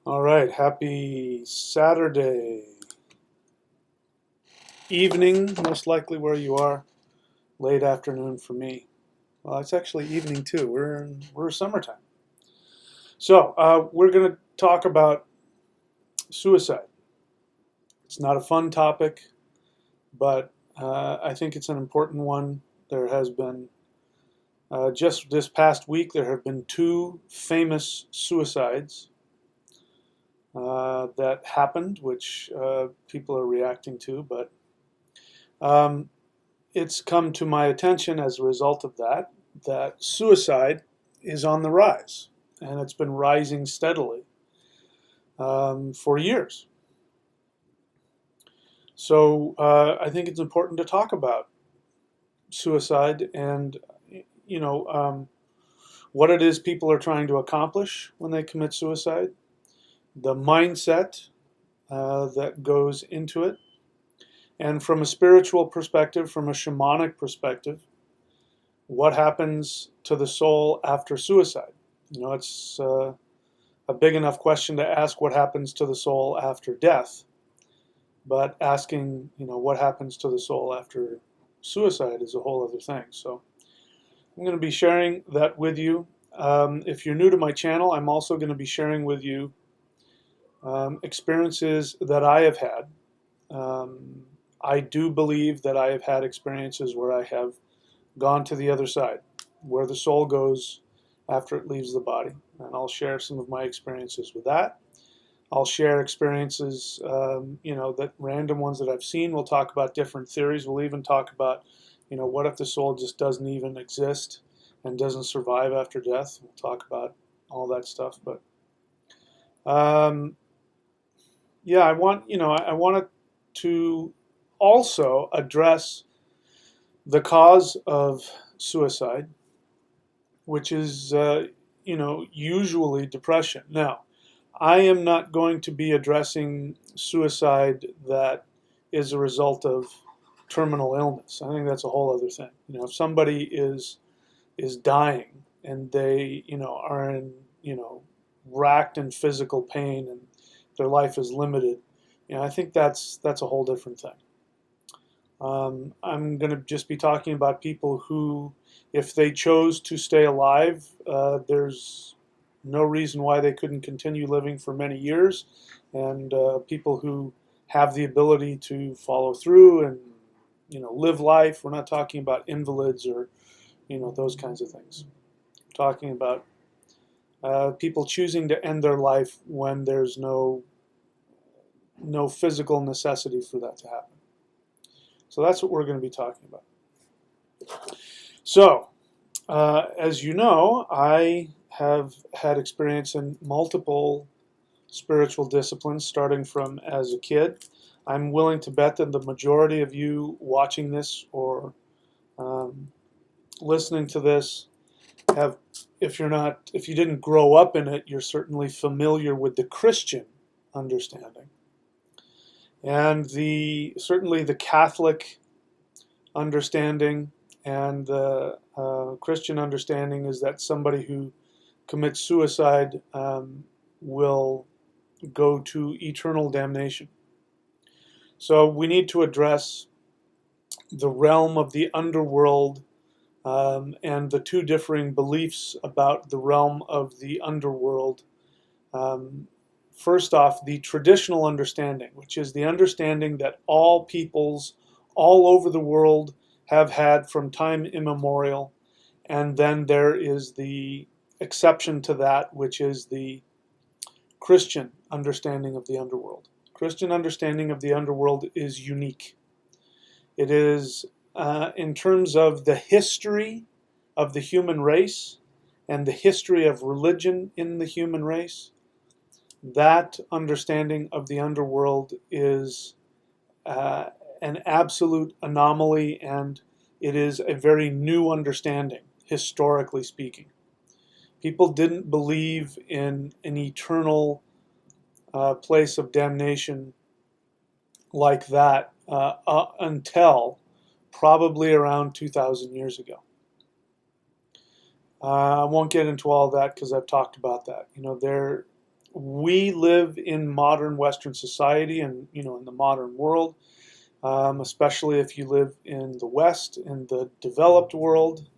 All right, happy Saturday evening, most likely where you are. Late afternoon for me. Well, it's actually evening too. We're summertime. So we're going to talk about suicide. It's not a fun topic, but I think it's an important one. There has been just this past week there have been two famous suicides that happened, which people are reacting to, but it's come to my attention as a result of that suicide is on the rise, and it's been rising steadily for years. So I think it's important to talk about suicide and what it is people are trying to accomplish when they commit suicide, the mindset that goes into it, and from a spiritual perspective, from a shamanic perspective, what happens to the soul after suicide. It's a big enough question to ask what happens to the soul after death, but asking, what happens to the soul after suicide is a whole other thing. So I'm going to be sharing that with you. If you're new to my channel, I'm also going to be sharing with you experiences that I have had. I do believe that I have had experiences where I have gone to the other side, where the soul goes after it leaves the body. And I'll share some of my experiences with that. I'll share experiences, that random ones that I've seen. We'll talk about different theories. We'll even talk about, what if the soul just doesn't even exist and doesn't survive after death. We'll talk about all that stuff. But yeah, I wanted to also address the cause of suicide, which is, usually depression. Now, I am not going to be addressing suicide that is a result of terminal illness. I think that's a whole other thing. If somebody is dying and they, are in, racked in physical pain and their life is limited, I think that's a whole different thing. I'm going to just be talking about people who, if they chose to stay alive, there's no reason why they couldn't continue living for many years, and people who have the ability to follow through and live life. We're not talking about invalids or those kinds of things. We're talking about people choosing to end their life when there's no physical necessity for that to happen. So that's what we're going to be talking about. So, as you know, I have had experience in multiple spiritual disciplines starting from as a kid. I'm willing to bet that the majority of you watching this or listening to this if you didn't grow up in it, you're certainly familiar with the Christian understanding. And certainly the Catholic understanding and the Christian understanding is that somebody who commits suicide will go to eternal damnation. So we need to address the realm of the underworld and the two differing beliefs about the realm of the underworld. First off, the traditional understanding, which is the understanding that all peoples all over the world have had from time immemorial. And then there is the exception to that, which is the Christian understanding of the underworld. Christian understanding of the underworld is unique. It is, in terms of the history of the human race and the history of religion in the human race, that understanding of the underworld is an absolute anomaly, and it is a very new understanding, historically speaking. People didn't believe in an eternal place of damnation like that until probably around 2,000 years ago. I won't get into all that because I've talked about that. we live in modern Western society and, in the modern world, especially if you live in the West, in the developed world.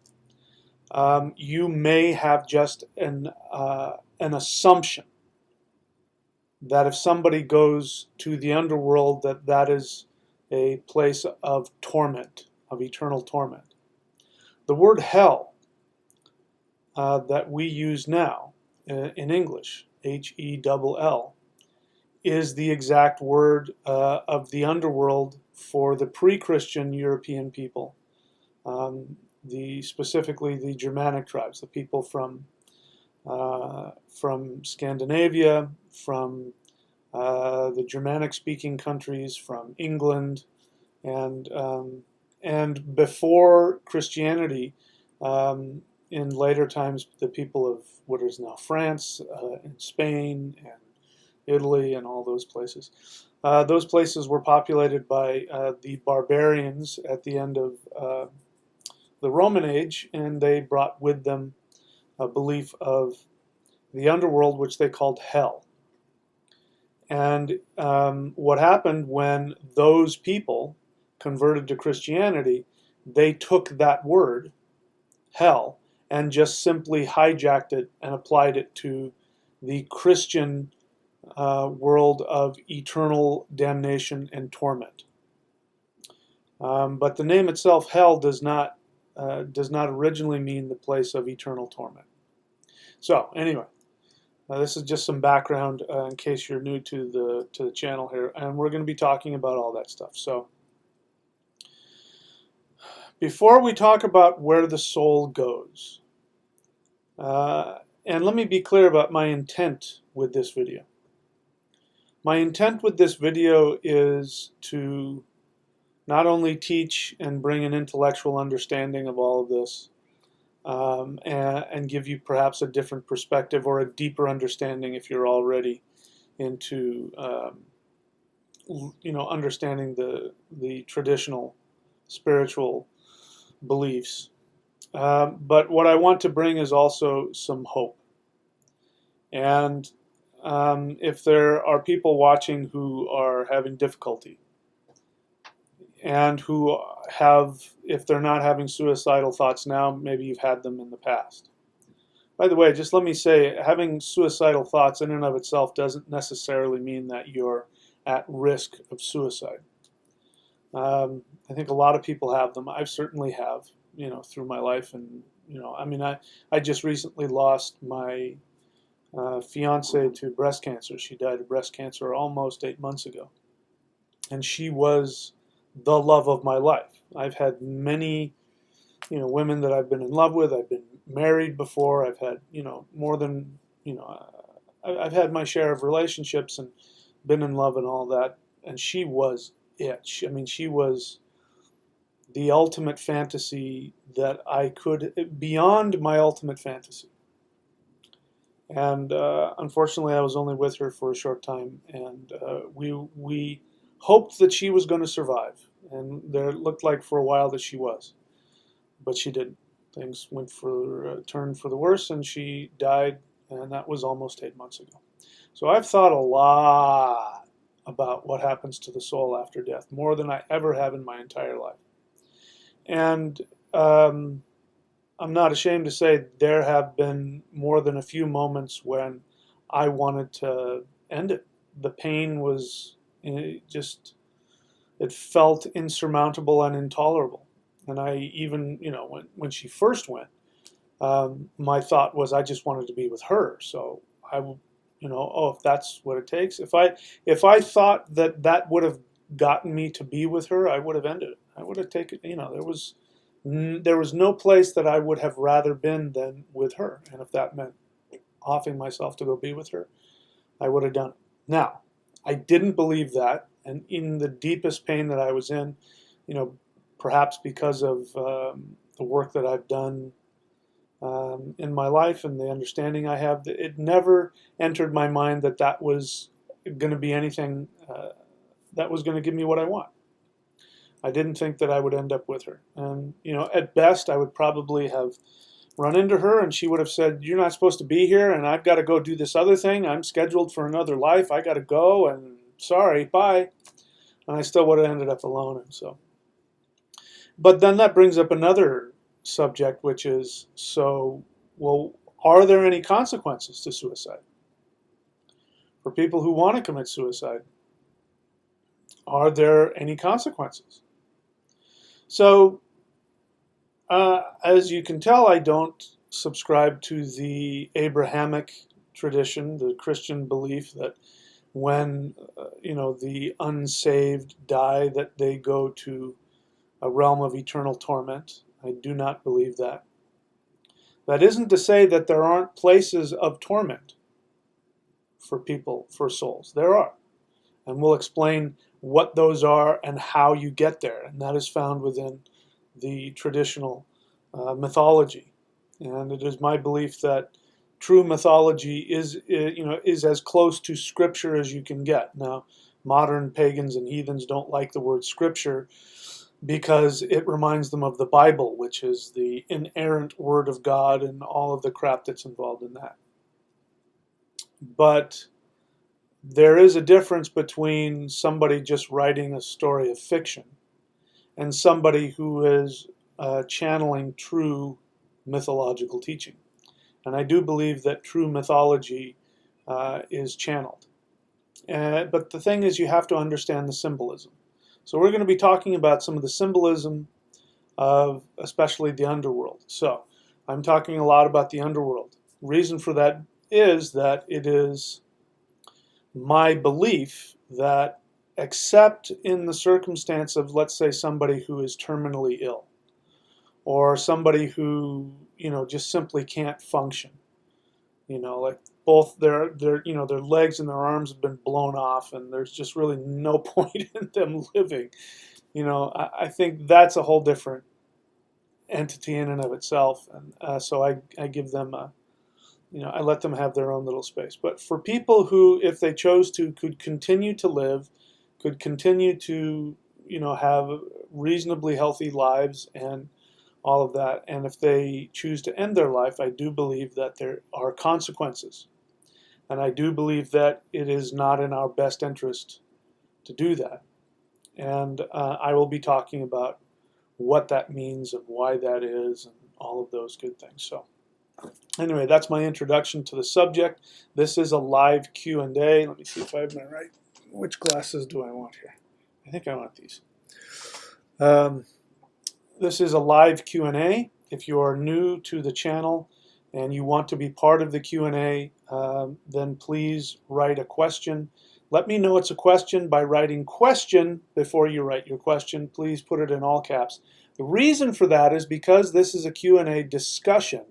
You may have just an assumption that if somebody goes to the underworld, that is a place of torment, of eternal torment. The word hell that we use now in English, Hell, is the exact word of the underworld for the pre-Christian European people, specifically the Germanic tribes, the people from Scandinavia, from the Germanic-speaking countries, from England, and before Christianity, in later times, the people of what is now France, and Spain, and Italy, and all those places. Those places were populated by the barbarians at the end of the Roman age, and they brought with them a belief of the underworld, which they called hell. And what happened when those people converted to Christianity, they took that word, hell, and just simply hijacked it and applied it to the Christian world of eternal damnation and torment. But the name itself, hell, does not originally mean the place of eternal torment. So anyway, this is just some background in case you're new to the channel here, and we're going to be talking about all that stuff. So before we talk about where the soul goes, and let me be clear about my intent with this video. My intent with this video is to not only teach and bring an intellectual understanding of all of this, and give you perhaps a different perspective or a deeper understanding if you're already into understanding the traditional spiritual beliefs. But what I want to bring is also some hope. And if there are people watching who are having difficulty, and who have, if they're not having suicidal thoughts now, maybe you've had them in the past. By the way, just let me say, having suicidal thoughts in and of itself doesn't necessarily mean that you're at risk of suicide. I think a lot of people have them. I certainly have, through my life. And, I just recently lost my fiance to breast cancer. She died of breast cancer almost 8 months ago. And she was the love of my life. I've had many, women that I've been in love with. I've been married before. I've had, more than, I've had my share of relationships and been in love and all that. And she was it. She was the ultimate fantasy that I could, beyond my ultimate fantasy. And unfortunately, I was only with her for a short time, and we hoped that she was going to survive, and there looked like for a while that she was, but she didn't. Things went turned for the worse, and she died, and that was almost 8 months ago. So I've thought a lot about what happens to the soul after death, more than I ever have in my entire life. And I'm not ashamed to say there have been more than a few moments when I wanted to end it. The pain was it felt insurmountable and intolerable. And I even, when she first went, my thought was I just wanted to be with her. So I, if that's what it takes, if I thought that would have gotten me to be with her, I would have ended it. I would have taken, there was no place that I would have rather been than with her. And if that meant offing myself to go be with her, I would have done it. Now, I didn't believe that, and in the deepest pain that I was in, perhaps because of the work that I've done in my life and the understanding I have, it never entered my mind that was going to be anything that was going to give me what I want. I didn't think that I would end up with her. And, at best, I would probably have run into her and she would have said, "You're not supposed to be here, and I've got to go do this other thing. I'm scheduled for another life. I got to go, and sorry, bye." And I still would have ended up alone. And so, but then that brings up another subject, which is, so, well, are there any consequences to suicide? For people who want to commit suicide, are there any consequences? So, as you can tell, I don't subscribe to the Abrahamic tradition, the Christian belief that when the unsaved die, that they go to a realm of eternal torment. I do not believe that. That isn't to say that there aren't places of torment for people, for souls. There are. And we'll explain what those are and how you get there. And that is found within the traditional mythology. And it is my belief that true mythology is as close to scripture as you can get. Now, modern pagans and heathens don't like the word scripture because it reminds them of the Bible, which is the inerrant word of God and all of the crap that's involved in that. But there is a difference between somebody just writing a story of fiction and somebody who is channeling true mythological teaching. And I do believe that true mythology is channeled. But the thing is, you have to understand the symbolism. So we're going to be talking about some of the symbolism of especially the underworld. So I'm talking a lot about the underworld. Reason for that is that it is my belief that, except in the circumstance of, let's say, somebody who is terminally ill, or somebody who just simply can't function, like both their legs and their arms have been blown off, and there's just really no point in them living. I think that's a whole different entity in and of itself, and so I give them I let them have their own little space. But for people who, if they chose to, could continue to live, could continue to have reasonably healthy lives and all of that, and if they choose to end their life, I do believe that there are consequences. And I do believe that it is not in our best interest to do that. And I will be talking about what that means and why that is and all of those good things. So anyway, that's my introduction to the subject. This is a live Q&A. Let me see if I have my right. Which glasses do I want here? I think I want these. This is a live Q&A. If you are new to the channel and you want to be part of the Q&A, then please write a question. Let me know it's a question by writing question before you write your question. Please put it in all caps. The reason for that is because this is a Q&A discussion.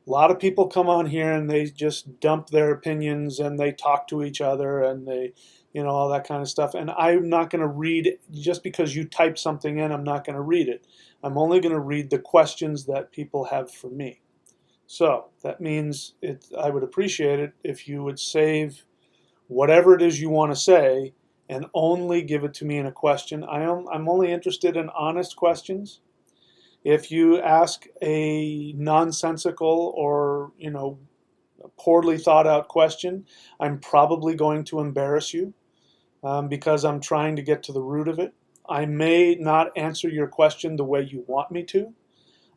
A lot of people come on here and they just dump their opinions and they talk to each other and they, all that kind of stuff. And I'm not going to read, just because you type something in, I'm not going to read it. I'm only going to read the questions that people have for me. So that means I would appreciate it if you would save whatever it is you want to say and only give it to me in a question. I'm only interested in honest questions. If you ask a nonsensical or poorly thought out question, I'm probably going to embarrass you because I'm trying to get to the root of it. I may not answer your question the way you want me to.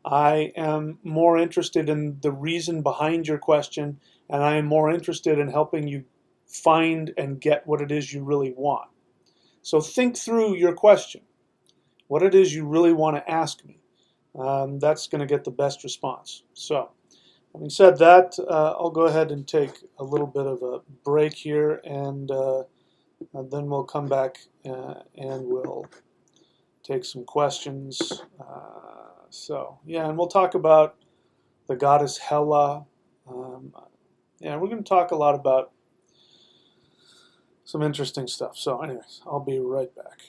I am more interested in the reason behind your question, and I am more interested in helping you find and get what it is you really want. So think through your question, what it is you really want to ask me. That's going to get the best response. So, having said that, I'll go ahead and take a little bit of a break here, and then we'll come back and we'll take some questions. And we'll talk about the goddess Hela. We're going to talk a lot about some interesting stuff. So anyways, I'll be right back.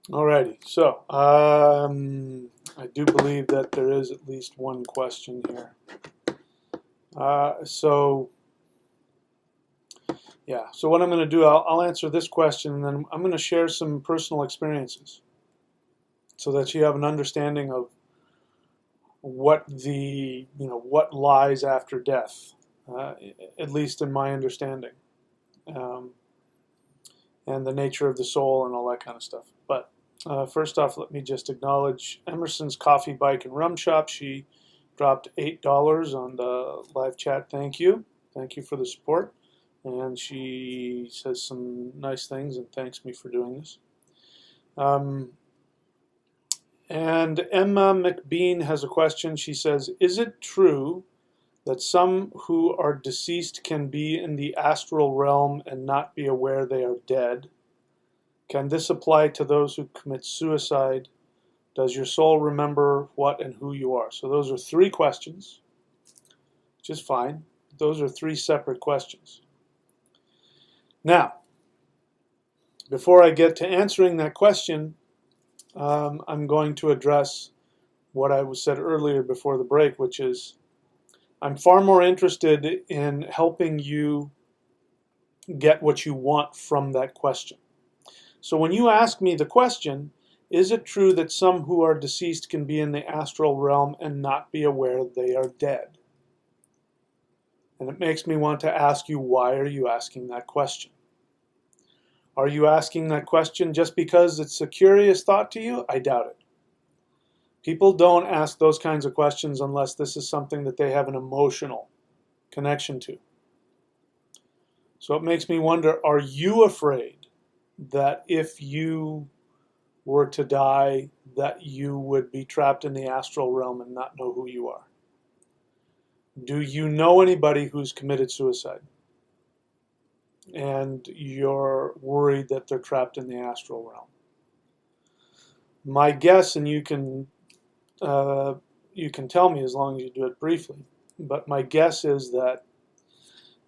Alrighty, so I do believe that there is at least one question here. So what I'm going to do, I'll answer this question, and then I'm going to share some personal experiences so that you have an understanding of what what lies after death, at least in my understanding, um, and the nature of the soul and all that kind of stuff. But first off, let me just acknowledge Emerson's Coffee, Bike, and Rum Shop. She dropped $8 on the live chat. Thank you for the support. And she says some nice things and thanks me for doing this. And Emma McBean has a question. She says, is it true that some who are deceased can be in the astral realm and not be aware they are dead? Can this apply to those who commit suicide? Does your soul remember what and who you are? So those are 3 questions, which is fine. Those are 3 separate questions. Now, before I get to answering that question, I'm going to address what I said earlier before the break, which is I'm far more interested in helping you get what you want from that question. So when you ask me the question, is it true that some who are deceased can be in the astral realm and not be aware they are dead? And it makes me want to ask you, why are you asking that question? Are you asking that question just because it's a curious thought to you? I doubt it. People don't ask those kinds of questions unless this is something that they have an emotional connection to. So it makes me wonder, are you afraid that if you were to die, that you would be trapped in the astral realm and not know who you are? Do you know anybody who's committed suicide? And you're worried that they're trapped in the astral realm. My guess, and you can tell me as long as you do it briefly, but my guess is that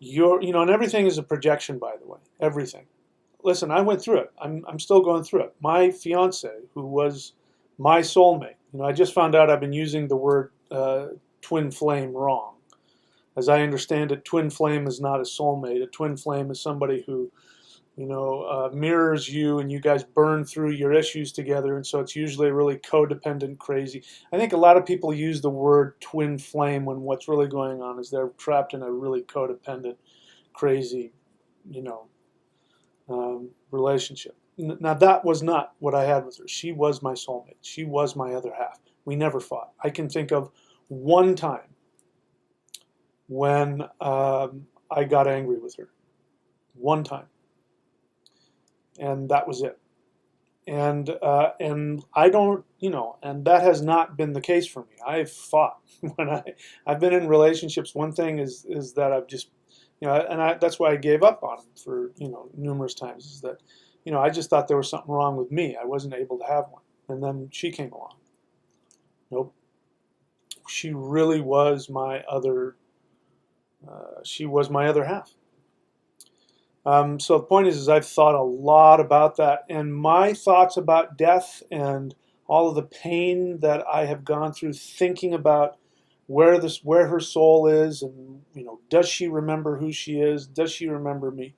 and everything is a projection, by the way, everything. Listen, I went through it. I'm still going through it. My fiance, who was my soulmate, I just found out I've been using the word twin flame wrong. As I understand it, twin flame is not a soulmate. A twin flame is somebody who, mirrors you, and you guys burn through your issues together, and so it's usually really codependent, crazy. I think a lot of people use the word twin flame when what's really going on is they're trapped in a really codependent, crazy, relationship. Now, that was not what I had with her. She was my soulmate. She was my other half. We never fought. I can think of one time when I got angry with her. One time. And that was it. And I don't, and that has not been the case for me. I've fought when I've been in relationships. One thing is that I've just, that's why I gave up on him for, numerous times, is that, I just thought there was something wrong with me. I wasn't able to have one. And then she came along. Nope. She really was my other, she was my other half. So the point is I've thought a lot about that, and my thoughts about death and all of the pain that I have gone through thinking about where her soul is, and does she remember who she is? Does she remember me?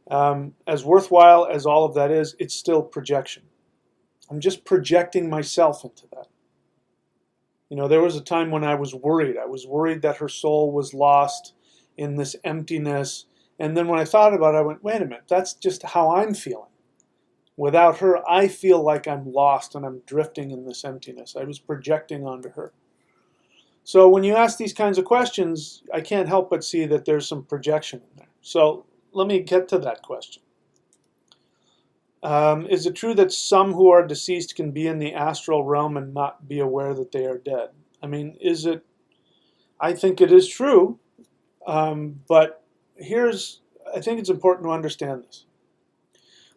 As worthwhile as all of that is, it's still projection. I'm just projecting myself into that. There was a time when I was worried. I was worried that her soul was lost in this emptiness. And then when I thought about it, I went, wait a minute, that's just how I'm feeling. Without her, I feel like I'm lost and I'm drifting in this emptiness. I was projecting onto her. So when you ask these kinds of questions, I can't help but see that there's some projection in there. So let me get to that question. Is it true that some who are deceased can be in the astral realm and not be aware that they are dead? I mean, is it? I think it is true, but I think it's important to understand this.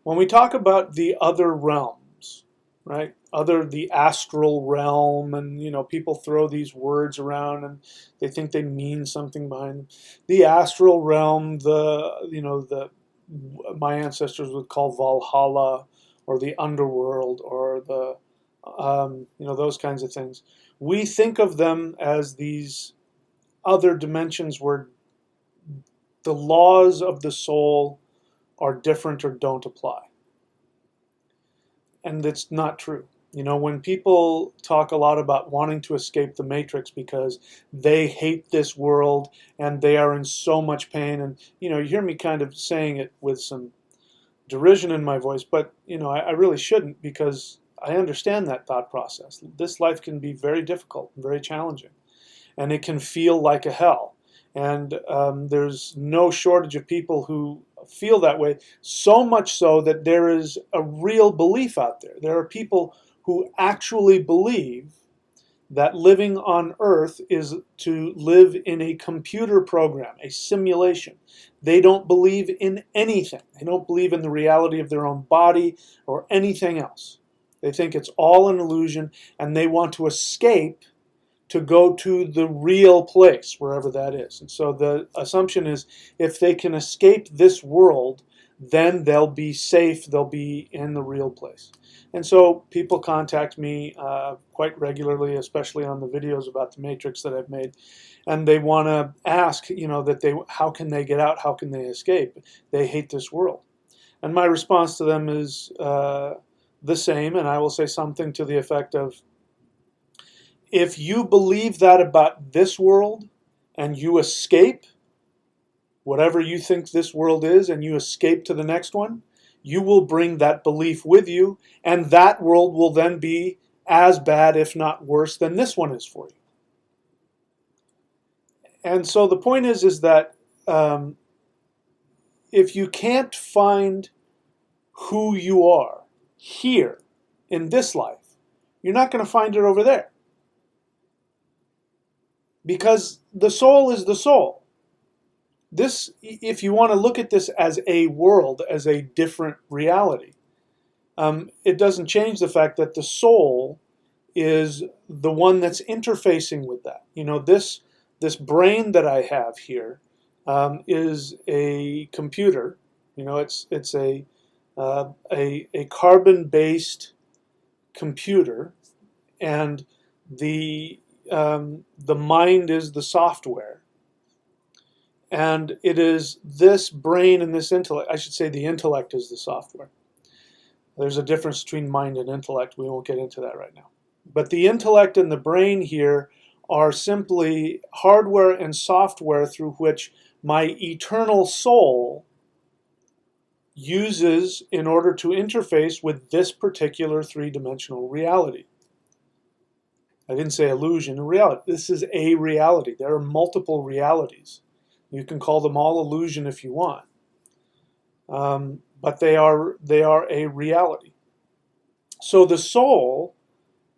When we talk about the other realms, right? The astral realm, and people throw these words around and they think they mean something behind them. The astral realm, my ancestors would call Valhalla, or the underworld, or the those kinds of things. We think of them as these other dimensions where the laws of the soul are different or don't apply. And it's not true. When people talk a lot about wanting to escape the matrix because they hate this world and they are in so much pain, and you hear me kind of saying it with some derision in my voice, but I really shouldn't, because I understand that thought process. This life can be very difficult and very challenging, and it can feel like a hell. And there's no shortage of people who feel that way, so much so that there is a real belief out there. There are people who actually believe that living on Earth is to live in a computer program, a simulation. They don't believe in anything. They don't believe in the reality of their own body or anything else. They think it's all an illusion, and they want to escape to go to the real place, wherever that is. And so the assumption is, if they can escape this world, then they'll be safe, they'll be in the real place. And so people contact me quite regularly, especially on the videos about the Matrix that I've made, and they want to ask, how can they get out, how can they escape? They hate this world. And my response to them is the same, and I will say something to the effect of, if you believe that about this world and you escape whatever you think this world is and you escape to the next one, you will bring that belief with you, and that world will then be as bad, if not worse, than this one is for you. And so the point is that if you can't find who you are here in this life, you're not going to find it over there. Because the soul is the soul. This, if you want to look at this as a world, as a different reality, it doesn't change the fact that the soul is the one that's interfacing with that. This brain that I have here is a computer. It's a carbon-based computer, and the mind is the software, and it is this brain and this intellect. I should say the intellect is the software. There's a difference between mind and intellect. We won't get into that right now. But the intellect and the brain here are simply hardware and software through which my eternal soul uses in order to interface with this particular three-dimensional reality. I didn't say illusion, a reality. This is a reality. There are multiple realities. You can call them all illusion if you want. But they are a reality. So the soul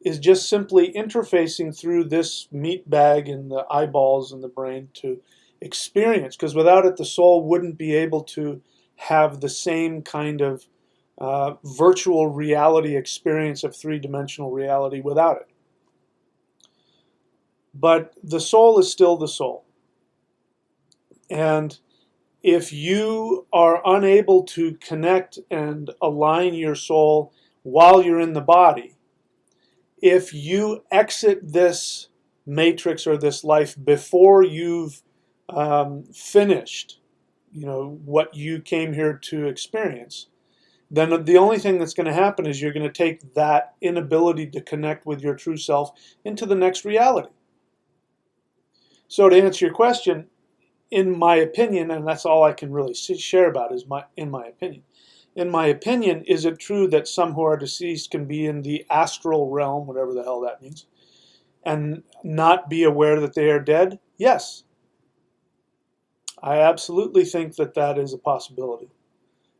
is just simply interfacing through this meat bag in the eyeballs and the brain to experience, because without it the soul wouldn't be able to have the same kind of virtual reality experience of three-dimensional reality without it. But the soul is still the soul. And if you are unable to connect and align your soul while you're in the body, if you exit this matrix or this life before you've finished, what you came here to experience, then the only thing that's going to happen is you're going to take that inability to connect with your true self into the next reality. So to answer your question, in my opinion, and that's all I can really share about is in my opinion. In my opinion, is it true that some who are deceased can be in the astral realm, whatever the hell that means, and not be aware that they are dead? Yes. I absolutely think that that is a possibility.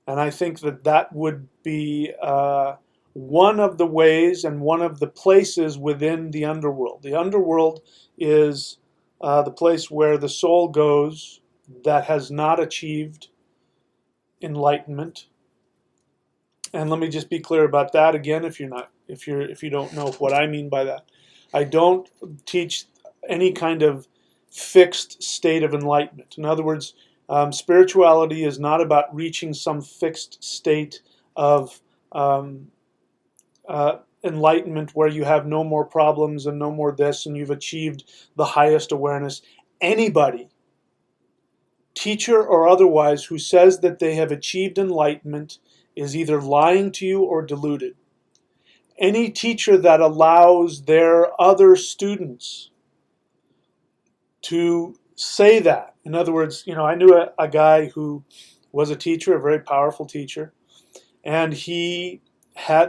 And I think that that would be one of the ways and one of the places within the underworld. The underworld is the place where the soul goes that has not achieved enlightenment. And let me just be clear about that again, if you don't know what I mean by that. I don't teach any kind of fixed state of enlightenment. In other words, spirituality is not about reaching some fixed state of um, enlightenment where you have no more problems and no more this and you've achieved the highest awareness. Anybody, teacher or otherwise, who says that they have achieved enlightenment is either lying to you or deluded. Any teacher that allows their other students to say that, in other words, I knew a guy who was a teacher, a very powerful teacher, and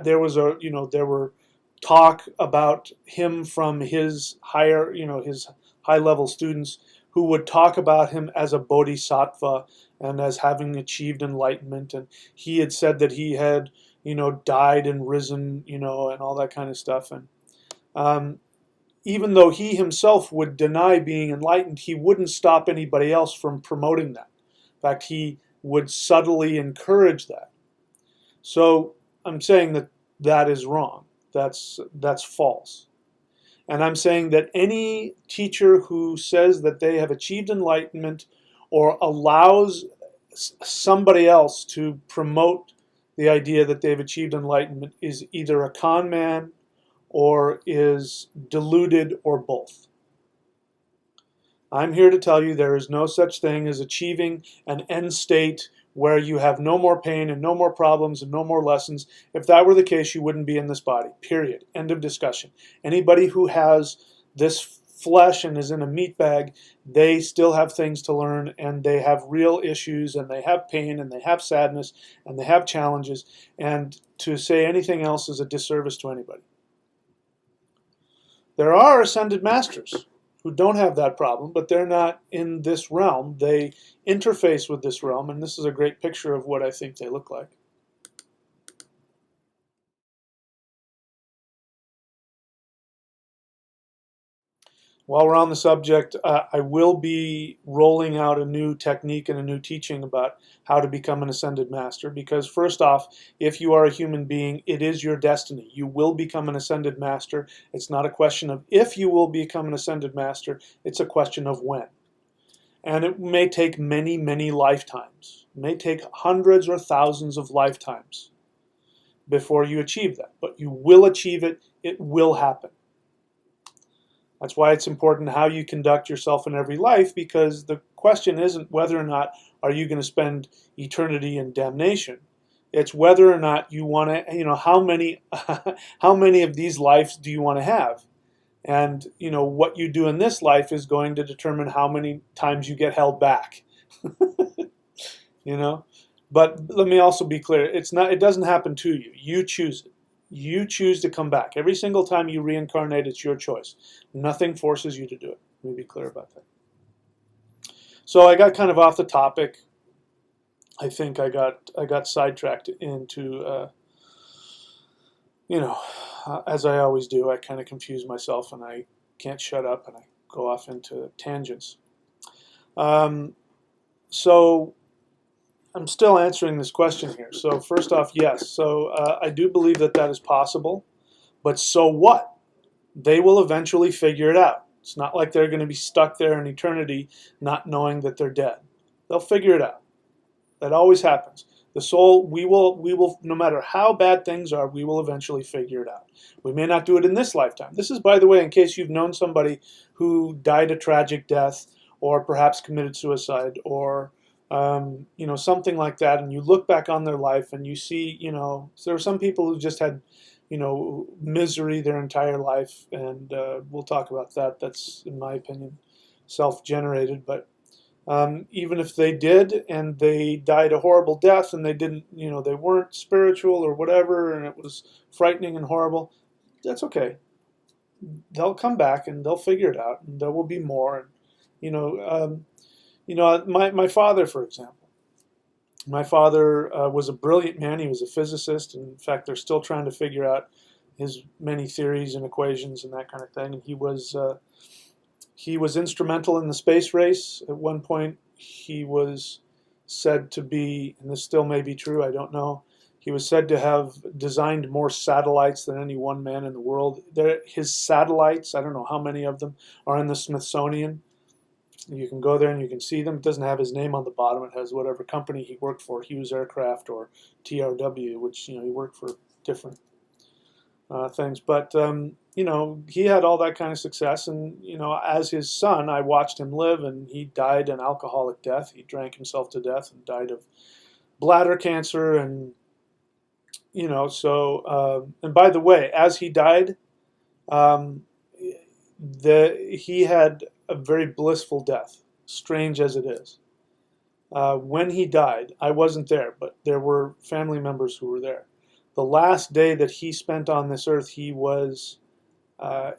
there were talk about him from his his high level students who would talk about him as a bodhisattva and as having achieved enlightenment, and he had said that he had died and risen, and all that kind of stuff. And even though he himself would deny being enlightened, he wouldn't stop anybody else from promoting that. In fact, he would subtly encourage that. So I'm saying that that is wrong. That's false. And I'm saying that any teacher who says that they have achieved enlightenment or allows somebody else to promote the idea that they've achieved enlightenment is either a con man or is deluded or both. I'm here to tell you there is no such thing as achieving an end state where you have no more pain and no more problems and no more lessons. If that were the case, you wouldn't be in this body, period. End of discussion. Anybody who has this flesh and is in a meat bag, they still have things to learn, and they have real issues, and they have pain, and they have sadness, and they have challenges, and to say anything else is a disservice to anybody. There are ascended masters who don't have that problem, but they're not in this realm. They interface with this realm, and this is a great picture of what I think they look like. While we're on the subject, I will be rolling out a new technique and a new teaching about how to become an ascended master, because first off, if you are a human being, it is your destiny. You will become an ascended master. It's not a question of if you will become an ascended master, it's a question of when. And it may take many, many lifetimes. It may take hundreds or thousands of lifetimes before you achieve that. But you will achieve it. It will happen. That's why it's important how you conduct yourself in every life, because the question isn't whether or not are you going to spend eternity in damnation. It's whether or not you want to, how many of these lives do you want to have? And, what you do in this life is going to determine how many times you get held back. But let me also be clear. It doesn't happen to you. You choose it. You choose to come back. Every single time you reincarnate, it's your choice. Nothing forces you to do it. Let me be clear about that. So I got kind of off the topic. I think I got sidetracked into, as I always do, I kind of confuse myself and I can't shut up and I go off into tangents. So I'm still answering this question here. So first off, yes. So I do believe that is possible. But so what? They will eventually figure it out. It's not like they're going to be stuck there in eternity not knowing that they're dead. They'll figure it out. That always happens. The soul, we will, no matter how bad things are, we will eventually figure it out. We may not do it in this lifetime. This is, by the way, in case you've known somebody who died a tragic death or perhaps committed suicide or something like that, and you look back on their life and you see, so there are some people who just had, misery their entire life, and we'll talk about that. That's, in my opinion, self-generated. But even if they did and they died a horrible death and they didn't, they weren't spiritual or whatever, and it was frightening and horrible, that's okay. They'll come back and they'll figure it out, and there will be more. And, my father, for example. My father was a brilliant man. He was a physicist. And in fact, they're still trying to figure out his many theories and equations and that kind of thing. And he was instrumental in the space race. At one point, he was said to be, and this still may be true, I don't know, he was said to have designed more satellites than any one man in the world. His satellites, I don't know how many of them, are in the Smithsonian. You can go there and you can see them. It doesn't have his name on the bottom. It has whatever company he worked for, Hughes Aircraft or TRW, which, he worked for different things. But, he had all that kind of success. And, as his son, I watched him live, and he died an alcoholic death. He drank himself to death and died of bladder cancer. And, and by the way, as he died, um, he had a very blissful death, strange as it is. When he died, I wasn't there, but there were family members who were there. The last day that he spent on this earth, he was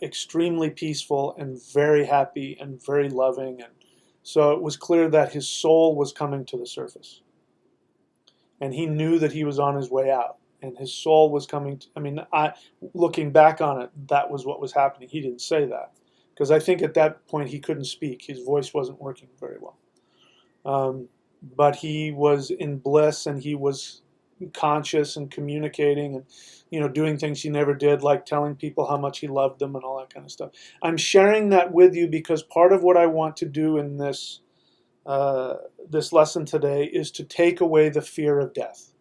extremely peaceful and very happy and very loving. And so it was clear that his soul was coming to the surface. And he knew that he was on his way out. And his soul was coming to, looking back on it, that was what was happening. He didn't say that, because I think at that point he couldn't speak. His voice wasn't working very well. But he was in bliss, and he was conscious and communicating and, doing things he never did, like telling people how much he loved them and all that kind of stuff. I'm sharing that with you because part of what I want to do in this lesson today is to take away the fear of death.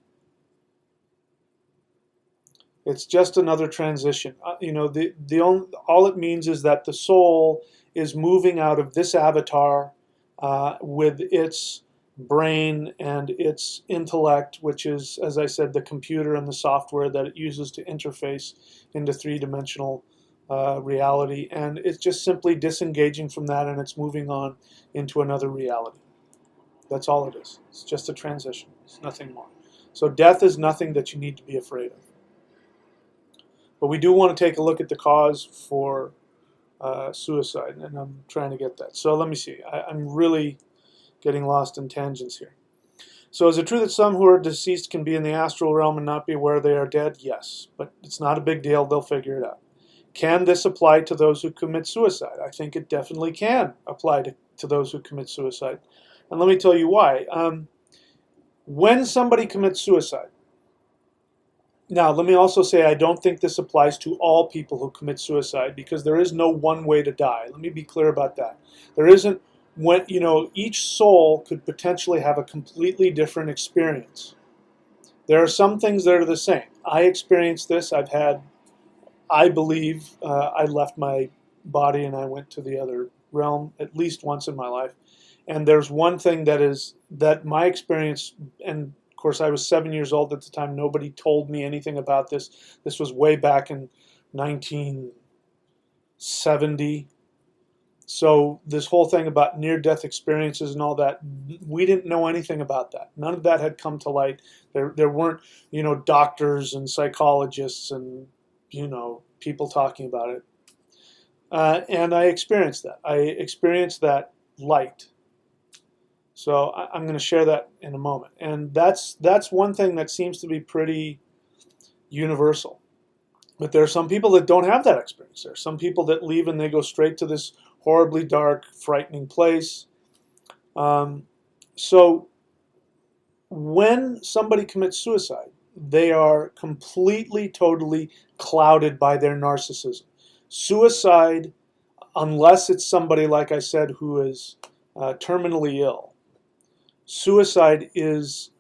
It's just another transition. All it means is that the soul is moving out of this avatar with its brain and its intellect, which is, as I said, the computer and the software that it uses to interface into three-dimensional reality. And it's just simply disengaging from that, and it's moving on into another reality. That's all it is. It's just a transition. It's nothing more. So death is nothing that you need to be afraid of. But we do want to take a look at the cause for suicide, and I'm trying to get that. So let me see. I'm really getting lost in tangents here. So is it true that some who are deceased can be in the astral realm and not be aware they are dead? Yes, but it's not a big deal. They'll figure it out. Can this apply to those who commit suicide? I think it definitely can apply to those who commit suicide. And let me tell you why. When somebody commits suicide, now, let me also say I don't think this applies to all people who commit suicide, because there is no one way to die. Let me be clear about that. There isn't, each soul could potentially have a completely different experience. There are some things that are the same. I experienced this. I believe I left my body and I went to the other realm at least once in my life. And there's one thing that my experience, and of course, I was 7 years old at the time. Nobody told me anything about this. This was way back in 1970. So this whole thing about near-death experiences and all that, we didn't know anything about that. None of that had come to light. There weren't, doctors and psychologists and, people talking about it. And I experienced that. I experienced that light. So I'm going to share that in a moment. And that's one thing that seems to be pretty universal. But there are some people that don't have that experience. There are some people that leave and they go straight to this horribly dark, frightening place. So when somebody commits suicide, they are completely, totally clouded by their narcissism. Suicide, unless it's somebody, like I said, who is terminally ill, suicide is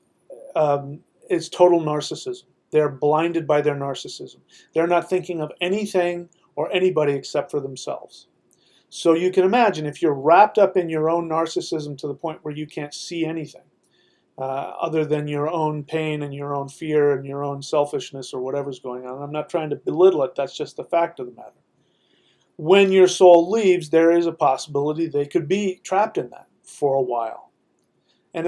total narcissism. They're blinded by their narcissism. They're not thinking of anything or anybody except for themselves. So you can imagine if you're wrapped up in your own narcissism to the point where you can't see anything other than your own pain and your own fear and your own selfishness or whatever's going on. I'm not trying to belittle it. That's just the fact of the matter. When your soul leaves, there is a possibility they could be trapped in that for a while. And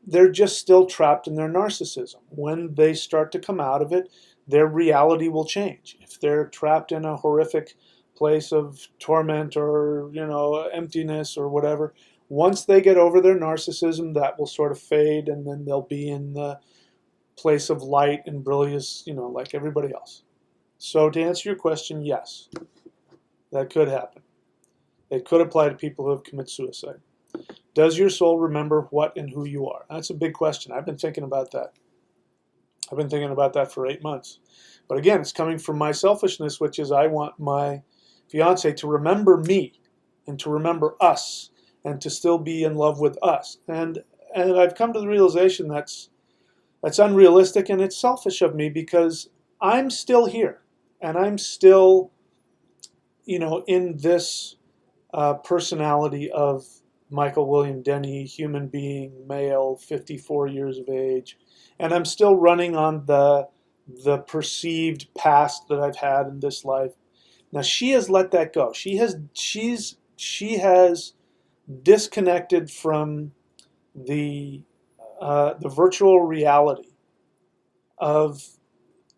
they're just still trapped in their narcissism. When they start to come out of it, their reality will change. If they're trapped in a horrific place of torment or, emptiness or whatever, once they get over their narcissism, that will sort of fade, and then they'll be in the place of light and brilliance, like everybody else. So to answer your question, yes, that could happen. It could apply to people who have committed suicide. Does your soul remember what and who you are? That's a big question. I've been thinking about that. I've been thinking about that for 8 months. But again, it's coming from my selfishness, which is I want my fiance to remember me and to remember us and to still be in love with us. And I've come to the realization that's unrealistic, and it's selfish of me, because I'm still here, and I'm still, in this personality of Michael William Denny, human being, male, 54 years of age, and I'm still running on the perceived past that I've had in this life. Now she has let that go. She has disconnected from the virtual reality of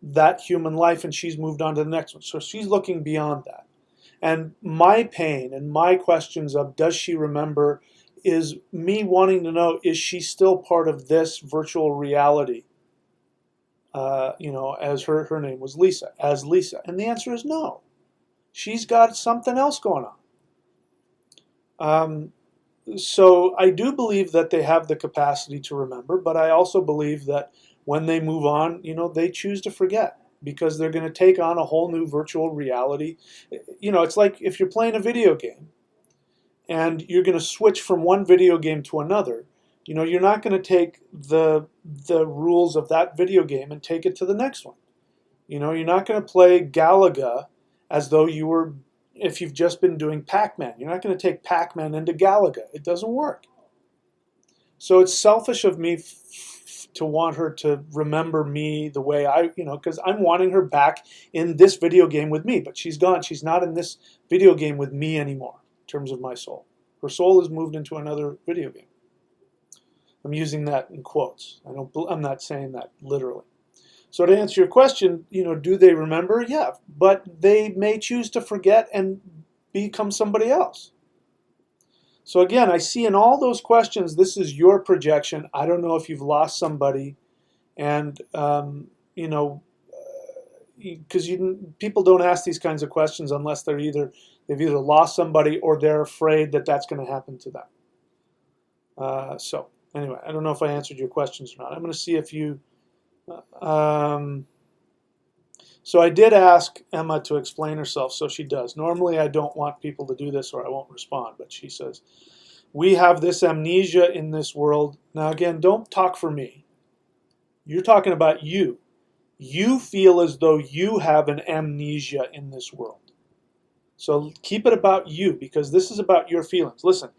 that human life, and she's moved on to the next one. So she's looking beyond that. And my pain and my questions of does she remember is me wanting to know, is she still part of this virtual reality? As her name was Lisa, as Lisa. And the answer is no. She's got something else going on. So I do believe that they have the capacity to remember, but I also believe that when they move on, they choose to forget, because they're going to take on a whole new virtual reality. It's like if you're playing a video game and you're going to switch from one video game to another, you're not going to take the rules of that video game and take it to the next one. You're not going to play Galaga as though you were, if you've just been doing Pac-Man. You're not going to take Pac-Man into Galaga. It doesn't work. So it's selfish of me to want her to remember me the way because I'm wanting her back in this video game with me, but she's gone. She's not in this video game with me anymore in terms of my soul. Her soul has moved into another video game. I'm using that in quotes. I'm not saying that literally. So to answer your question, do they remember? Yeah, but they may choose to forget and become somebody else. So again, I see in all those questions, this is your projection. I don't know if you've lost somebody, and because people don't ask these kinds of questions unless they've either lost somebody or they're afraid that that's going to happen to them. So anyway, I don't know if I answered your questions or not. I'm going to see if you. So I did ask Emma to explain herself, so she does. Normally I don't want people to do this or I won't respond, but she says, we have this amnesia in this world. Now again, don't talk for me. You're talking about you. You feel as though you have an amnesia in this world. So keep it about you, because this is about your feelings. Listen,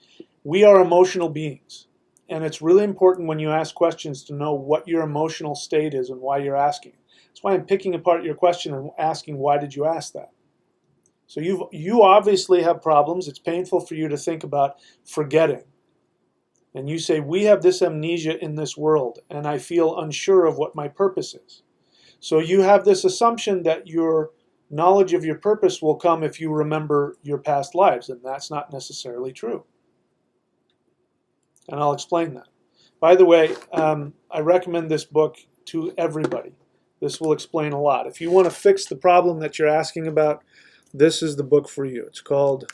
we are emotional beings. And it's really important when you ask questions to know what your emotional state is and why you're asking. That's why I'm picking apart your question and asking, why did you ask that? So you obviously have problems. It's painful for you to think about forgetting. And you say, we have this amnesia in this world, and I feel unsure of what my purpose is. So you have this assumption that your knowledge of your purpose will come if you remember your past lives, and that's not necessarily true. And I'll explain that. By the way, I recommend this book to everybody. This will explain a lot. If you want to fix the problem that you're asking about, this is the book for you. It's called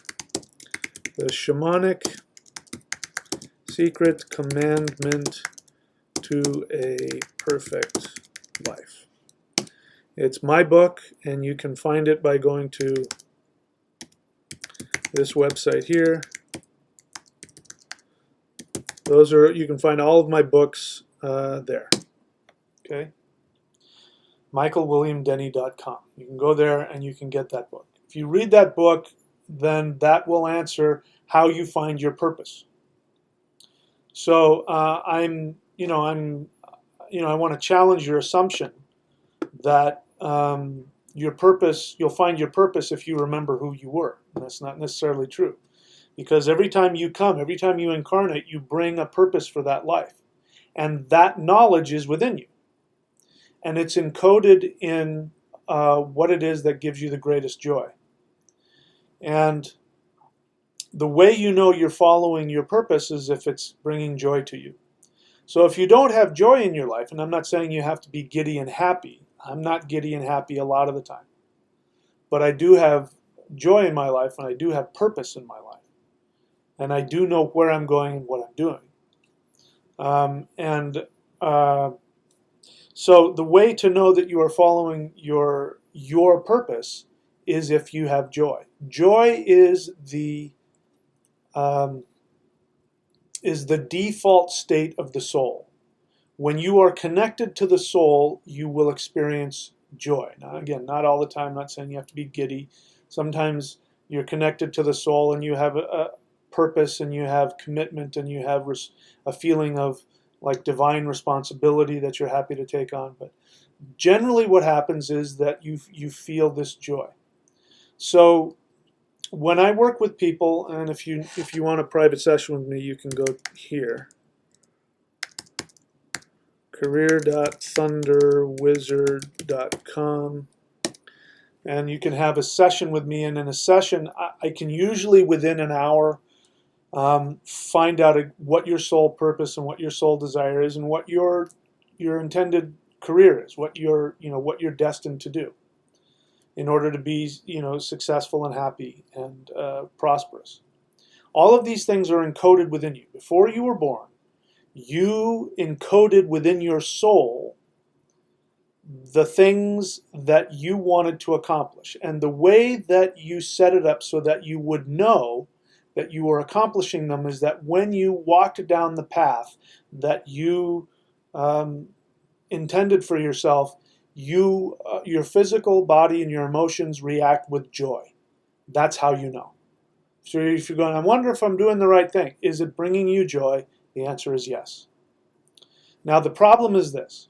The Shamanic Secret Commandment to a Perfect Life. It's my book, and you can find it by going to this website here. You can find all of my books there. Okay? michaelwilliamdenny.com. You can go there and you can get that book. If you read that book, then that will answer how you find your purpose. So I want to challenge your assumption that your purpose, you'll find your purpose if you remember who you were. And that's not necessarily true. Because every time you incarnate, you bring a purpose for that life. And that knowledge is within you. And it's encoded in what it is that gives you the greatest joy. And the way you know you're following your purpose is if it's bringing joy to you. So if you don't have joy in your life, and I'm not saying you have to be giddy and happy. I'm not giddy and happy a lot of the time. But I do have joy in my life, and I do have purpose in my life. And I do know where I'm going and what I'm doing. So the way to know that you are following your purpose is if you have joy. Joy is the is the default state of the soul. When you are connected to the soul, you will experience joy. Now, again, not all the time, not saying you have to be giddy. Sometimes you're connected to the soul and you have a purpose and you have commitment and you have a feeling of like divine responsibility that you're happy to take on. But generally what happens is that you feel this joy. So when I work with people, and if you want a private session with me, you can go here. career.thunderwizard.com, and you can have a session with me, and in a session I can usually within an hour find out what your soul purpose and what your soul desire is and what your intended career is, what you're destined to do in order to be successful and happy and prosperous. All of these things are encoded within you. Before you were born, you encoded within your soul the things that you wanted to accomplish. And the way that you set it up so that you would know that you were accomplishing them is that when you walked down the path that you intended for yourself, your physical body and your emotions react with joy. That's how you know. So if you're going, I wonder if I'm doing the right thing. Is it bringing you joy? The answer is yes. Now the problem is this.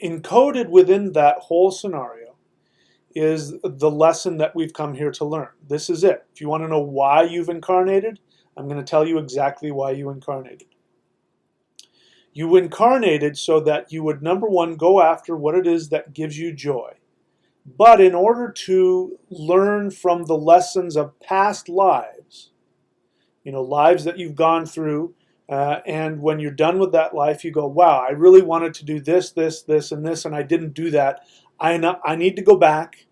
Encoded within that whole scenario is the lesson that we've come here to learn. This is it. If you want to know why you've incarnated, I'm going to tell you exactly why you incarnated. You incarnated so that you would, number one, go after what it is that gives you joy. But in order to learn from the lessons of past lives, lives that you've gone through, and when you're done with that life, you go, wow, I really wanted to do this, this, this, and this, and I didn't do that. I need to go back.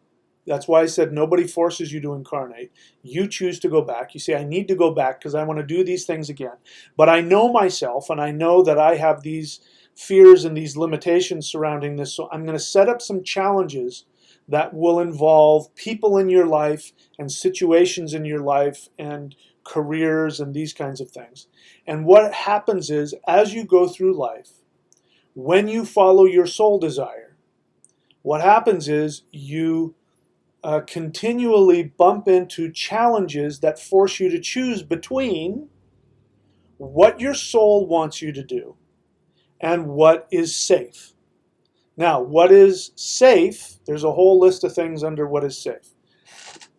That's why I said nobody forces you to incarnate. You choose to go back. You say, I need to go back because I want to do these things again. But I know myself, and I know that I have these fears and these limitations surrounding this, so I'm going to set up some challenges that will involve people in your life and situations in your life and careers and these kinds of things. And what happens is, as you go through life, when you follow your soul desire, what happens is you continually bump into challenges that force you to choose between what your soul wants you to do and what is safe. Now, what is safe? There's a whole list of things under what is safe.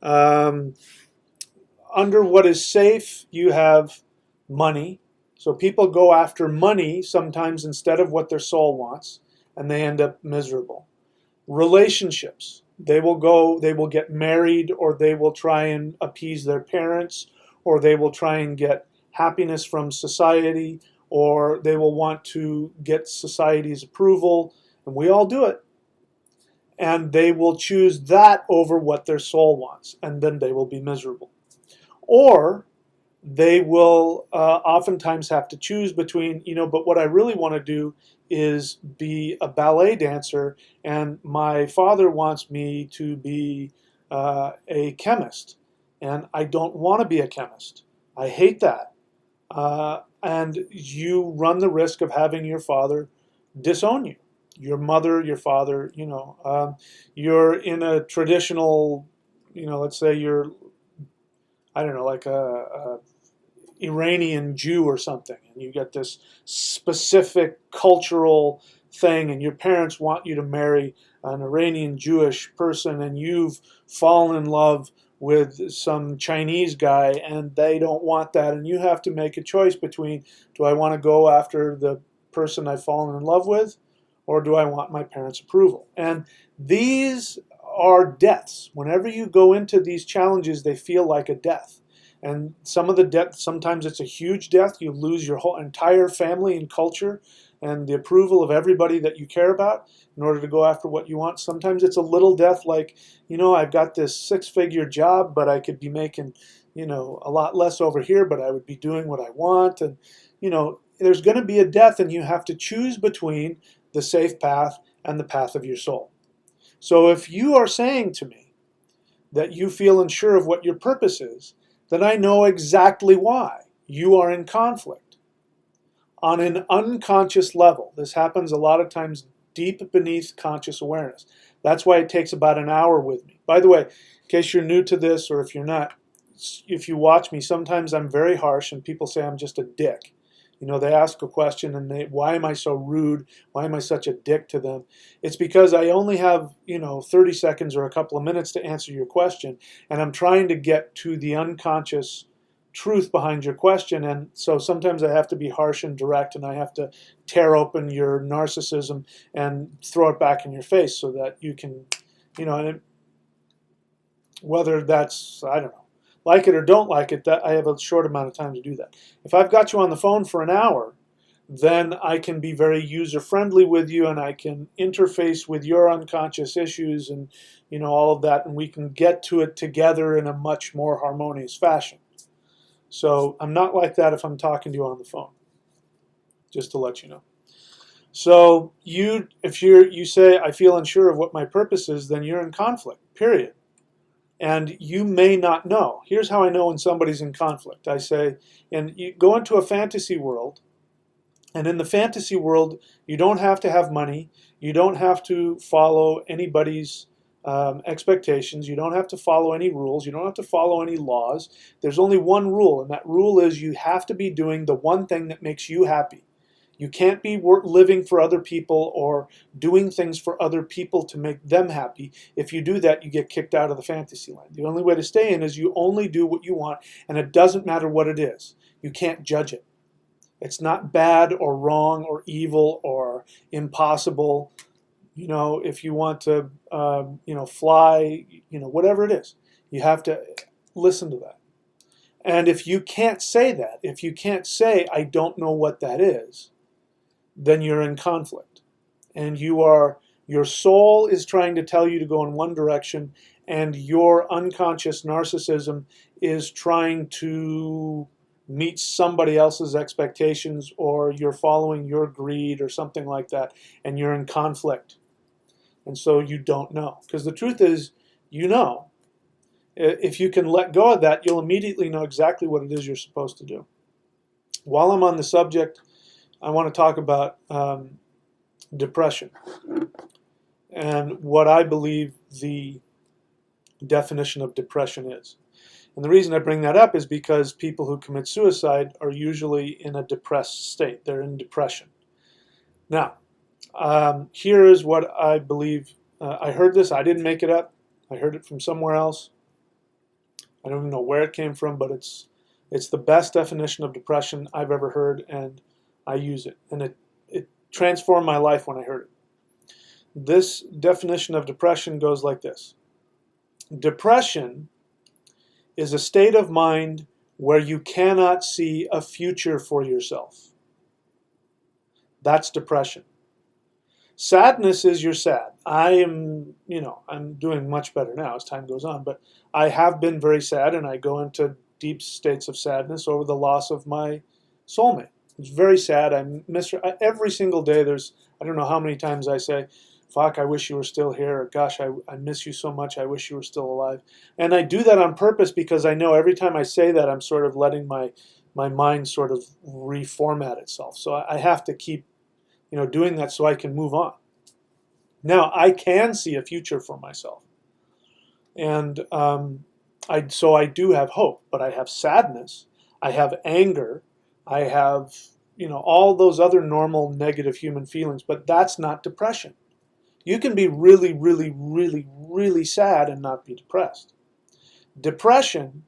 Under what is safe, you have money. So people go after money sometimes instead of what their soul wants, and they end up miserable. Relationships. They will get married, or they will try and appease their parents, or they will try and get happiness from society, or they will want to get society's approval, and we all do it. And they will choose that over what their soul wants, and then they will be miserable. Or they will oftentimes have to choose between, but what I really want to do is be a ballet dancer, and my father wants me to be a chemist, and I don't want to be a chemist. I hate that. And you run the risk of having your father disown you. Your mother, your father, you're in a traditional, let's say you're, I don't know, like a Iranian Jew or something, and you get this specific cultural thing, and your parents want you to marry an Iranian Jewish person, and you've fallen in love with some Chinese guy, and they don't want that, and you have to make a choice between, do I want to go after the person I've fallen in love with, or do I want my parents' approval? And these are deaths. Whenever you go into these challenges, they feel like a death. And some of the death, sometimes it's a huge death. You lose your whole entire family and culture and the approval of everybody that you care about in order to go after what you want. Sometimes it's a little death like, I've got this 6-figure job, but I could be making, a lot less over here, but I would be doing what I want. And, there's going to be a death, and you have to choose between the safe path and the path of your soul. So if you are saying to me that you feel unsure of what your purpose is, then I know exactly why you are in conflict. on an unconscious level. This happens a lot of times deep beneath conscious awareness. That's why it takes about an hour with me. By the way, in case you're new to this, or if you're not, if you watch me, sometimes I'm very harsh and people say I'm just a dick. You know, they ask a question and why am I so rude? Why am I such a dick to them? It's because I only have, 30 seconds or a couple of minutes to answer your question, and I'm trying to get to the unconscious truth behind your question. And so sometimes I have to be harsh and direct, and I have to tear open your narcissism and throw it back in your face so that you can, and whether that's, I don't know, like it or don't like it, that I have a short amount of time to do that. If I've got you on the phone for an hour, then I can be very user-friendly with you, and I can interface with your unconscious issues and all of that, and we can get to it together in a much more harmonious fashion. So I'm not like that if I'm talking to you on the phone, just to let you know. So if you say, I feel unsure of what my purpose is, then you're in conflict, period. And you may not know. Here's how I know when somebody's in conflict. I say, and you go into a fantasy world, and in the fantasy world, you don't have to have money. You don't have to follow anybody's expectations. You don't have to follow any rules. You don't have to follow any laws. There's only one rule, and that rule is you have to be doing the one thing that makes you happy. You can't be living for other people or doing things for other people to make them happy. If you do that, you get kicked out of the fantasy land. The only way to stay in is you only do what you want, and it doesn't matter what it is. You can't judge it. It's not bad or wrong or evil or impossible. If you want to, fly, whatever it is, you have to listen to that. And if you can't say that, if you can't say, I don't know what that is, then you're in conflict. And your soul is trying to tell you to go in one direction, and your unconscious narcissism is trying to meet somebody else's expectations, or you're following your greed or something like that, and you're in conflict. And so you don't know. Because the truth is, if you can let go of that, you'll immediately know exactly what it is you're supposed to do. While I'm on the subject, I want to talk about depression and what I believe the definition of depression is. And the reason I bring that up is because people who commit suicide are usually in a depressed state. They're in depression. Now, here is what I believe. I heard this. I didn't make it up. I heard it from somewhere else. I don't even know where it came from, but it's the best definition of depression I've ever heard, and I use it. And it transformed my life when I heard it. This definition of depression goes like this. Depression is a state of mind where you cannot see a future for yourself. That's depression. Sadness is you're sad. I'm doing much better now as time goes on, but I have been very sad, and I go into deep states of sadness over the loss of my soulmate. It's very sad. I miss her. Every single day I don't know how many times I say, fuck, I wish you were still here. Or, gosh, I miss you so much. I wish you were still alive. And I do that on purpose because I know every time I say that, I'm sort of letting my mind sort of reformat itself. So I have to keep doing that so I can move on. Now, I can see a future for myself. And so I do have hope, but I have sadness. I have anger. I have, all those other normal negative human feelings, but that's not depression. You can be really, really, really, really sad and not be depressed. Depression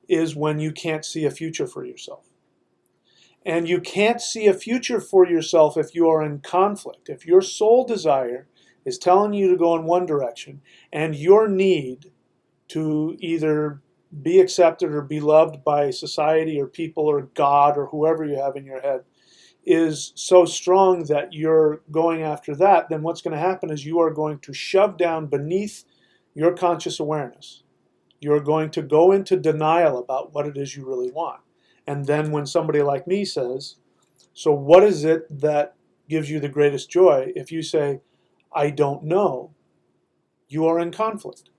is when you can't see a future for yourself. And you can't see a future for yourself if you are in conflict. If your soul desire is telling you to go in one direction, and your need to either be accepted or be loved by society or people or God or whoever you have in your head is so strong that you're going after that, then what's going to happen is you are going to shove down beneath your conscious awareness. You're going to go into denial about what it is you really want. And then when somebody like me says, so what is it that gives you the greatest joy? If you say, I don't know, you are in conflict.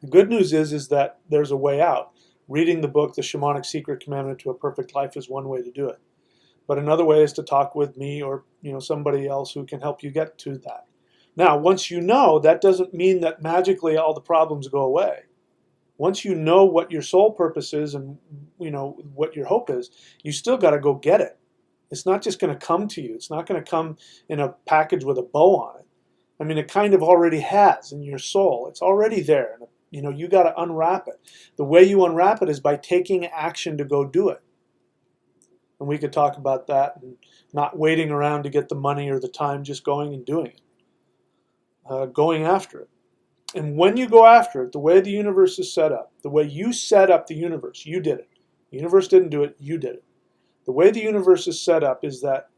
The good news is that there's a way out. Reading the book, The Shamanic Secret Commandment to a Perfect Life, is one way to do it. But another way is to talk with me or somebody else who can help you get to that. Now, once you know, that doesn't mean that magically all the problems go away. Once you know what your soul purpose is and what your hope is, you still got to go get it. It's not just going to come to you. It's not going to come in a package with a bow on it. I mean, it kind of already has in your soul. It's already there. You got to unwrap it. The way you unwrap it is by taking action to go do it. And we could talk about that and not waiting around to get the money or the time, just going and doing it, going after it. And when you go after it, the way the universe is set up, the way you set up the universe, you did it. The universe didn't do it, you did it. The way the universe is set up is that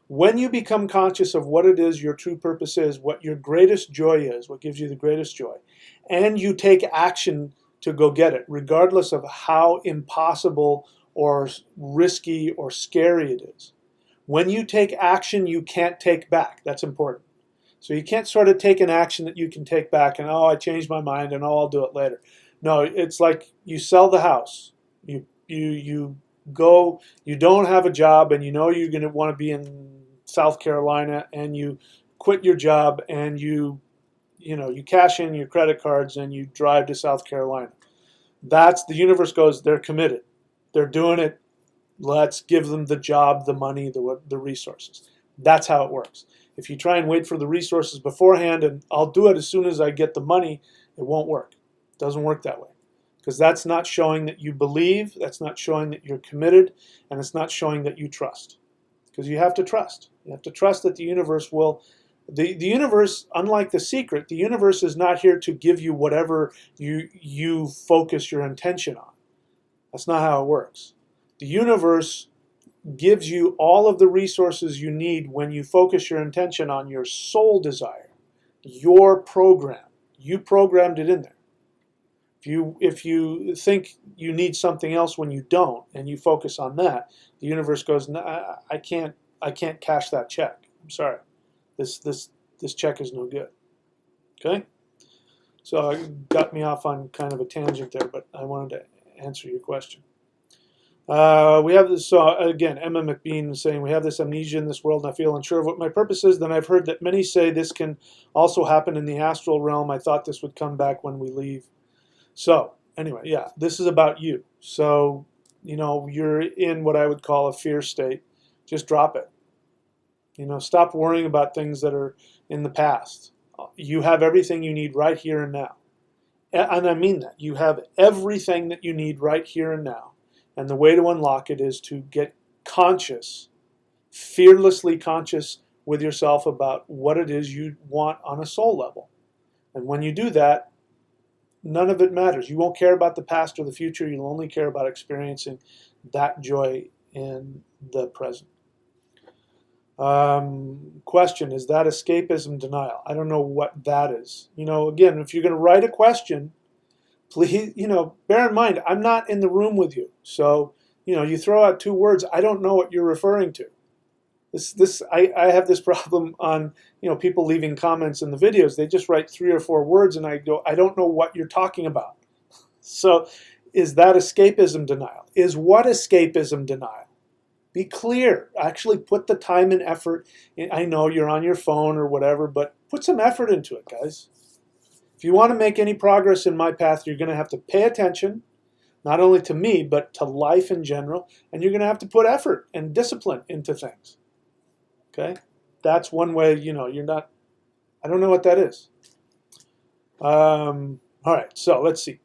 when you become conscious of what it is your true purpose is, what your greatest joy is, what gives you the greatest joy, and you take action to go get it, regardless of how impossible or risky or scary it is. When you take action, you can't take back. That's important. So you can't sort of take an action that you can take back and, oh, I changed my mind and, oh, I'll do it later. No, it's like you sell the house. You go, you don't have a job and you're going to want to be in South Carolina, and you quit your job and you cash in your credit cards and you drive to South Carolina. That's the universe goes, they're committed. They're doing it. Let's give them the job, the money, the resources. That's how it works. If you try and wait for the resources beforehand and I'll do it as soon as I get the money, it won't work. It doesn't work that way. Because that's not showing that you believe, that's not showing that you're committed, and it's not showing that you trust. Because you have to trust. You have to trust that the universe will... The universe, unlike The Secret, the universe is not here to give you whatever you focus your intention on. That's not how it works. The universe gives you all of the resources you need when you focus your intention on your soul desire, your program. You programmed it in there. If you think you need something else when you don't, and you focus on that, the universe goes, nah, I can't cash that check. I'm sorry. This check is no good. Okay? So it got me off on kind of a tangent there, but I wanted to answer your question. We have this, again, Emma McBean is saying, we have this amnesia in this world and I feel unsure of what my purpose is. Then I've heard that many say this can also happen in the astral realm. I thought this would come back when we leave. So, anyway, yeah, this is about you. So, you're in what I would call a fear state. Just drop it. Stop worrying about things that are in the past. You have everything you need right here and now. And I mean that. You have everything that you need right here and now. And the way to unlock it is to get conscious, fearlessly conscious with yourself about what it is you want on a soul level. And when you do that, none of it matters. You won't care about the past or the future. You'll only care about experiencing that joy in the present. Question, is that escapism denial? I don't know what that is. Again, if you're going to write a question, please, bear in mind, I'm not in the room with you. So, you throw out two words, I don't know what you're referring to. I have this problem on, people leaving comments in the videos. They just write 3 or 4 words and I go, I don't know what you're talking about. So is that escapism denial? Is what escapism denial? Be clear. Actually put the time and effort. I know you're on your phone or whatever, but put some effort into it, guys. If you want to make any progress in my path, you're going to have to pay attention, not only to me, but to life in general, and you're going to have to put effort and discipline into things. Okay? That's one way, you're not, I don't know what that is. All right, so let's see.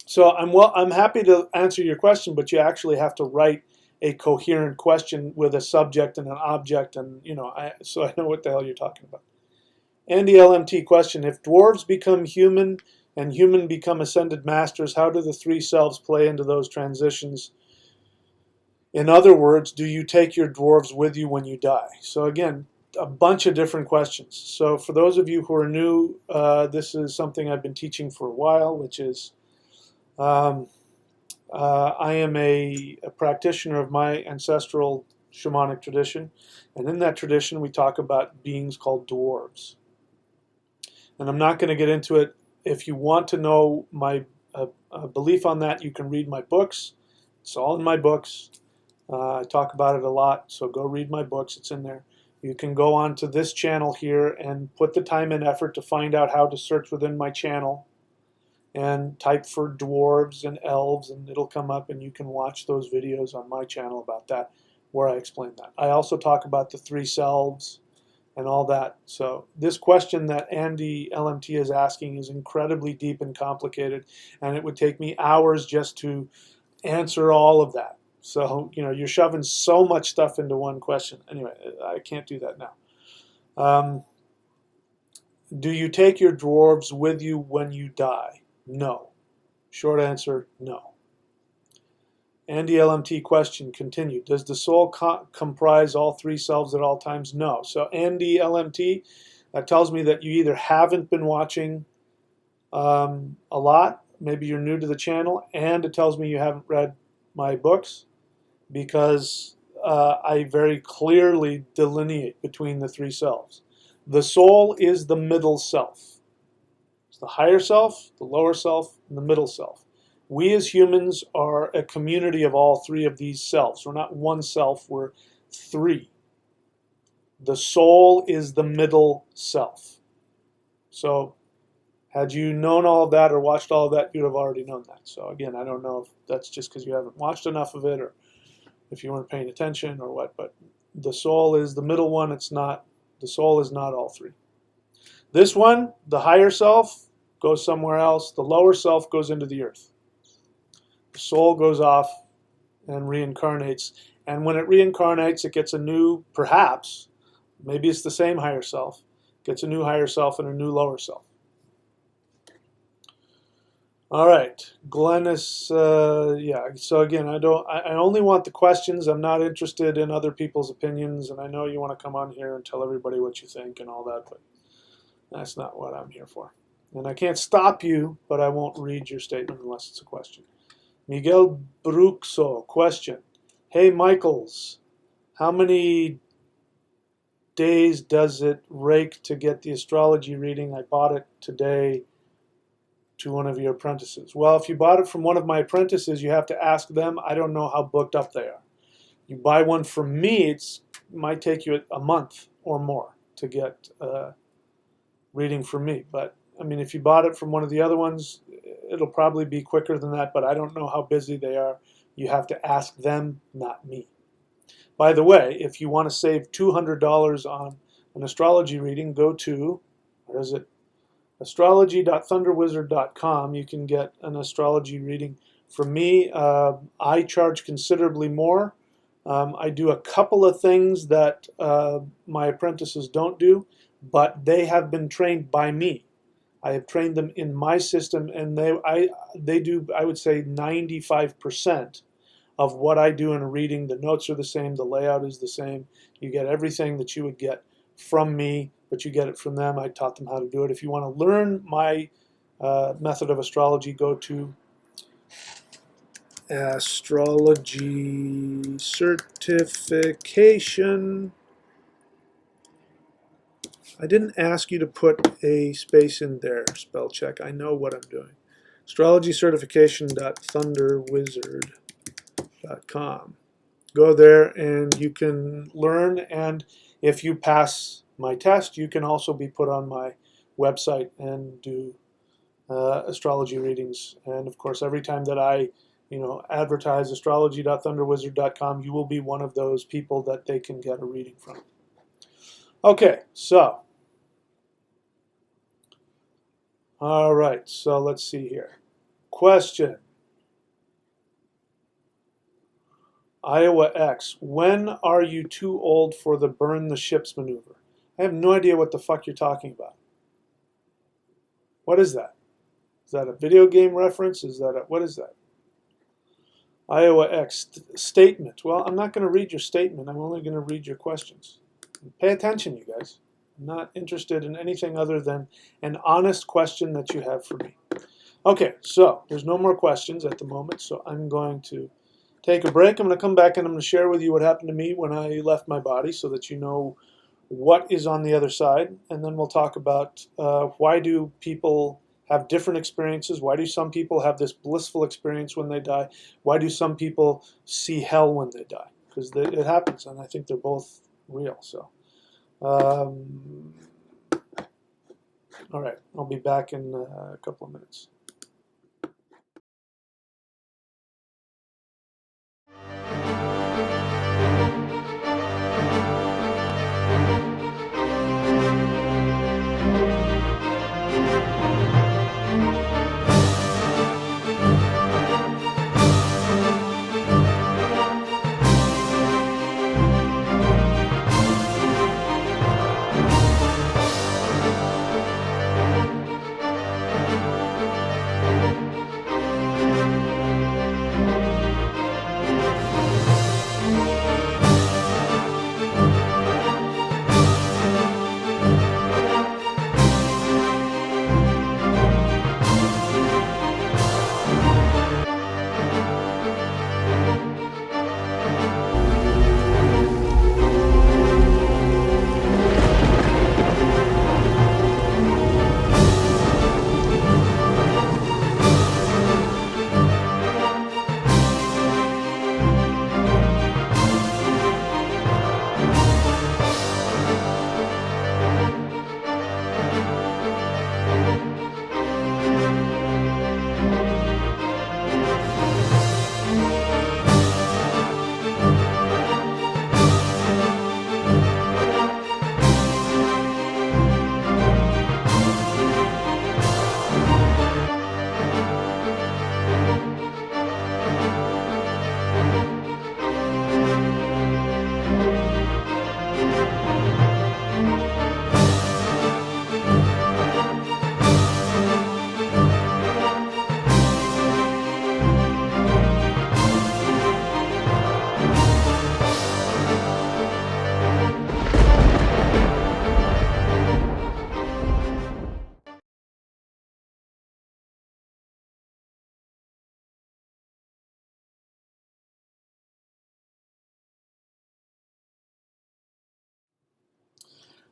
So I'm happy to answer your question, but you actually have to write a coherent question with a subject and an object, and so I know what the hell you're talking about. Andy LMT question, if dwarves become human and human become ascended masters, how do the 3 selves play into those transitions? In other words, do you take your dwarves with you when you die? So again, a bunch of different questions. So for those of you who are new, this is something I've been teaching for a while, which is I am a practitioner of my ancestral shamanic tradition, and in that tradition we talk about beings called dwarves. And I'm not going to get into it. If you want to know my belief on that, you can read my books. It's all in my books. I talk about it a lot, so go read my books. It's in there. You can go on to this channel here and put the time and effort to find out how to search within my channel and type for dwarves and elves, and it'll come up, and you can watch those videos on my channel about that where I explain that. I also talk about the 3 selves and all that. So this question that Andy LMT is asking is incredibly deep and complicated, and it would take me hours just to answer all of that. So, you're shoving so much stuff into one question. Anyway, I can't do that now. Do you take your dwarves with you when you die? No. Short answer, no. Andy LMT question continued. Does the soul comprise all 3 selves at all times? No. So Andy LMT, that tells me that you either haven't been watching a lot, maybe you're new to the channel, and it tells me you haven't read my books, because I very clearly delineate between the 3 selves. The soul is the middle self. It's the higher self, the lower self, and the middle self. We as humans are a community of all 3 of these selves. We're not one self, we're 3. The soul is the middle self. So had you known all of that or watched all of that, you'd have already known that. So again, I don't know if that's just because you haven't watched enough of it, or if you weren't paying attention or what, but the soul is the middle one. It's not, the soul is not all 3. This one, the higher self, goes somewhere else. The lower self goes into the earth. The soul goes off and reincarnates. And when it reincarnates, it gets a new, perhaps, maybe it's the same higher self, gets a new higher self and a new lower self. All right, Glennis, yeah, so again, I only want the questions. I'm not interested in other people's opinions, and I know you want to come on here and tell everybody what you think and all that, but that's not what I'm here for. And I can't stop you, but I won't read your statement unless it's a question. Miguel Bruxo, question. Hey, Michaels, how many days does it rake to get the astrology reading? I bought it today to one of your apprentices. Well, if you bought it from one of my apprentices, you have to ask them. I don't know how booked up they are. You buy one from me, it might take you a month or more to get reading from me. But I mean, if you bought it from one of the other ones, it'll probably be quicker than that, but I don't know how busy they are. You have to ask them, not me. By the way, if you want to save $200 on an astrology reading, go to, where is it? astrology.thunderwizard.com. You can get an astrology reading from me. I charge considerably more. I do a couple of things that my apprentices don't do, but they have been trained by me. I have trained them in my system, and they do, I would say, 95% of what I do in a reading. The notes are the same, the layout is the same. You get everything that you would get from me, but you get it from them. I taught them how to do it. If you want to learn my method of astrology, go to astrology certification. I didn't ask you to put a space in there, spell check. I know what I'm doing. astrologycertification.thunderwizard.com. Go there and you can learn, and if you pass my test, you can also be put on my website and do astrology readings. And of course, every time that I advertise astrology.thunderwizard.com, you will be one of those people that they can get a reading from. Okay, so all right, so let's see here. Question. Iowa X, when are you too old for the burn the ships maneuver? I have no idea what the fuck you're talking about. What is that? Is that a video game reference? What is that? Iowa X, statement. Well, I'm not going to read your statement. I'm only going to read your questions. Pay attention, you guys. I'm not interested in anything other than an honest question that you have for me. Okay, so there's no more questions at the moment, so I'm going to take a break. I'm going to come back and I'm going to share with you what happened to me when I left my body so that you know what is on the other side. And then we'll talk about why do people have different experiences? Why do some people have this blissful experience when they die? Why do some people see hell when they die? because it happens, and I think they're both real. So, all right, I'll be back in a couple of minutes.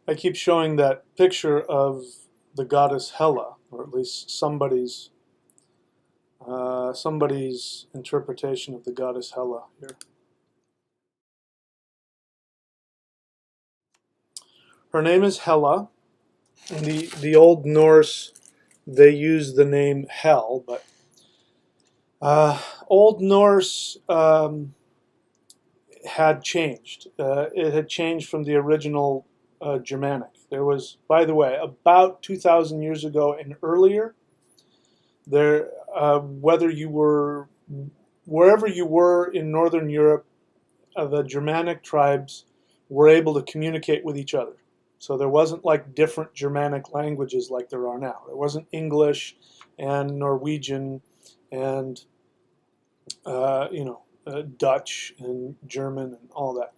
I keep showing that picture of the goddess Hela, or at least somebody's interpretation of the goddess Hela here. Her name is Hela. In the Old Norse, they use the name Hel, but Old Norse had changed. It had changed from the original Germanic. There was, by the way, about 2,000 years ago and earlier, there, whether you were, wherever you were in Northern Europe, the Germanic tribes were able to communicate with each other. So there wasn't like different Germanic languages like there are now. There wasn't English and Norwegian and Dutch and German and all that,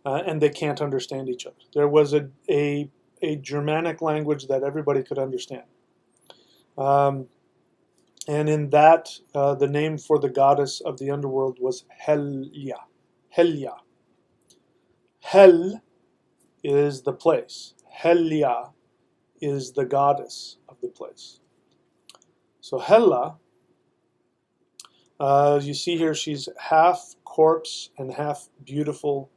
and they can't understand each other. There was a Germanic language that everybody could understand, and in that, the name for the goddess of the underworld was Helja. Helja. Hel is the place. Helja is the goddess of the place. So Hela, as you see here, she's half corpse and half beautiful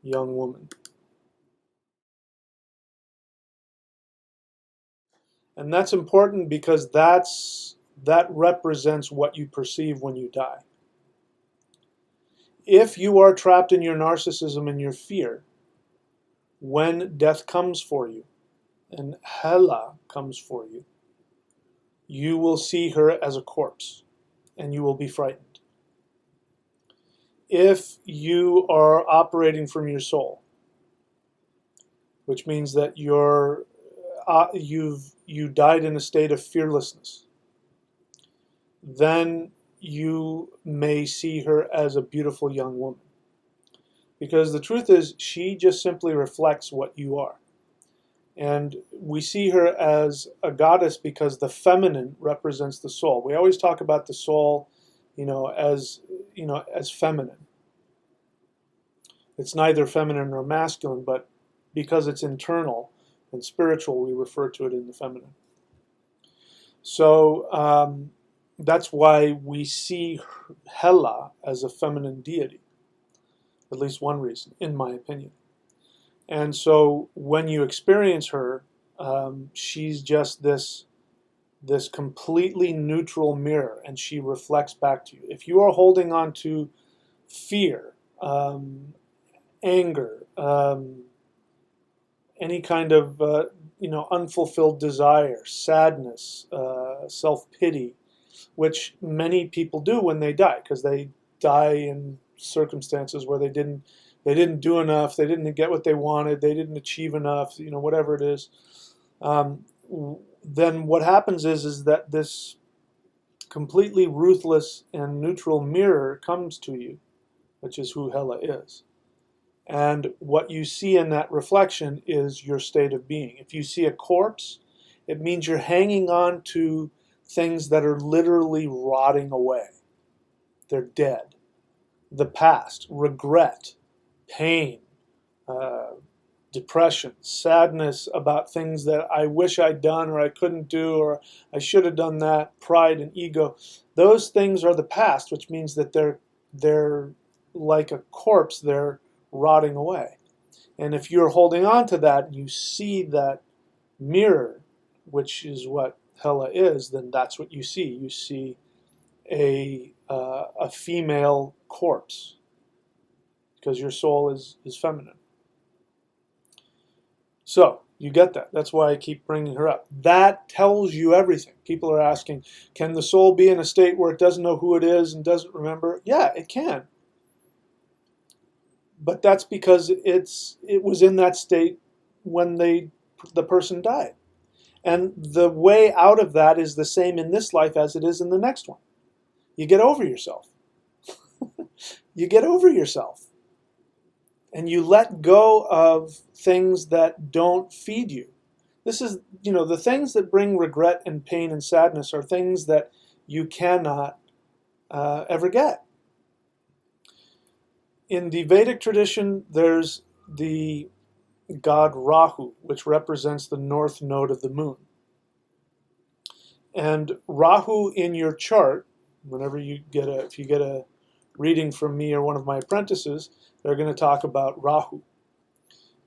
young woman. And that's important because that represents what you perceive when you die. If you are trapped in your narcissism and your fear, when death comes for you, and Hela comes for you, you will see her as a corpse, and you will be frightened. If you are operating from your soul, which means that you died in a state of fearlessness, then you may see her as a beautiful young woman. Because the truth is, she just simply reflects what you are. And we see her as a goddess because the feminine represents the soul. We always talk about the soul, as feminine. It's neither feminine nor masculine, but because it's internal and spiritual, we refer to it in the feminine. So that's why we see Hela as a feminine deity. At least one reason, in my opinion. And so when you experience her, she's just this completely neutral mirror, and she reflects back to you. If you are holding on to fear, anger, any kind of unfulfilled desire, sadness, self-pity, which many people do when they die, because they die in circumstances where they didn't do enough, they didn't get what they wanted, they didn't achieve enough, whatever it is. Then what happens is that this completely ruthless and neutral mirror comes to you, which is who Hela is. And what you see in that reflection is your state of being. If you see a corpse, it means you're hanging on to things that are literally rotting away. They're dead. The past, regret, pain, depression, sadness about things that I wish I'd done or I couldn't do or I should have done that, pride and ego. Those things are the past, which means that they're like a corpse, they're rotting away. And if you're holding on to that, you see that mirror, which is what Hela is, then that's what you see. You see a female corpse, because your soul is feminine. So you get that. That's why I keep bringing her up. That tells you everything. People are asking, can the soul be in a state where it doesn't know who it is and doesn't remember? Yeah, it can. But that's because it was in that state when the person died. And the way out of that is the same in this life as it is in the next one. You get over yourself. You get over yourself. And you let go of things that don't feed you. This is, the things that bring regret and pain and sadness are things that you cannot ever get. In the Vedic tradition, there's the god Rahu, which represents the north node of the moon. And Rahu in your chart, whenever if you get a reading from me or one of my apprentices, they're going to talk about Rahu.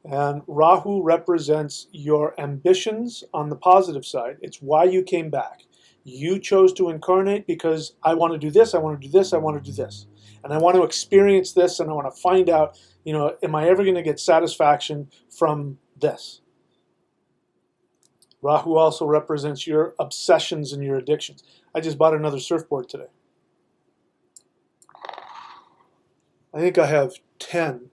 And Rahu represents your ambitions on the positive side. It's why you came back. You chose to incarnate because I want to do this, I want to do this, I want to do this. And I want to experience this, and I want to find out, am I ever going to get satisfaction from this? Rahu also represents your obsessions and your addictions. I just bought another surfboard today. I think I have 10.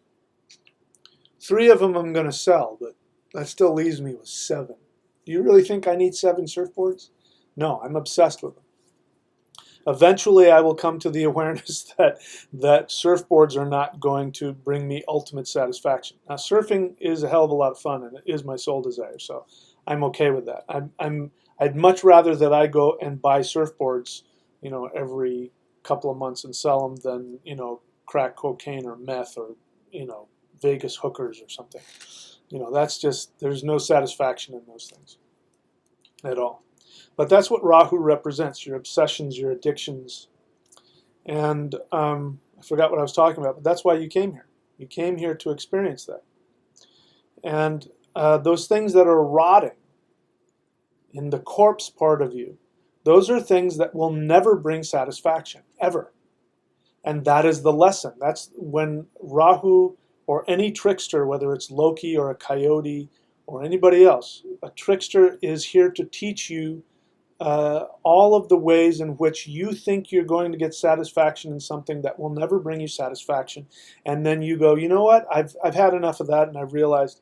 3 of them I'm going to sell, but that still leaves me with 7. Do you really think I need 7 surfboards? No, I'm obsessed with them. Eventually, I will come to the awareness that surfboards are not going to bring me ultimate satisfaction. Now, surfing is a hell of a lot of fun, and it is my soul desire, so I'm okay with that. I'd much rather that I go and buy surfboards, every couple of months and sell them than, crack cocaine or meth or, Vegas hookers or something. That's just, there's no satisfaction in those things at all. But that's what Rahu represents, your obsessions, your addictions. And I forgot what I was talking about, but that's why you came here. You came here to experience that. And those things that are rotting in the corpse part of you, those are things that will never bring satisfaction, ever. And that is the lesson. That's when Rahu or any trickster, whether it's Loki or a coyote or anybody else, a trickster is here to teach you all of the ways in which you think you're going to get satisfaction in something that will never bring you satisfaction. And then you go, you know what, I've had enough of that, and I've realized,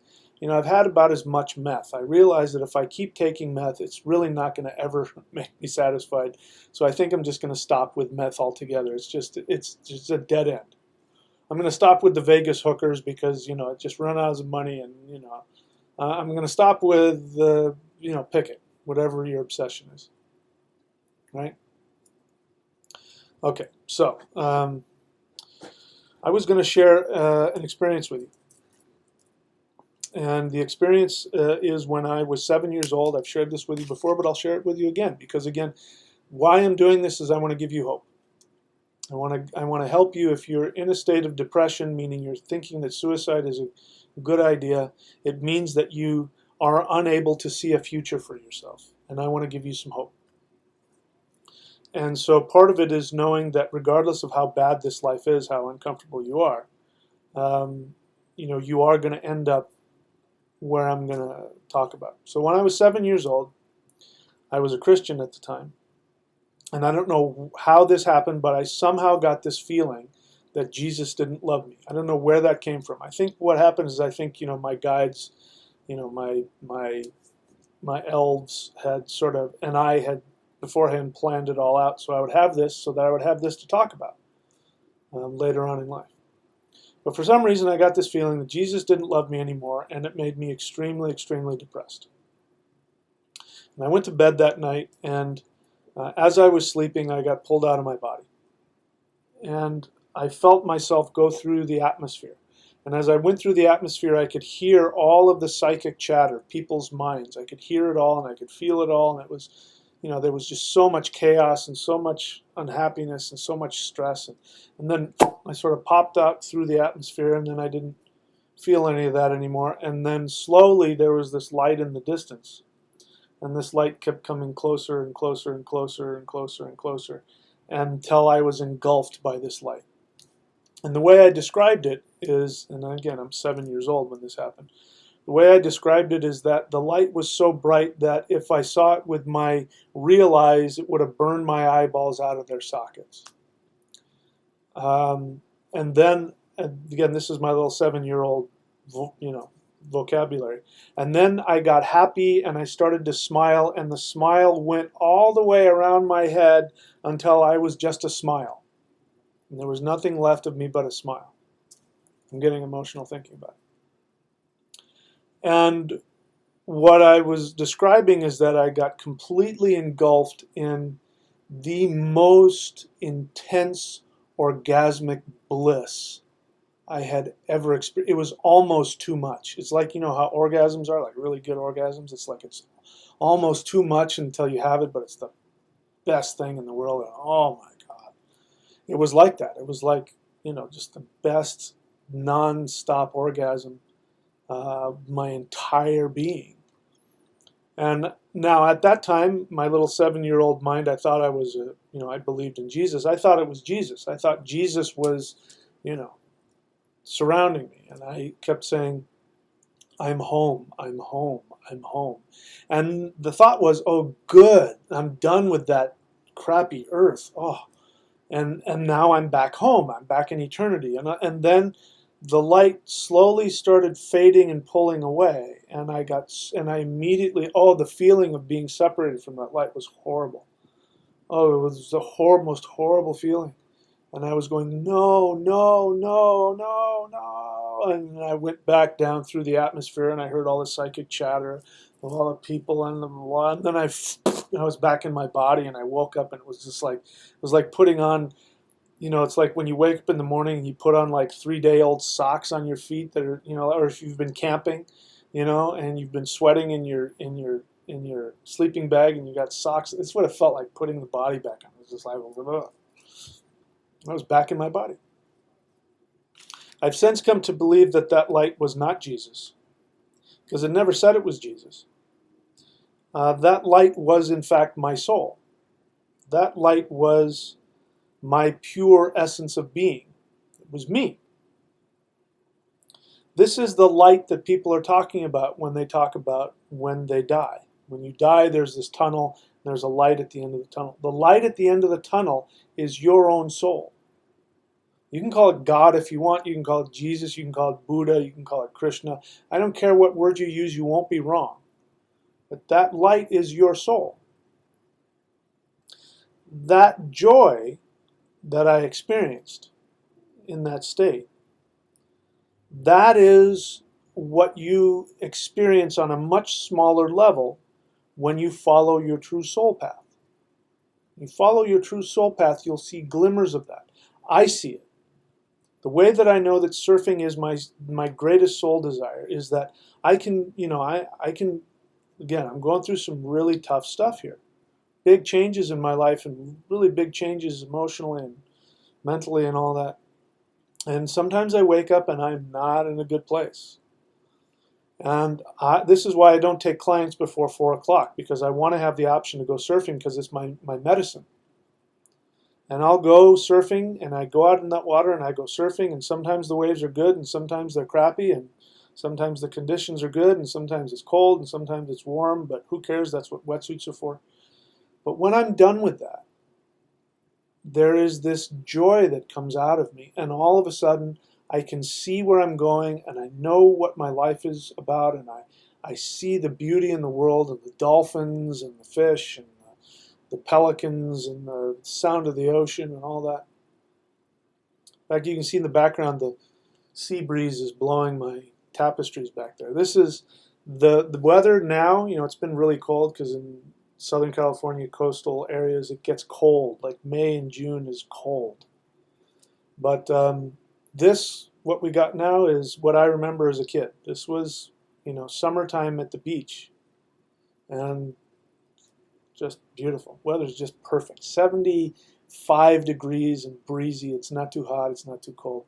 I've had about as much meth. I realize that if I keep taking meth, it's really not going to ever make me satisfied. So I think I'm just going to stop with meth altogether. It's just a dead end. I'm going to stop with the Vegas hookers because, it just run out of money, and, I'm going to stop with the, pick it, whatever your obsession is, right? Okay, so I was going to share an experience with you. And the experience is when I was 7 years old. I've shared this with you before, but I'll share it with you again. Because again, why I'm doing this is I want to give you hope. I want to help you if you're in a state of depression, meaning you're thinking that suicide is a good idea. It means that you are unable to see a future for yourself, and I want to give you some hope. And so part of it is knowing that regardless of how bad this life is, how uncomfortable you are, you are going to end up where I'm going to talk about. So when I was 7 years old, I was a Christian at the time. And I don't know how this happened, but I somehow got this feeling that Jesus didn't love me. I don't know where that came from. I think what happened is my guides, my elves had sort of, and I had beforehand planned it all out. So I would have this so that I would have this to talk about later on in life. But for some reason, I got this feeling that Jesus didn't love me anymore, and it made me extremely, extremely depressed. And I went to bed that night, and as I was sleeping, I got pulled out of my body. And I felt myself go through the atmosphere. And as I went through the atmosphere, I could hear all of the psychic chatter, people's minds. I could hear it all, and I could feel it all. And it was, there was just so much chaos and so much unhappiness and so much stress. And then I sort of popped out through the atmosphere, and then I didn't feel any of that anymore. And then slowly there was this light in the distance. And this light kept coming closer and closer and closer and closer and closer until I was engulfed by this light. And the way I described it is, and again, I'm 7 years old when this happened. The way I described it is that the light was so bright that if I saw it with my real eyes, it would have burned my eyeballs out of their sockets. And then, again, this is my little 7-year-old, vocabulary. And then I got happy and I started to smile, and the smile went all the way around my head until I was just a smile. And there was nothing left of me but a smile. I'm getting emotional thinking about it. And what I was describing is that I got completely engulfed in the most intense orgasmic bliss I had ever experienced. It was almost too much. It's like, how orgasms are, like really good orgasms. It's like it's almost too much until you have it, but it's the best thing in the world. And oh my God. It was like that. It was like, just the best non-stop orgasm of my entire being. And now at that time, my little 7-year-old mind, I thought I was, I believed in Jesus. I thought it was Jesus. I thought Jesus was, surrounding me. And I kept saying, I'm home, I'm home, I'm home. And the thought was, oh, good, I'm done with that crappy earth. Oh, and now I'm back home. I'm back in eternity. And then the light slowly started fading and pulling away. And I immediately, the feeling of being separated from that light was horrible. Oh, it was the most horrible feeling. And I was going, no, no, no, no, no. And I went back down through the atmosphere, and I heard all the psychic chatter of all the people and then I was back in my body, and I woke up, and it was just like, it was like putting on, it's like when you wake up in the morning and you put on like 3-day-old socks on your feet that are, or if you've been camping, and you've been sweating in your sleeping bag and you got socks. It's what it felt like putting the body back on. It was just like, I was back in my body. I've since come to believe that light was not Jesus, because it never said it was Jesus. That light was, in fact, my soul. That light was my pure essence of being. It was me. This is the light that people are talking about when they talk about when they die. When you die, there's this tunnel, and there's a light at the end of the tunnel. The light at the end of the tunnel is your own soul. You can call it God if you want. You can call it Jesus. You can call it Buddha. You can call it Krishna. I don't care what word you use. You won't be wrong. But that light is your soul. That joy that I experienced in that state, that is what you experience on a much smaller level when you follow your true soul path. You follow your true soul path, you'll see glimmers of that. I see it. The way that I know that surfing is my greatest soul desire is that I can, I can, again, I'm going through some really tough stuff here. Big changes in my life, and really big changes emotionally and mentally and all that. And sometimes I wake up and I'm not in a good place. And this is why I don't take clients before 4 o'clock, because I want to have the option to go surfing, because it's my medicine. And I'll go surfing, and I go out in that water and I go surfing, and sometimes the waves are good and sometimes they're crappy, and sometimes the conditions are good and sometimes it's cold and sometimes it's warm, but who cares? That's what wetsuits are for. But when I'm done with that, there is this joy that comes out of me, and all of a sudden I can see where I'm going, and I know what my life is about, and I see the beauty in the world, and the dolphins and the fish and the pelicans and the sound of the ocean and all that. In fact, you can see in the background the sea breeze is blowing my tapestries back there. This is the weather now. You know, it's been really cold because in Southern California coastal areas it gets cold. Like May and June is cold. But this, what we got now, is what I remember as a kid. This was, you know, summertime at the beach, and just beautiful. Weather's just perfect. 75 degrees and breezy. It's not too hot. It's not too cold.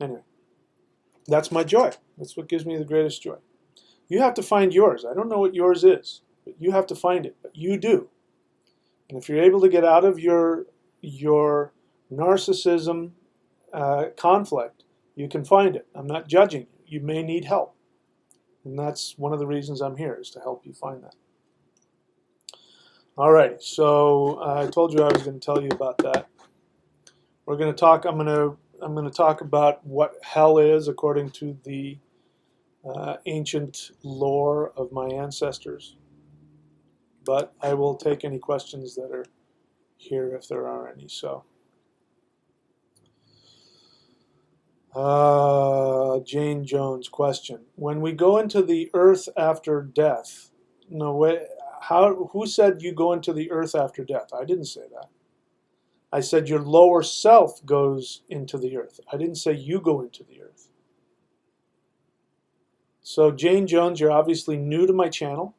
Anyway, that's my joy. That's what gives me the greatest joy. You have to find yours. I don't know what yours is, but you have to find it. But you do. And if you're able to get out of your narcissism conflict, you can find it. I'm not judging you. You may need help. And that's one of the reasons I'm here, is to help you find that. Alrighty, so I told you I was going to tell you about that. We're going to talk. I'm going to talk about what hell is according to the ancient lore of my ancestors. But I will take any questions that are here if there are any. So, Jane Jones question: when we go into the earth after death, no way. Who said you go into the earth after death? I didn't say that. I said your lower self goes into the earth. I didn't say you go into the earth. So Jane Jones, you're obviously new to my channel.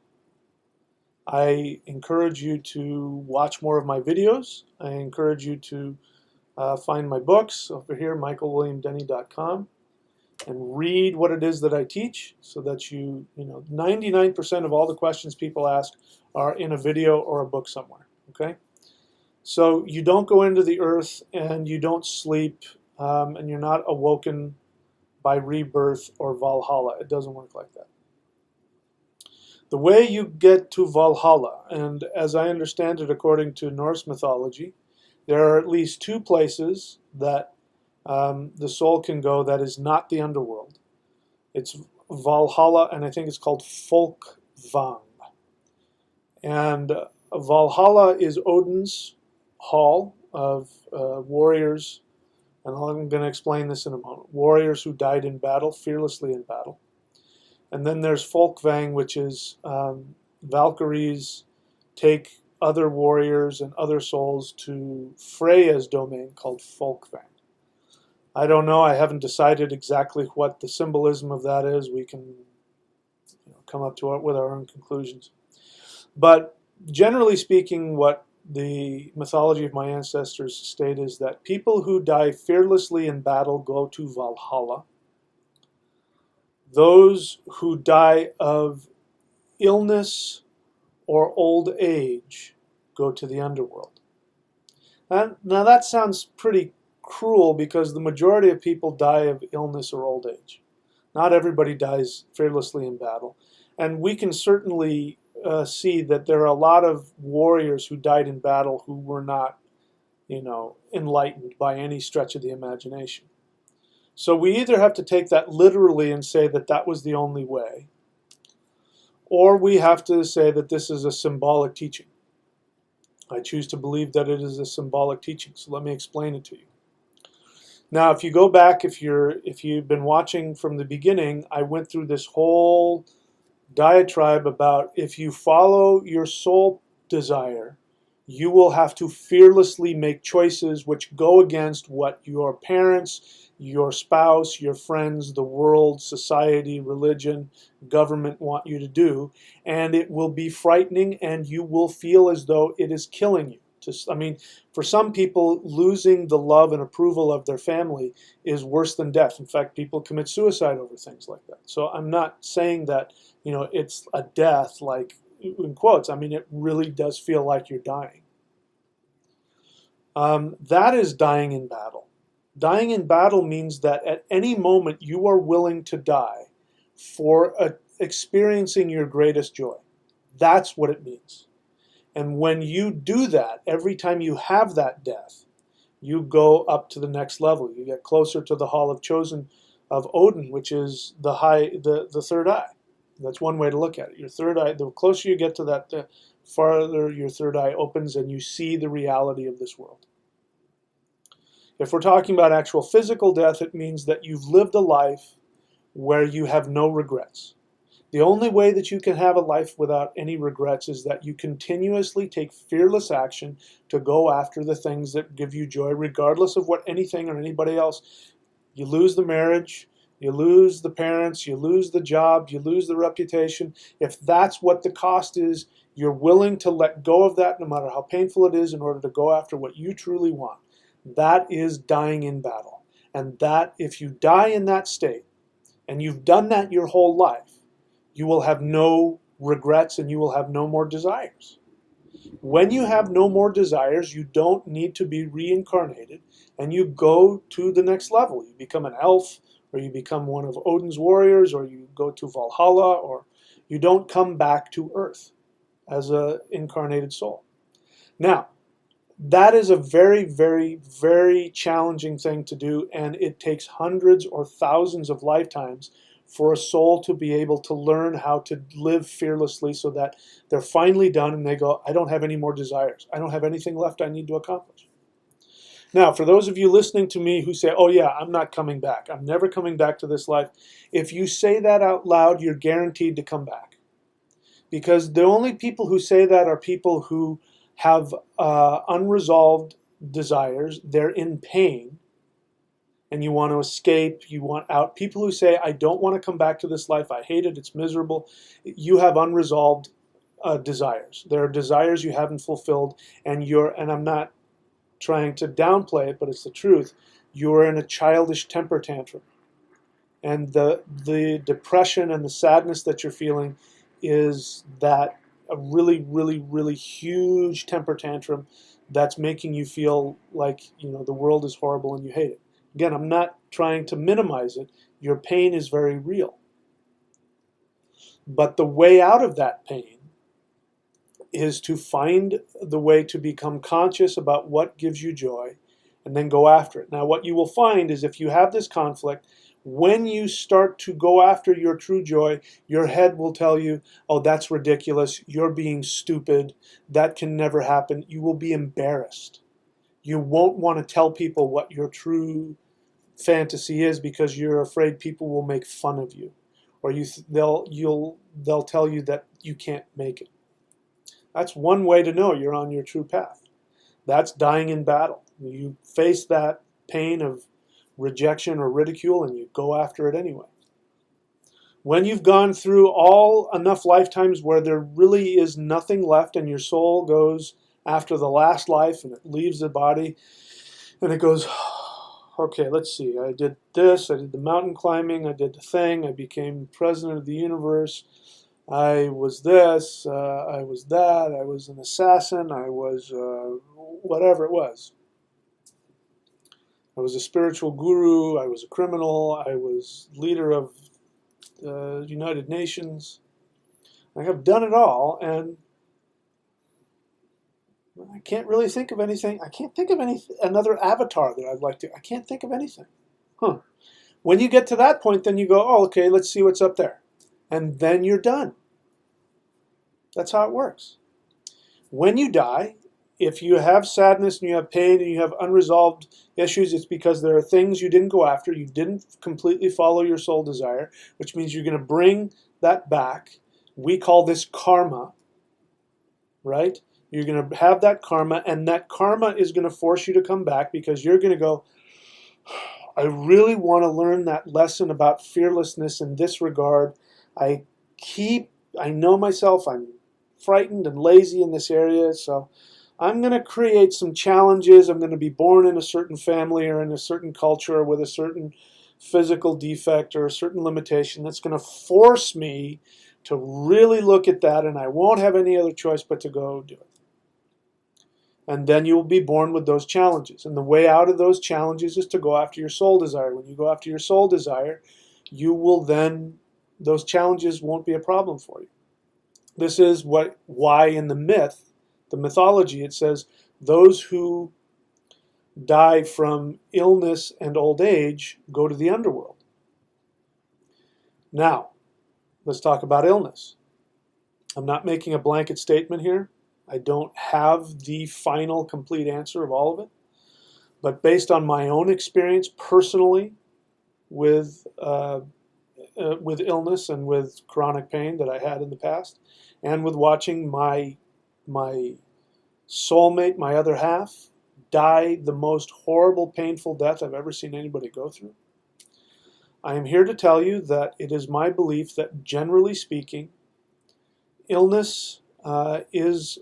I encourage you to watch more of my videos. I encourage you to find my books over here, michaelwilliamdenny.com, and read what it is that I teach, so that you know, 99% of all the questions people ask are in a video or a book somewhere, okay? So you don't go into the earth and you don't sleep and you're not awoken by rebirth or Valhalla. It doesn't work like that. The way you get to Valhalla, and as I understand it according to Norse mythology, there are at least 2 places that the soul can go that is not the underworld. It's Valhalla, and I think it's called Folkvang. And Valhalla is Odin's hall of warriors, and I'm going to explain this in a moment. Warriors who died in battle, fearlessly in battle. And then there's Folkvang, which is Valkyries take other warriors and other souls to Freya's domain called Folkvang. I don't know. I haven't decided exactly what the symbolism of that is. We can come up to it with our own conclusions. But generally speaking, what the mythology of my ancestors state is that people who die fearlessly in battle go to Valhalla. Those who die of illness or old age go to the underworld. Now that sounds pretty cruel, because the majority of people die of illness or old age. Not everybody dies fearlessly in battle. And we can certainly see that there are a lot of warriors who died in battle who were not, enlightened by any stretch of the imagination. So we either have to take that literally and say that that was the only way, or we have to say that this is a symbolic teaching. I choose to believe that it is a symbolic teaching, so let me explain it to you. Now, if you go back, if you've been watching from the beginning, I went through this whole diatribe about if you follow your soul desire, you will have to fearlessly make choices which go against what your parents, your spouse, your friends, the world, society, religion, government want you to do, and it will be frightening, and you will feel as though it is killing you I mean, for some people, losing the love and approval of their family is worse than death. In fact, people commit suicide over things like that. So I'm not saying that, it's a death, like in quotes. I mean, it really does feel like you're dying. That is dying in battle. Dying in battle means that at any moment you are willing to die for experiencing your greatest joy. That's what it means. And when you do that, every time you have that death, you go up to the next level. You get closer to the Hall of Chosen of Odin, which is the third eye. That's one way to look at it. Your third eye, the closer you get to that, the farther your third eye opens and you see the reality of this world. If we're talking about actual physical death, it means that you've lived a life where you have no regrets. The only way that you can have a life without any regrets is that you continuously take fearless action to go after the things that give you joy, regardless of what anything or anybody else. You lose the marriage, you lose the parents, you lose the job, you lose the reputation. If that's what the cost is, you're willing to let go of that no matter how painful it is in order to go after what you truly want. That is dying in battle. And that, if you die in that state, and you've done that your whole life, you will have no regrets and you will have no more desires. When you have no more desires, you don't need to be reincarnated and you go to the next level. You become an elf, or you become one of Odin's warriors, or you go to Valhalla, or you don't come back to Earth as an incarnated soul. Now, that is a very, very, very challenging thing to do, and it takes hundreds or thousands of lifetimes for a soul to be able to learn how to live fearlessly so that they're finally done and they go, I don't have any more desires. I don't have anything left I need to accomplish. Now, for those of you listening to me who say, oh yeah, I'm not coming back. I'm never coming back to this life. If you say that out loud, you're guaranteed to come back. Because the only people who say that are people who have unresolved desires. They're in pain and you want to escape, you want out. People who say, I don't want to come back to this life, I hate it, it's miserable. You have unresolved desires. There are desires you haven't fulfilled, and I'm not trying to downplay it, but it's the truth. You're in a childish temper tantrum. And the depression and the sadness that you're feeling is that a really, really, really huge temper tantrum that's making you feel like, the world is horrible and you hate it. Again, I'm not trying to minimize it. Your pain is very real. But the way out of that pain is to find the way to become conscious about what gives you joy and then go after it. Now, what you will find is if you have this conflict, when you start to go after your true joy, your head will tell you, oh, that's ridiculous. You're being stupid. That can never happen. You will be embarrassed. You won't want to tell people what your true fantasy is because you're afraid people will make fun of you, or they'll tell you that you can't make it. That's one way to know you're on your true path. That's dying in battle. You face that pain of rejection or ridicule and you go after it anyway. When you've gone through enough lifetimes where there really is nothing left and your soul goes after the last life and it leaves the body and it goes, okay, let's see, I did this, I did the mountain climbing, I did the thing, I became president of the universe, I was this, I was that, I was an assassin, I was whatever it was. I was a spiritual guru, I was a criminal, I was leader of the United Nations. I have done it all, and I can't really think of anything. I can't think of another avatar that I'd like to. I can't think of anything. When you get to that point, then you go, oh, okay, let's see what's up there. And then you're done. That's how it works. When you die, if you have sadness and you have pain and you have unresolved issues, it's because there are things you didn't go after. You didn't completely follow your soul desire, which means you're going to bring that back. We call this karma, right? You're going to have that karma, and that karma is going to force you to come back because you're going to go, I really want to learn that lesson about fearlessness in this regard. I know myself, I'm frightened and lazy in this area, so I'm going to create some challenges. I'm going to be born in a certain family or in a certain culture or with a certain physical defect or a certain limitation that's going to force me to really look at that, and I won't have any other choice but to go do it. And then you will be born with those challenges. And the way out of those challenges is to go after your soul desire. When you go after your soul desire, you will then, those challenges won't be a problem for you. This is why in the mythology, it says those who die from illness and old age go to the underworld. Now, let's talk about illness. I'm not making a blanket statement here. I don't have the final complete answer of all of it. But based on my own experience personally with illness and with chronic pain that I had in the past, and with watching my soulmate, my other half, die the most horrible, painful death I've ever seen anybody go through, I am here to tell you that it is my belief that, generally speaking, illness is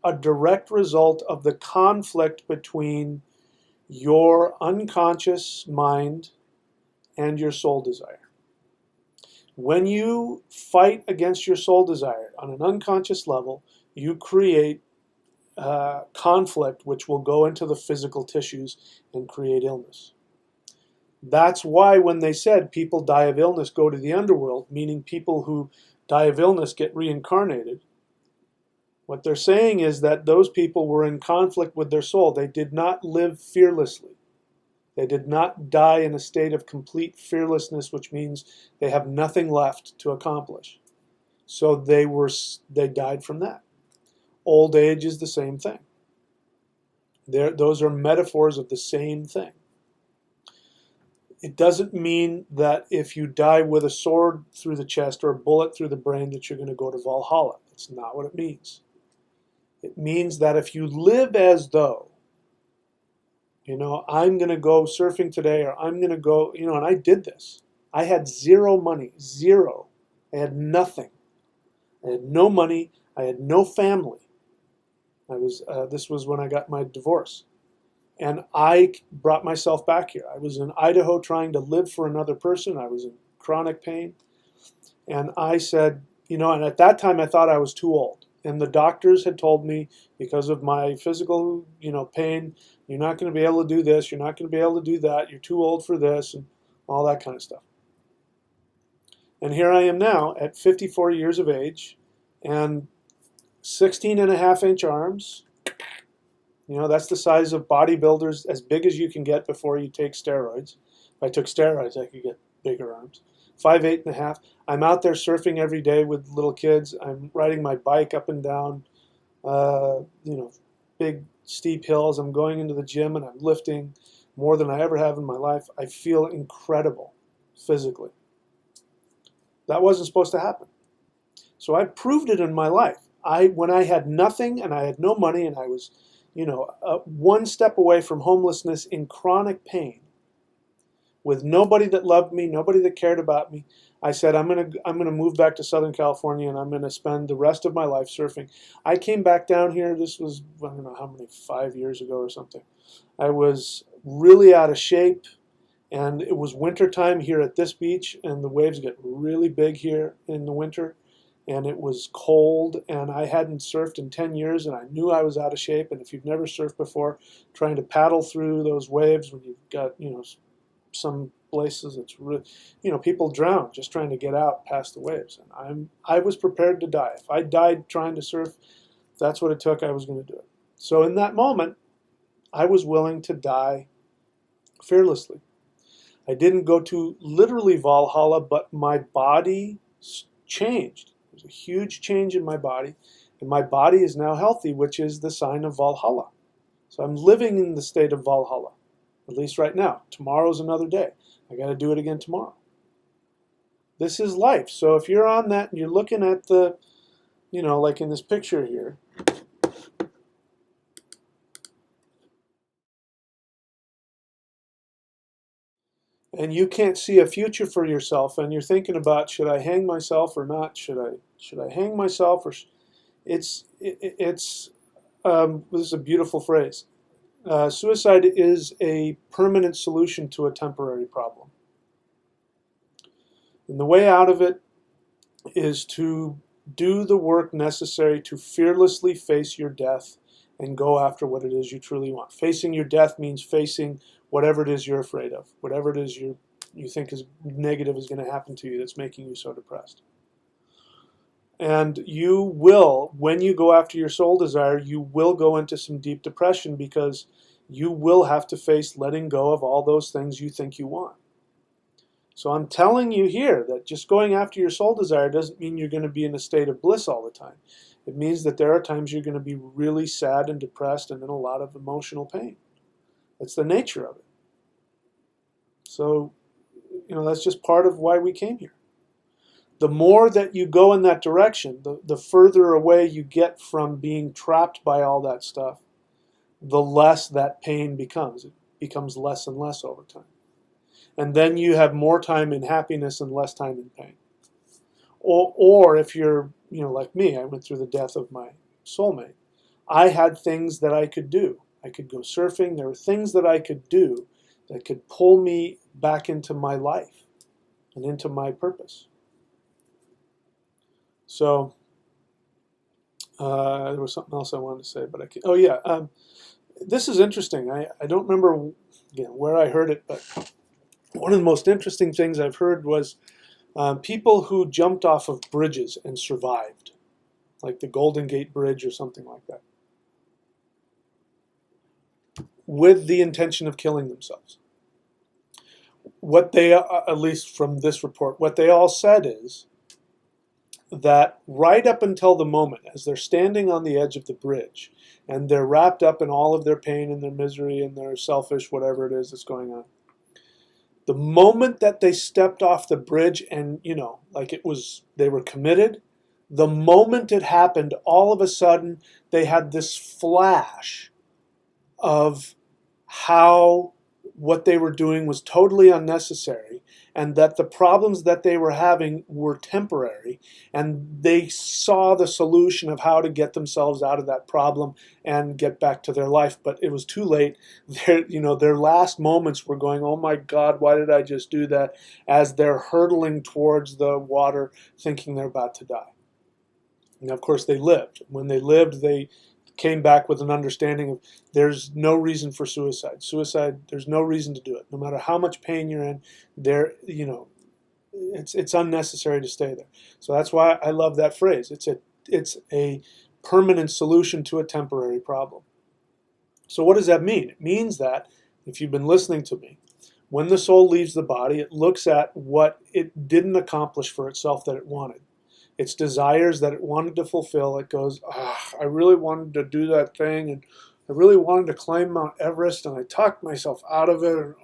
a direct result of the conflict between your unconscious mind and your soul desire. When you fight against your soul desire on an unconscious level, you create conflict which will go into the physical tissues and create illness. That's why when they said people die of illness go to the underworld, meaning people who die of illness get reincarnated, what they're saying is that those people were in conflict with their soul. They did not live fearlessly. They did not die in a state of complete fearlessness, which means they have nothing left to accomplish. So they died from that. Old age is the same thing. Those are metaphors of the same thing. It doesn't mean that if you die with a sword through the chest or a bullet through the brain that you're going to go to Valhalla. That's not what it means. It means that if you live as though, I'm going to go surfing today, or I'm going to go, and I did this. I had zero money, zero. I had nothing. I had no money. I had no family. This was when I got my divorce. And I brought myself back here. I was in Idaho trying to live for another person. I was in chronic pain. And I said, and at that time I thought I was too old. And the doctors had told me, because of my physical, pain, you're not going to be able to do this, you're not going to be able to do that, you're too old for this, and all that kind of stuff. And here I am now at 54 years of age and 16.5-inch arms. That's the size of bodybuilders, as big as you can get before you take steroids. If I took steroids, I could get bigger arms. 5'8.5". I'm out there surfing every day with little kids. I'm riding my bike up and down, big steep hills. I'm going into the gym and I'm lifting more than I ever have in my life. I feel incredible physically. That wasn't supposed to happen. So I proved it in my life. When I had nothing and I had no money and I was, one step away from homelessness in chronic pain, with nobody that loved me, nobody that cared about me, I said, I'm gonna move back to Southern California and I'm gonna spend the rest of my life surfing. I came back down here. This was, I don't know how many, 5 years ago or something. I was really out of shape, and it was winter time here at this beach, and the waves get really big here in the winter, and it was cold, and I hadn't surfed in 10 years, and I knew I was out of shape. And if you've never surfed before, trying to paddle through those waves when you've got, some places it's really, people drown just trying to get out past the waves. And I was prepared to die. If I died trying to surf, if that's what it took, I was going to do it. So in that moment, I was willing to die fearlessly. I didn't go to literally Valhalla, but my body changed. There's a huge change in my body, and my body is now healthy, which is the sign of Valhalla. So I'm living in the state of Valhalla, at least right now. Tomorrow's another day. I got to do it again tomorrow. This is life. So if you're on that and you're looking at the, like in this picture here, and you can't see a future for yourself, and you're thinking about, should I hang myself or not? Should I hang myself? Or it's this is a beautiful phrase. Suicide is a permanent solution to a temporary problem. And the way out of it is to do the work necessary to fearlessly face your death and go after what it is you truly want. Facing your death means facing whatever it is you're afraid of, whatever it is you think is negative is going to happen to you that's making you so depressed. And you will, when you go after your soul desire, you will go into some deep depression because you will have to face letting go of all those things you think you want. So I'm telling you here that just going after your soul desire doesn't mean you're going to be in a state of bliss all the time. It means that there are times you're going to be really sad and depressed and in a lot of emotional pain. That's the nature of it. So, that's just part of why we came here. The more that you go in that direction, the further away you get from being trapped by all that stuff, the less that pain becomes. It becomes less and less over time. And then you have more time in happiness and less time in pain. Or if you're, like me, I went through the death of my soulmate. I had things that I could do. I could go surfing. There were things that I could do that could pull me back into my life and into my purpose. So there was something else I wanted to say, but I can't. Oh yeah, this is interesting. I don't remember where I heard it, but one of the most interesting things I've heard was people who jumped off of bridges and survived, like the Golden Gate Bridge or something like that, with the intention of killing themselves. What they, at least from this report, what they all said is that right up until the moment, as they're standing on the edge of the bridge, and they're wrapped up in all of their pain and their misery and their selfish whatever it is that's going on, the moment that they stepped off the bridge and, like they were committed, the moment it happened, all of a sudden they had this flash of how what they were doing was totally unnecessary and that the problems that they were having were temporary, and they saw the solution of how to get themselves out of that problem and get back to their life. But it was too late. Their last moments were going, oh my God, why did I just do that? As they're hurtling towards the water thinking they're about to die. And of course they lived. When they lived, they came back with an understanding of there's no reason for suicide. There's no reason to do it. No matter how much pain you're in, it's unnecessary to stay there. So that's why I love that phrase. It's a permanent solution to a temporary problem. So what does that mean? It means that, if you've been listening to me, when the soul leaves the body, it looks at what it didn't accomplish for itself that it wanted. Its desires that it wanted to fulfill. It goes, I really wanted to do that thing, and I really wanted to climb Mount Everest, and I talked myself out of it, and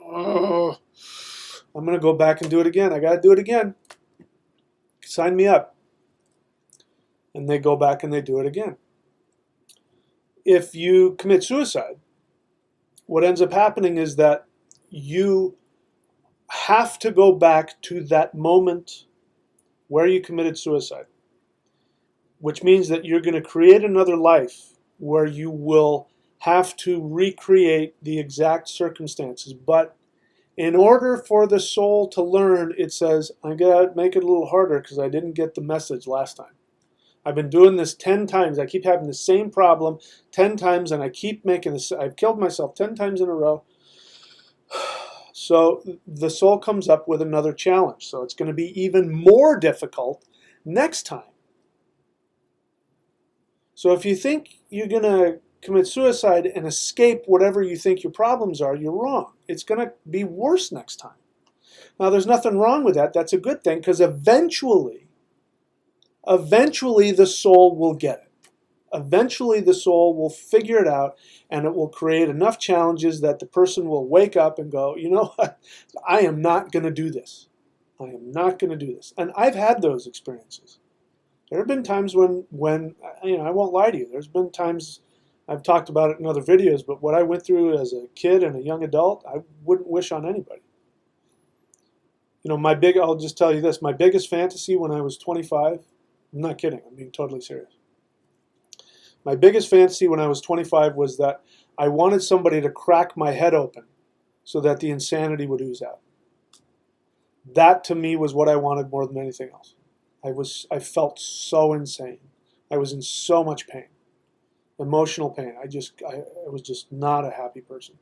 I'm going to go back and do it again. I got to do it again. Sign me up. And they go back and they do it again. If you commit suicide, what ends up happening is that you have to go back to that moment where you committed suicide, which means that you're going to create another life where you will have to recreate the exact circumstances. But in order for the soul to learn, it says, I got to make it a little harder because I didn't get the message last time. I've been doing this 10 times. I keep having the same problem 10 times, and I keep making this. I've killed myself 10 times in a row. So the soul comes up with another challenge. So it's going to be even more difficult next time. So if you think you're going to commit suicide and escape whatever you think your problems are, you're wrong. It's going to be worse next time. Now, there's nothing wrong with that. That's a good thing, because eventually the soul will get it. Eventually the soul will figure it out, and it will create enough challenges that the person will wake up and go, you know what, I am not going to do this. I am not going to do this. And I've had those experiences. There have been times when I won't lie to you, there's been times, I've talked about it in other videos, but what I went through as a kid and a young adult, I wouldn't wish on anybody. I'll just tell you this, my biggest fantasy when I was 25, I'm not kidding, I'm being totally serious, My biggest fantasy when I was 25 was that I wanted somebody to crack my head open so that the insanity would ooze out. That to me was what I wanted more than anything else. I felt so insane. I was in so much pain, emotional pain. I was just not a happy person.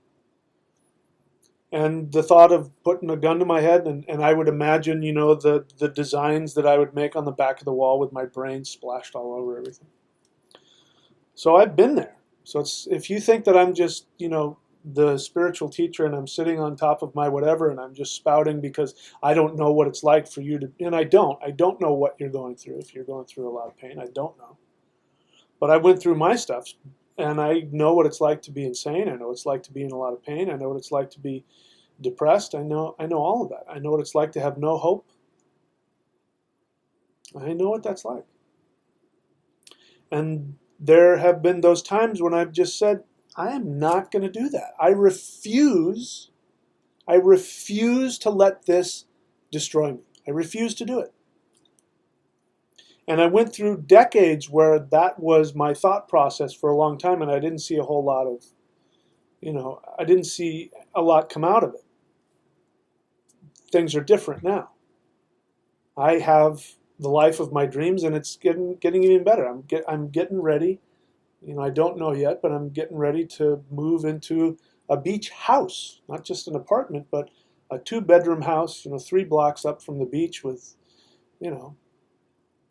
And the thought of putting a gun to my head, and I would imagine, the designs that I would make on the back of the wall with my brain splashed all over everything. So I've been there. So if you think that I'm just, the spiritual teacher and I'm sitting on top of my whatever and I'm just spouting because I don't know what it's like for you to, and I don't know what you're going through. If you're going through a lot of pain, I don't know. But I went through my stuff and I know what it's like to be insane. I know what it's like to be in a lot of pain. I know what it's like to be depressed. I know all of that. I know what it's like to have no hope. I know what that's like. And there have been those times when I've just said, I am not going to do that. I refuse to let this destroy me. I refuse to do it. And I went through decades where that was my thought process for a long time, and I didn't see a whole lot of, I didn't see a lot come out of it. Things are different now. I have the life of my dreams, and it's getting even better. I'm getting ready. I don't know yet, but I'm getting ready to move into a beach house, not just an apartment, but a 2-bedroom house, 3 blocks up from the beach with, and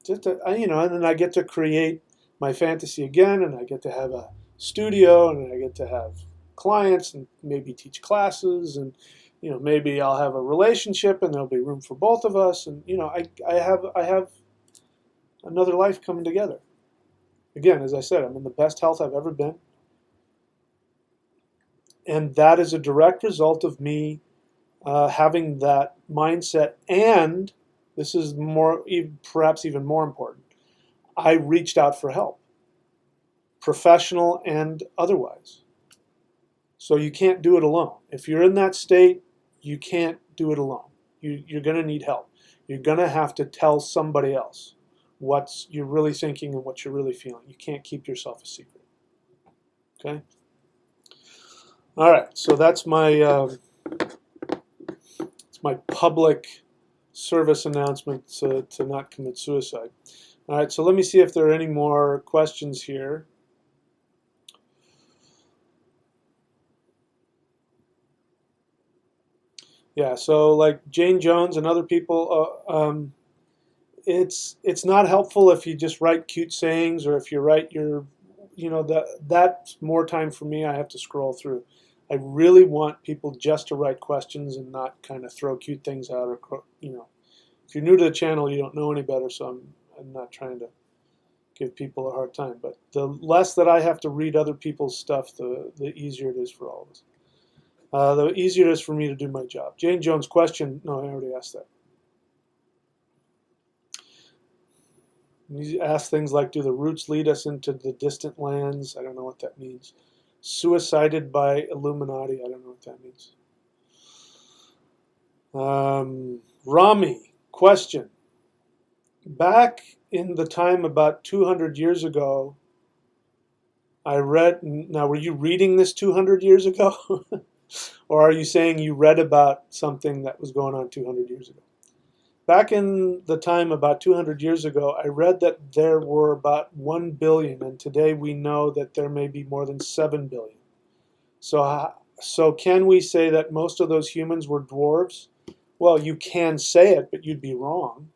then I get to create my fantasy again, and I get to have a studio, and I get to have clients, and maybe teach classes, and maybe I'll have a relationship, and there'll be room for both of us, and I have another life coming together. Again, as I said, I'm in the best health I've ever been, and that is a direct result of me having that mindset, and this is perhaps even more important. I reached out for help, professional and otherwise. So you can't do it alone. If you're in that state, you can't do it alone. You're going to need help. You're going to have to tell somebody else what you're really thinking and what you're really feeling. You can't keep yourself a secret. Okay? All right, so that's my my public service announcement to not commit suicide. All right, so let me see if there are any more questions here. Yeah, so like Jane Jones and other people, it's not helpful if you just write cute sayings or if you write your, that's more time for me. I have to scroll through. I really want people just to write questions and not kind of throw cute things out or, if you're new to the channel, you don't know any better, so I'm not trying to give people a hard time. But the less that I have to read other people's stuff, the easier it is for all of us. The easier it is for me to do my job. Jane Jones' question, no, I already asked that. You ask things like, do the roots lead us into the distant lands? I don't know what that means. Suicided by Illuminati, I don't know what that means. Rami, question. Back in the time about 200 years ago, I read, now were you reading this 200 years ago? Or are you saying you read about something that was going on 200 years ago? Back in the time about 200 years ago, I read that there were about 1 billion, and today we know that there may be more than 7 billion. So can we say that most of those humans were dwarves? Well, you can say it, but you'd be wrong.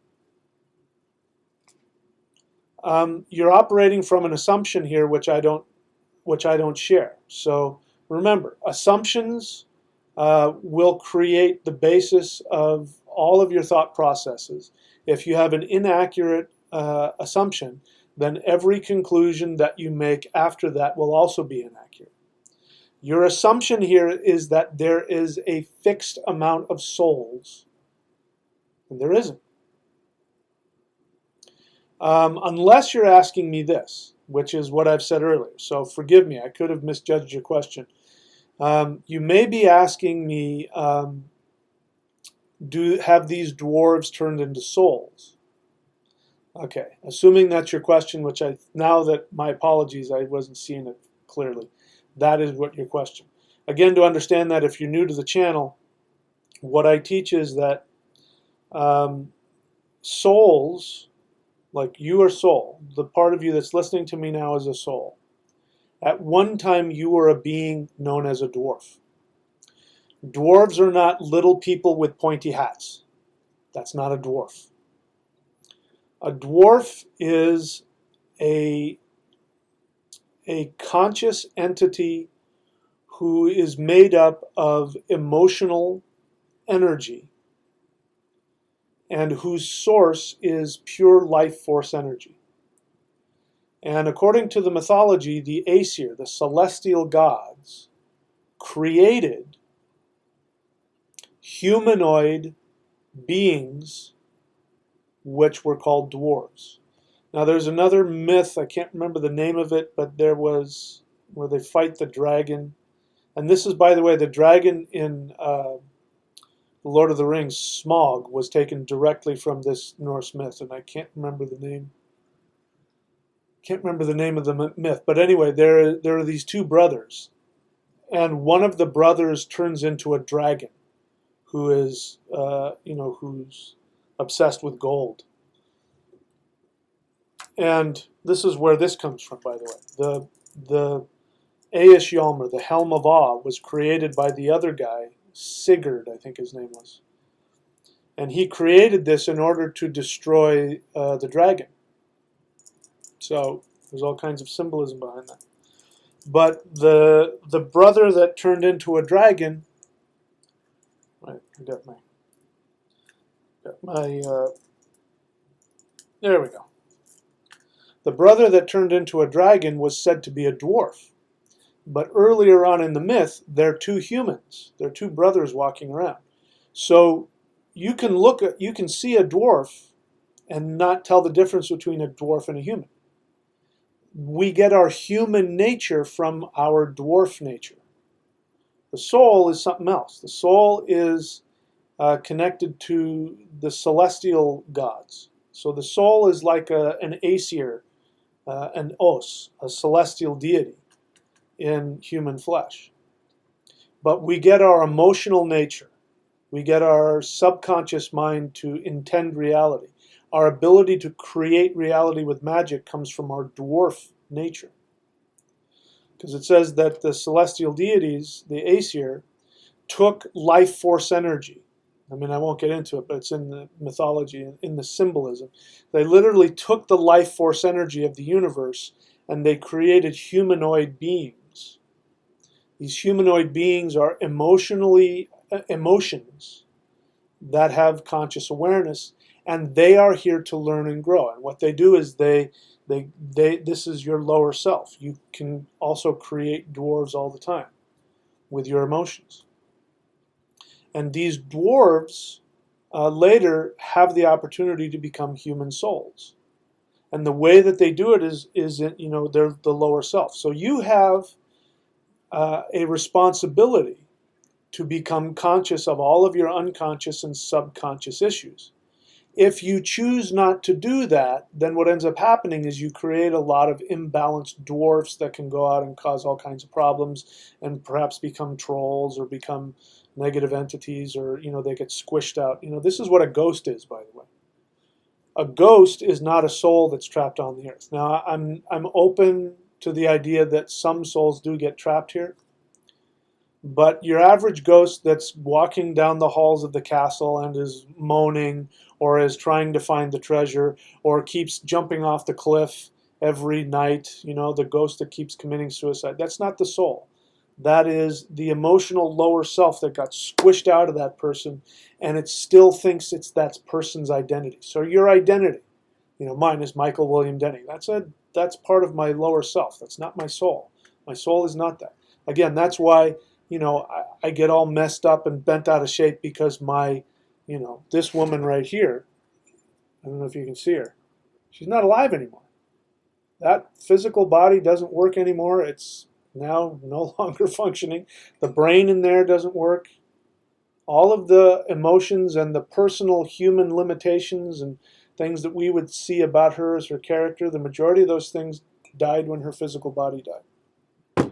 You're operating from an assumption here, which I don't share. So remember, assumptions will create the basis of all of your thought processes. If you have an inaccurate assumption, then every conclusion that you make after that will also be inaccurate. Your assumption here is that there is a fixed amount of souls, and there isn't. Unless you're asking me this, which is what I've said earlier. So forgive me, I could have misjudged your question. You may be asking me, have these dwarves turned into souls? Okay, assuming that's your question, which now that my apologies, I wasn't seeing it clearly. That is what your question. Again, to understand that, if you're new to the channel, what I teach is that souls, like you are soul, the part of you that's listening to me now is a soul. At one time, you were a being known as a dwarf. Dwarves are not little people with pointy hats. That's not a dwarf. A dwarf is a conscious entity who is made up of emotional energy and whose source is pure life force energy. And according to the mythology, the Aesir, the celestial gods, created humanoid beings which were called dwarves. Now there's another myth, I can't remember the name of it, but there was where they fight the dragon. And this is, by the way, the dragon in The Lord of the Rings, Smaug, was taken directly from this Norse myth, and I can't remember the name. Can't remember the name of the myth, but anyway, there are these two brothers, and one of the brothers turns into a dragon, who is, who's obsessed with gold. And this is where this comes from, by the way. The Aesir, the Helm of Awe, was created by the other guy, Sigurd, I think his name was. And he created this in order to destroy the dragon. So there's all kinds of symbolism behind that. But the brother that turned into a dragon, right, I got my there we go. The brother that turned into a dragon was said to be a dwarf. But earlier on in the myth, they're two humans. They're two brothers walking around. So you can see a dwarf and not tell the difference between a dwarf and a human. We get our human nature from our dwarf nature. The soul is something else. The soul is connected to the celestial gods. So the soul is like an Aesir, an Os, a celestial deity in human flesh. But we get our emotional nature. We get our subconscious mind to intend reality. Our ability to create reality with magic comes from our dwarf nature. Because it says that the celestial deities, the Aesir, took life force energy. I mean, I won't get into it, but it's in the mythology, in the symbolism. They literally took the life force energy of the universe and they created humanoid beings. These humanoid beings are emotions that have conscious awareness, and they are here to learn and grow. And what they do is this is your lower self. You can also create dwarves all the time with your emotions. And these dwarves later have the opportunity to become human souls. And the way that they do it is they're the lower self. So you have a responsibility to become conscious of all of your unconscious and subconscious issues. If you choose not to do that, then what ends up happening is you create a lot of imbalanced dwarfs that can go out and cause all kinds of problems and perhaps become trolls or become negative entities, or they get squished out. This is what a ghost is, by the way. A ghost is not a soul that's trapped on the earth. Now, I'm open to the idea that some souls do get trapped here. But your average ghost that's walking down the halls of the castle and is moaning or is trying to find the treasure or keeps jumping off the cliff every night, the ghost that keeps committing suicide, that's not the soul. That is the emotional lower self that got squished out of that person, and it still thinks it's that person's identity. So your identity, mine is Michael William Denny. That's part of my lower self. That's not my soul. My soul is not that. Again, that's why I get all messed up and bent out of shape, because this woman right here, I don't know if you can see her, she's not alive anymore. That physical body doesn't work anymore. It's now no longer functioning. The brain in there doesn't work. All of the emotions and the personal human limitations and things that we would see about her as her character, the majority of those things died when her physical body died.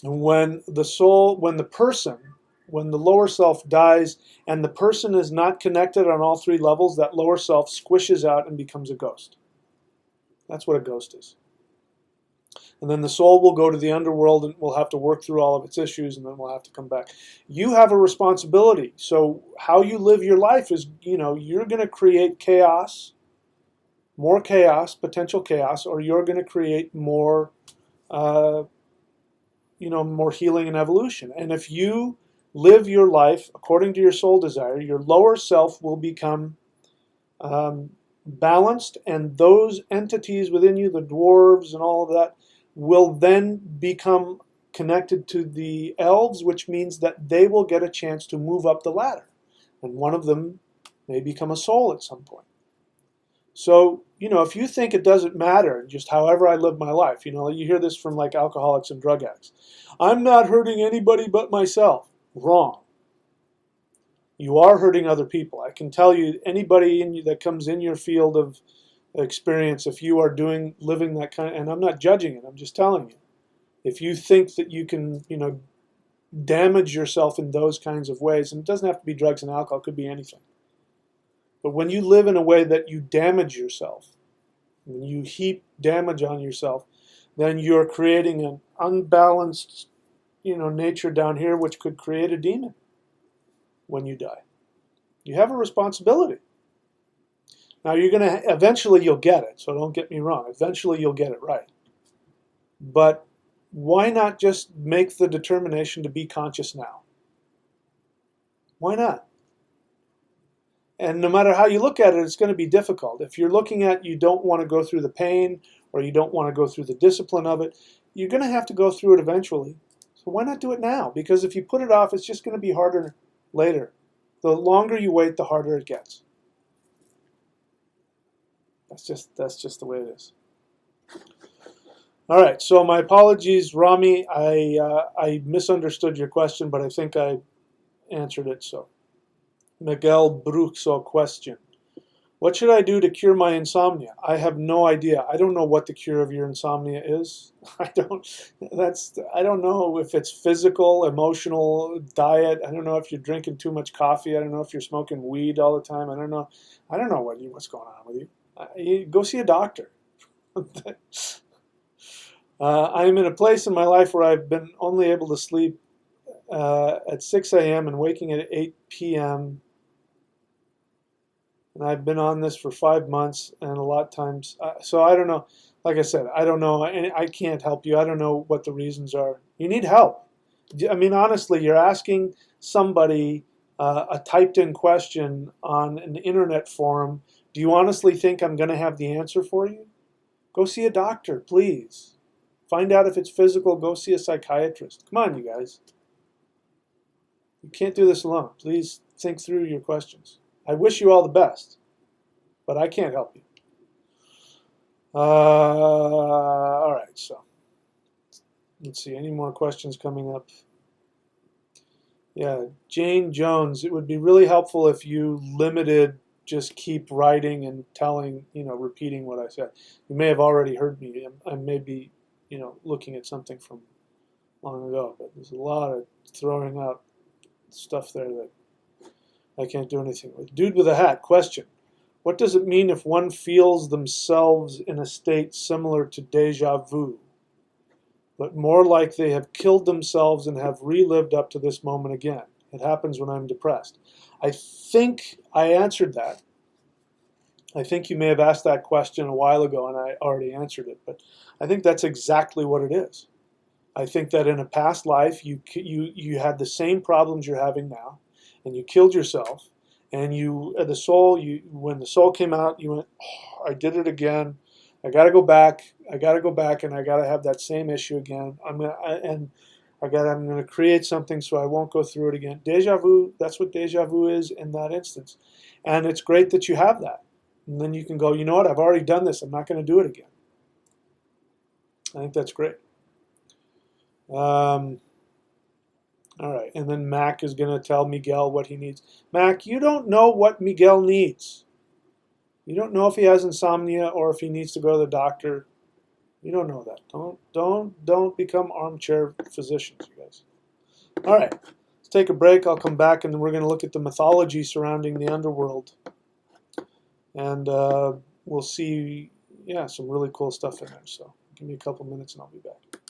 And when the soul, when the lower self dies and the person is not connected on all three levels, that lower self squishes out and becomes a ghost. That's what a ghost is. And then the soul will go to the underworld and will have to work through all of its issues, and then we'll have to come back. You have a responsibility. So how you live your life is, you're going to create chaos, more chaos, potential chaos, or you're going to create more, more healing and evolution. And if you live your life according to your soul desire, your lower self will become balanced, and those entities within you, the dwarves and all of that, will then become connected to the elves, which means that they will get a chance to move up the ladder. And one of them may become a soul at some point. So, if you think it doesn't matter, just however I live my life, you hear this from like alcoholics and drug addicts. I'm not hurting anybody but myself. Wrong. You are hurting other people. I can tell you, anybody in you that comes in your field of experience, if you are living that kind of, and I'm not judging it, I'm just telling you, if you think that you can, damage yourself in those kinds of ways, and it doesn't have to be drugs and alcohol, it could be anything. But when you live in a way that you damage yourself, when you heap damage on yourself, then you're creating an unbalanced, nature down here, which could create a demon when you die. You have a responsibility. Now eventually you'll get it, so don't get me wrong. Eventually you'll get it right. But why not just make the determination to be conscious now? Why not? And no matter how you look at it, it's going to be difficult. If you're looking at you don't want to go through the pain, or you don't want to go through the discipline of it, you're going to have to go through it eventually. So why not do it now? Because if you put it off, it's just going to be harder later. The longer you wait, the harder it gets. That's just the way it is. All right, so my apologies, Rami. I misunderstood your question, but I think I answered it. So, Miguel Bruxo question: what should I do to cure my insomnia? I have no idea. I don't know what the cure of your insomnia is. I don't know if it's physical, emotional, diet. I don't know if you're drinking too much coffee. I don't know if you're smoking weed all the time. I don't know what's going on with you. You go see a doctor. I'm in a place in my life where I've been only able to sleep at 6 a.m. and waking at 8 p.m. And I've been on this for 5 months, and a lot of times, so I don't know. Like I said, I don't know, and I can't help you. I don't know what the reasons are. You need help. I mean, honestly, you're asking somebody a typed-in question on an internet forum. Do you honestly think I'm going to have the answer for you? Go see a doctor, please. Find out if it's physical. Go see a psychiatrist. Come on, you guys. You can't do this alone. Please think through your questions. I wish you all the best, but I can't help you. All right, so let's see. Any more questions coming up? Yeah, Jane Jones. It would be really helpful if you limited, just keep writing and telling, repeating what I said. You may have already heard me. I may be, looking at something from long ago, but there's a lot of throwing out stuff there that I can't do anything with. Dude with a hat, question. What does it mean if one feels themselves in a state similar to deja vu, but more like they have killed themselves and have relived up to this moment again? It happens when I'm depressed. I think I answered that. I think you may have asked that question a while ago and I already answered it, but I think that's exactly what it is. I think that in a past life you had the same problems you're having now, and you killed yourself, and when the soul came out, you went, oh, I did it again. I got to go back, and I got to have that same issue again. I'm going to create something so I won't go through it again. Deja vu, that's what deja vu is in that instance. And it's great that you have that. And then you can go, you know what, I've already done this. I'm not going to do it again. I think that's great. All right, and then Mac is going to tell Miguel what he needs. Mac, you don't know what Miguel needs. You don't know if he has insomnia or if he needs to go to the doctor. You don't know that. Don't become armchair physicians, you guys. All right, let's take a break. I'll come back and then we're going to look at the mythology surrounding the underworld, and we'll see, yeah, some really cool stuff in there. So give me a couple minutes and I'll be back.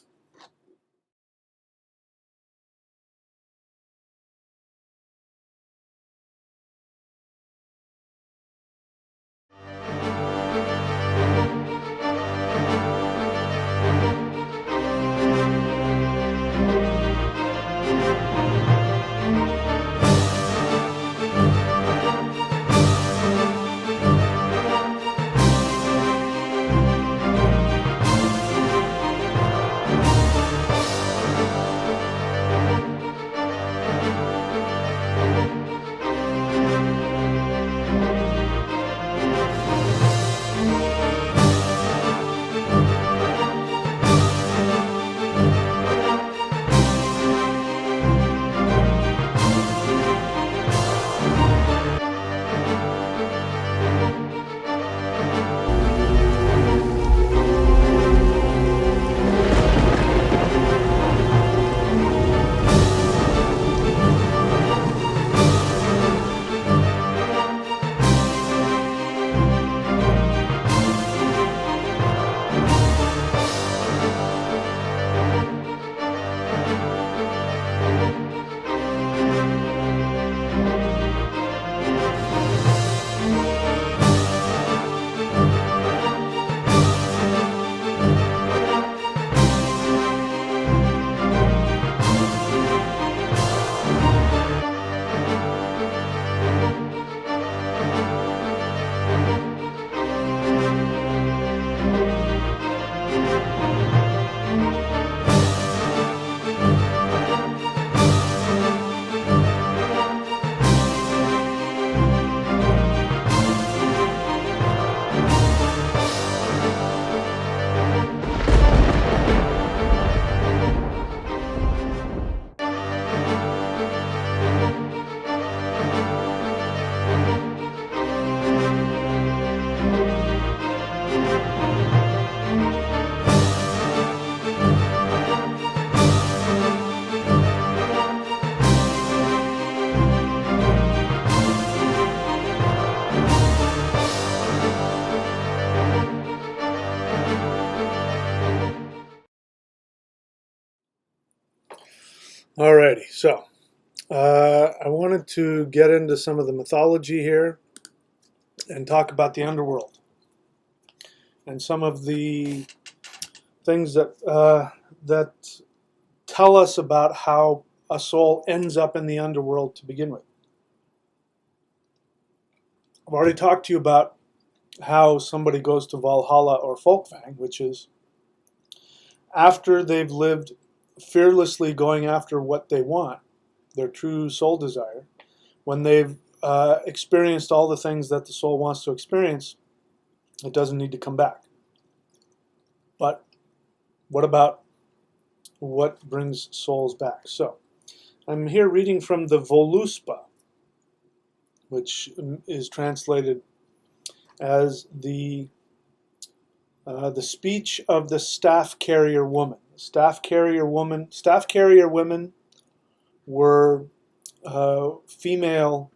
Alrighty, so I wanted to get into some of the mythology here and talk about the underworld and some of the things that tell us about how a soul ends up in the underworld to begin with. I've already talked to you about how somebody goes to Valhalla or Folkvang, which is after they've lived fearlessly going after what they want, their true soul desire. When they've experienced all the things that the soul wants to experience, it doesn't need to come back. But what about what brings souls back? So I'm here reading from the Voluspa, which is translated as the speech of the staff carrier woman. Staff carrier women were female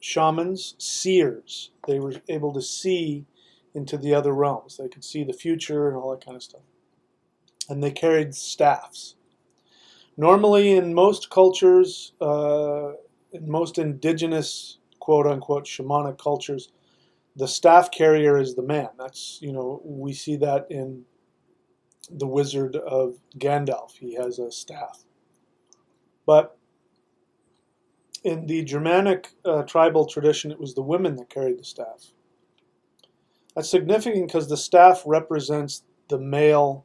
shamans, seers. They were able to see into the other realms. They could see the future and all that kind of stuff. And they carried staffs. Normally, in most cultures, in most indigenous, quote unquote, shamanic cultures, the staff carrier is the man. That's, we see that in the Wizard of Gandalf. He has a staff. But in the Germanic tribal tradition, it was the women that carried the staff. That's significant because the staff represents the male,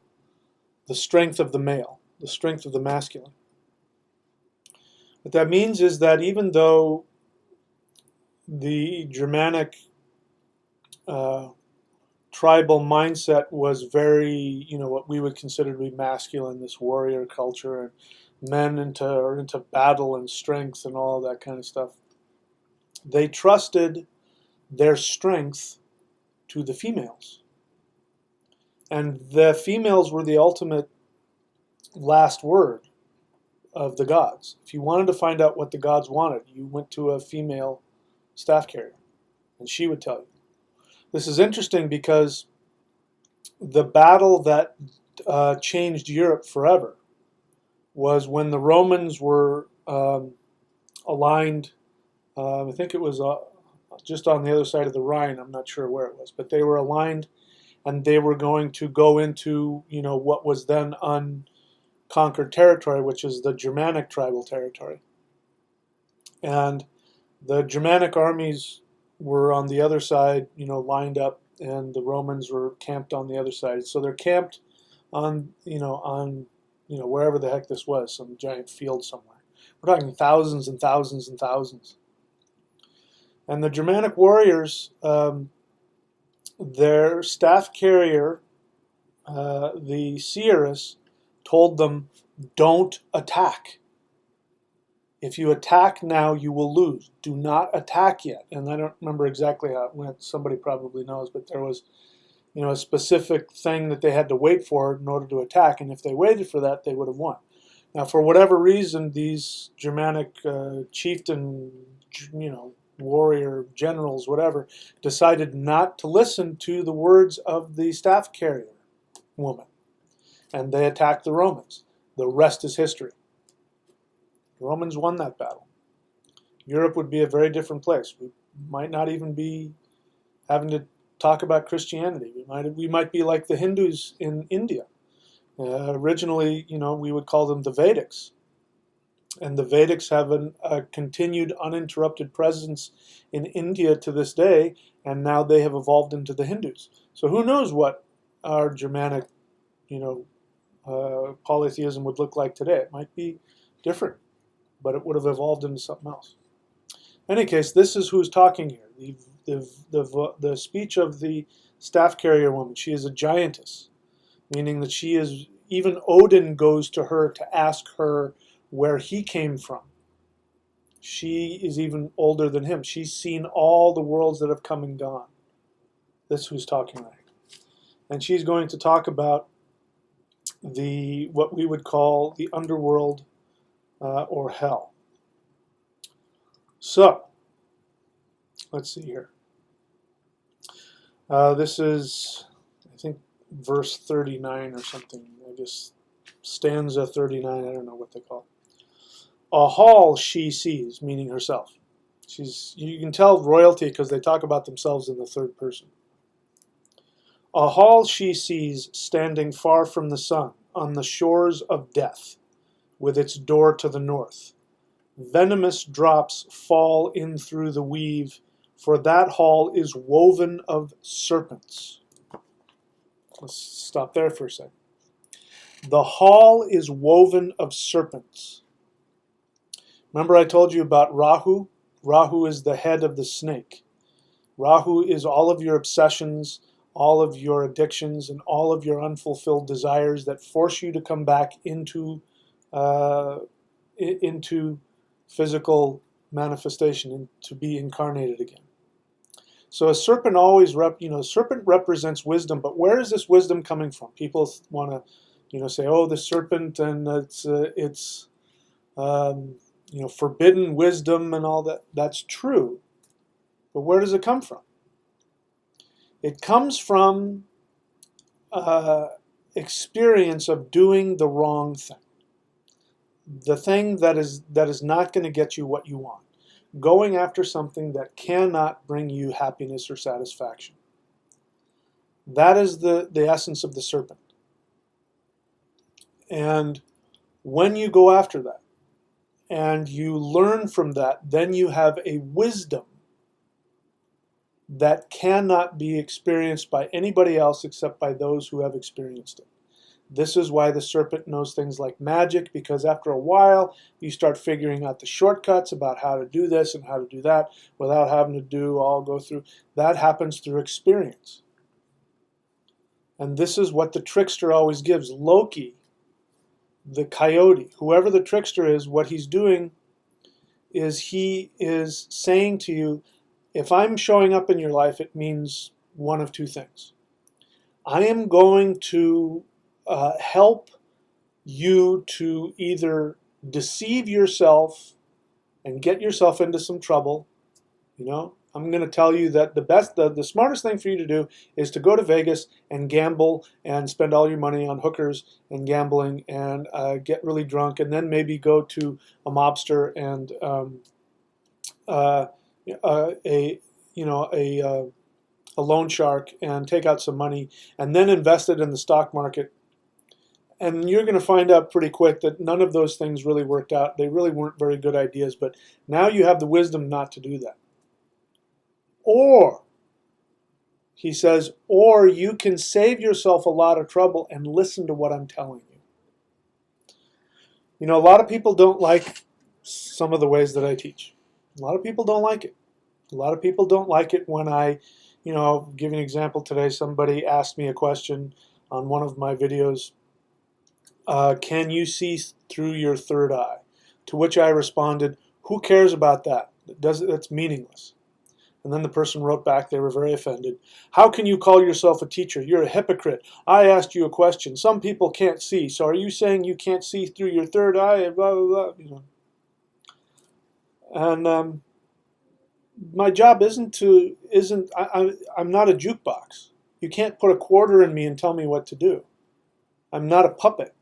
the strength of the male, the strength of the masculine. What that means is that even though the Germanic tribal mindset was very, what we would consider to be masculine, this warrior culture, and men into battle and strength and all that kind of stuff, they trusted their strength to the females. And the females were the ultimate last word of the gods. If you wanted to find out what the gods wanted, you went to a female staff carrier, and she would tell you. This is interesting because the battle that changed Europe forever was when the Romans were aligned. I think it was just on the other side of the Rhine. I'm not sure where it was, but they were aligned, and they were going to go into, what was then unconquered territory, which is the Germanic tribal territory. And the Germanic armies were on the other side, lined up, and the Romans were camped on the other side. So they're camped on wherever the heck this was, some giant field somewhere. We're talking thousands and thousands and thousands. And the Germanic warriors, their staff carrier, the seeress, told them, don't attack. If you attack now, you will lose. Do not attack yet. And I don't remember exactly how it went. Somebody probably knows, but there was, a specific thing that they had to wait for in order to attack. And if they waited for that, they would have won. Now, for whatever reason, these Germanic chieftain, warrior generals, whatever, decided not to listen to the words of the staff carrier woman. And they attacked the Romans. The rest is history. The Romans won that battle. Europe would be a very different place. We might not even be having to talk about Christianity. We might be like the Hindus in India. Originally, we would call them the Vedics. And the Vedics have a continued uninterrupted presence in India to this day, and now they have evolved into the Hindus. So who knows what our Germanic, polytheism would look like today. It might be different, but it would have evolved into something else. In any case, this is who's talking here. The speech of the staff carrier woman. She is a giantess, meaning that she is, even Odin goes to her to ask her where he came from. She is even older than him. She's seen all the worlds that have come and gone. That's who's talking right. And she's going to talk about what we would call the Underworld or Hell. So, let's see here. This is, I think, verse 39 or something. I guess stanza 39. I don't know what they call it. A hall she sees, meaning herself. You can tell royalty because they talk about themselves in the third person. A hall she sees standing far from the sun, on the shores of death, with its door to the north. Venomous drops fall in through the weave, for that hall is woven of serpents. Let's stop there for a second. The hall is woven of serpents. Remember I told you about Rahu? Rahu is the head of the snake. Rahu is all of your obsessions, all of your addictions, and all of your unfulfilled desires that force you to come back into physical manifestation and to be incarnated again. So a serpent always, serpent represents wisdom, but where is this wisdom coming from? People want to, say, oh, the serpent, and it's forbidden wisdom and all that. That's true, but where does it come from? It comes from experience of doing the wrong thing. The thing that is not going to get you what you want. Going after something that cannot bring you happiness or satisfaction. That is the essence of the serpent. And when you go after that, and you learn from that, then you have a wisdom that cannot be experienced by anybody else except by those who have experienced it. This is why the serpent knows things like magic, because after a while you start figuring out the shortcuts about how to do this and how to do that without having to go through. That happens through experience. And this is what the trickster always gives. Loki, the coyote, whoever the trickster is, what he's doing is he is saying to you, if I'm showing up in your life, it means one of two things. I am going to help you to either deceive yourself and get yourself into some trouble. You know, I'm going to tell you that the smartest thing for you to do is to go to Vegas and gamble and spend all your money on hookers and gambling and get really drunk, and then maybe go to a mobster and a you know a loan shark and take out some money and then invest it in the stock market. And you're going to find out pretty quick that none of those things really worked out. They really weren't very good ideas, but now you have the wisdom not to do that. Or, he says, or you can save yourself a lot of trouble and listen to what I'm telling you. You know, a lot of people don't like some of the ways that I teach. A lot of people don't like it. A lot of people don't like it when I, you know, give an example today. Somebody asked me a question on one of my videos. Can you see through your third eye? To which I responded, who cares about that? That's meaningless. And then the person wrote back, they were very offended. How can you call yourself a teacher? You're a hypocrite. I asked you a question. Some people can't see. So are you saying you can't see through your third eye? Blah, blah, blah. You know. And my job I'm not a jukebox. You can't put a quarter in me and tell me what to do. I'm not a puppet.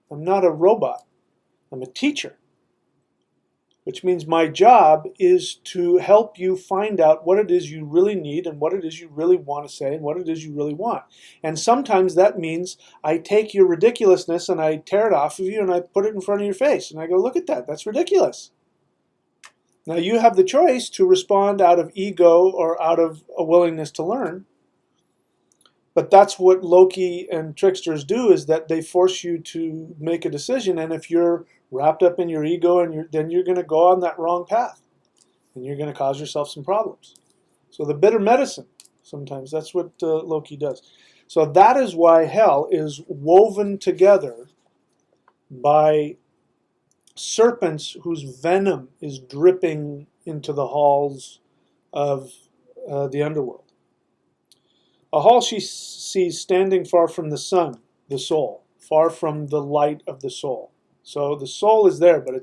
I'm not a robot. I'm a teacher. Which means my job is to help you find out what it is you really need and what it is you really want to say and what it is you really want. And sometimes that means I take your ridiculousness and I tear it off of you and I put it in front of your face. And I go, look at that. That's ridiculous. Now you have the choice to respond out of ego or out of a willingness to learn. But that's what Loki and tricksters do, is that they force you to make a decision. And if you're wrapped up in your ego, then you're going to go on that wrong path. And you're going to cause yourself some problems. So the bitter medicine, sometimes, that's what Loki does. So that is why hell is woven together by serpents whose venom is dripping into the halls of the underworld. A hall she sees standing far from the sun, the soul, far from the light of the soul. So the soul is there, but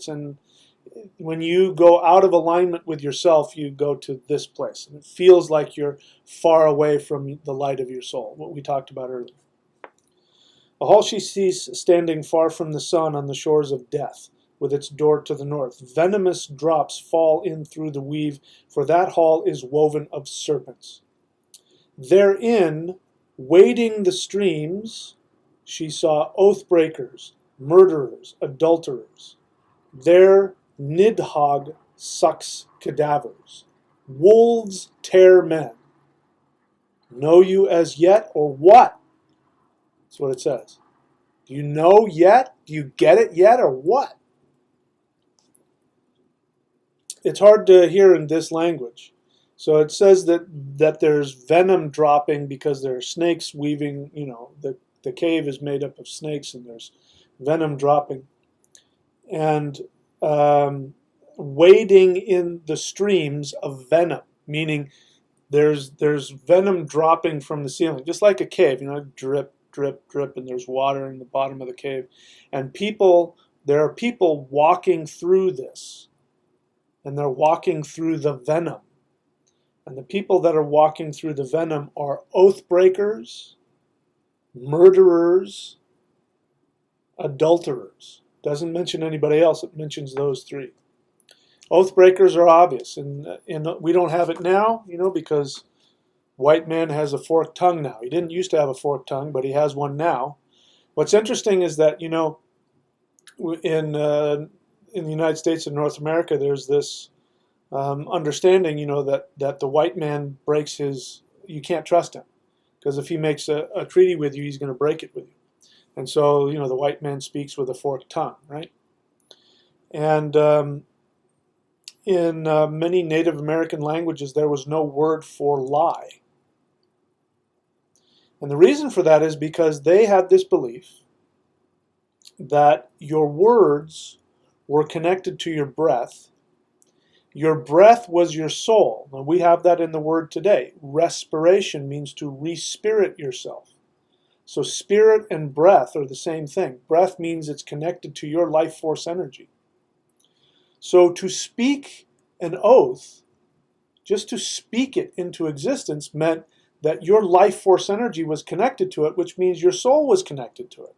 when you go out of alignment with yourself, you go to this place. And it feels like you're far away from the light of your soul, what we talked about earlier. A hall she sees standing far from the sun on the shores of death, with its door to the north. Venomous drops fall in through the weave, for that hall is woven of serpents. Therein, wading the streams, she saw oath breakers, murderers, adulterers. There Nidhogg sucks cadavers. Wolves tear men. Know you as yet, or what? That's what it says. Do you know yet? Do you get it yet, or what? It's hard to hear in this language. So it says that there's venom dropping because there are snakes weaving, you know, the cave is made up of snakes and there's venom dropping. And wading in the streams of venom, meaning there's venom dropping from the ceiling, just like a cave, you know, drip, drip, drip, and there's water in the bottom of the cave. And there are people walking through this, and they're walking through the venom. And the people that are walking through the venom are oath breakers, murderers, adulterers. Doesn't mention anybody else, it mentions those three. Oath breakers are obvious, and we don't have it now, you know, because white man has a forked tongue now. He didn't used to have a forked tongue, but he has one now. What's interesting is that, you know, in the United States and North America, there's this understanding, you know, that the white man breaks you can't trust him, because if he makes a treaty with you, he's going to break it with you. And so, you know, the white man speaks with a forked tongue, right? And in many Native American languages, there was no word for lie. And the reason for that is because they had this belief that your words were connected to your breath, Your breath was your soul. Now we have that in the word today. Respiration means to respirit yourself. So spirit and breath are the same thing. Breath means it's connected to your life force energy. So to speak an oath, just to speak it into existence, meant that your life force energy was connected to it, which means your soul was connected to it.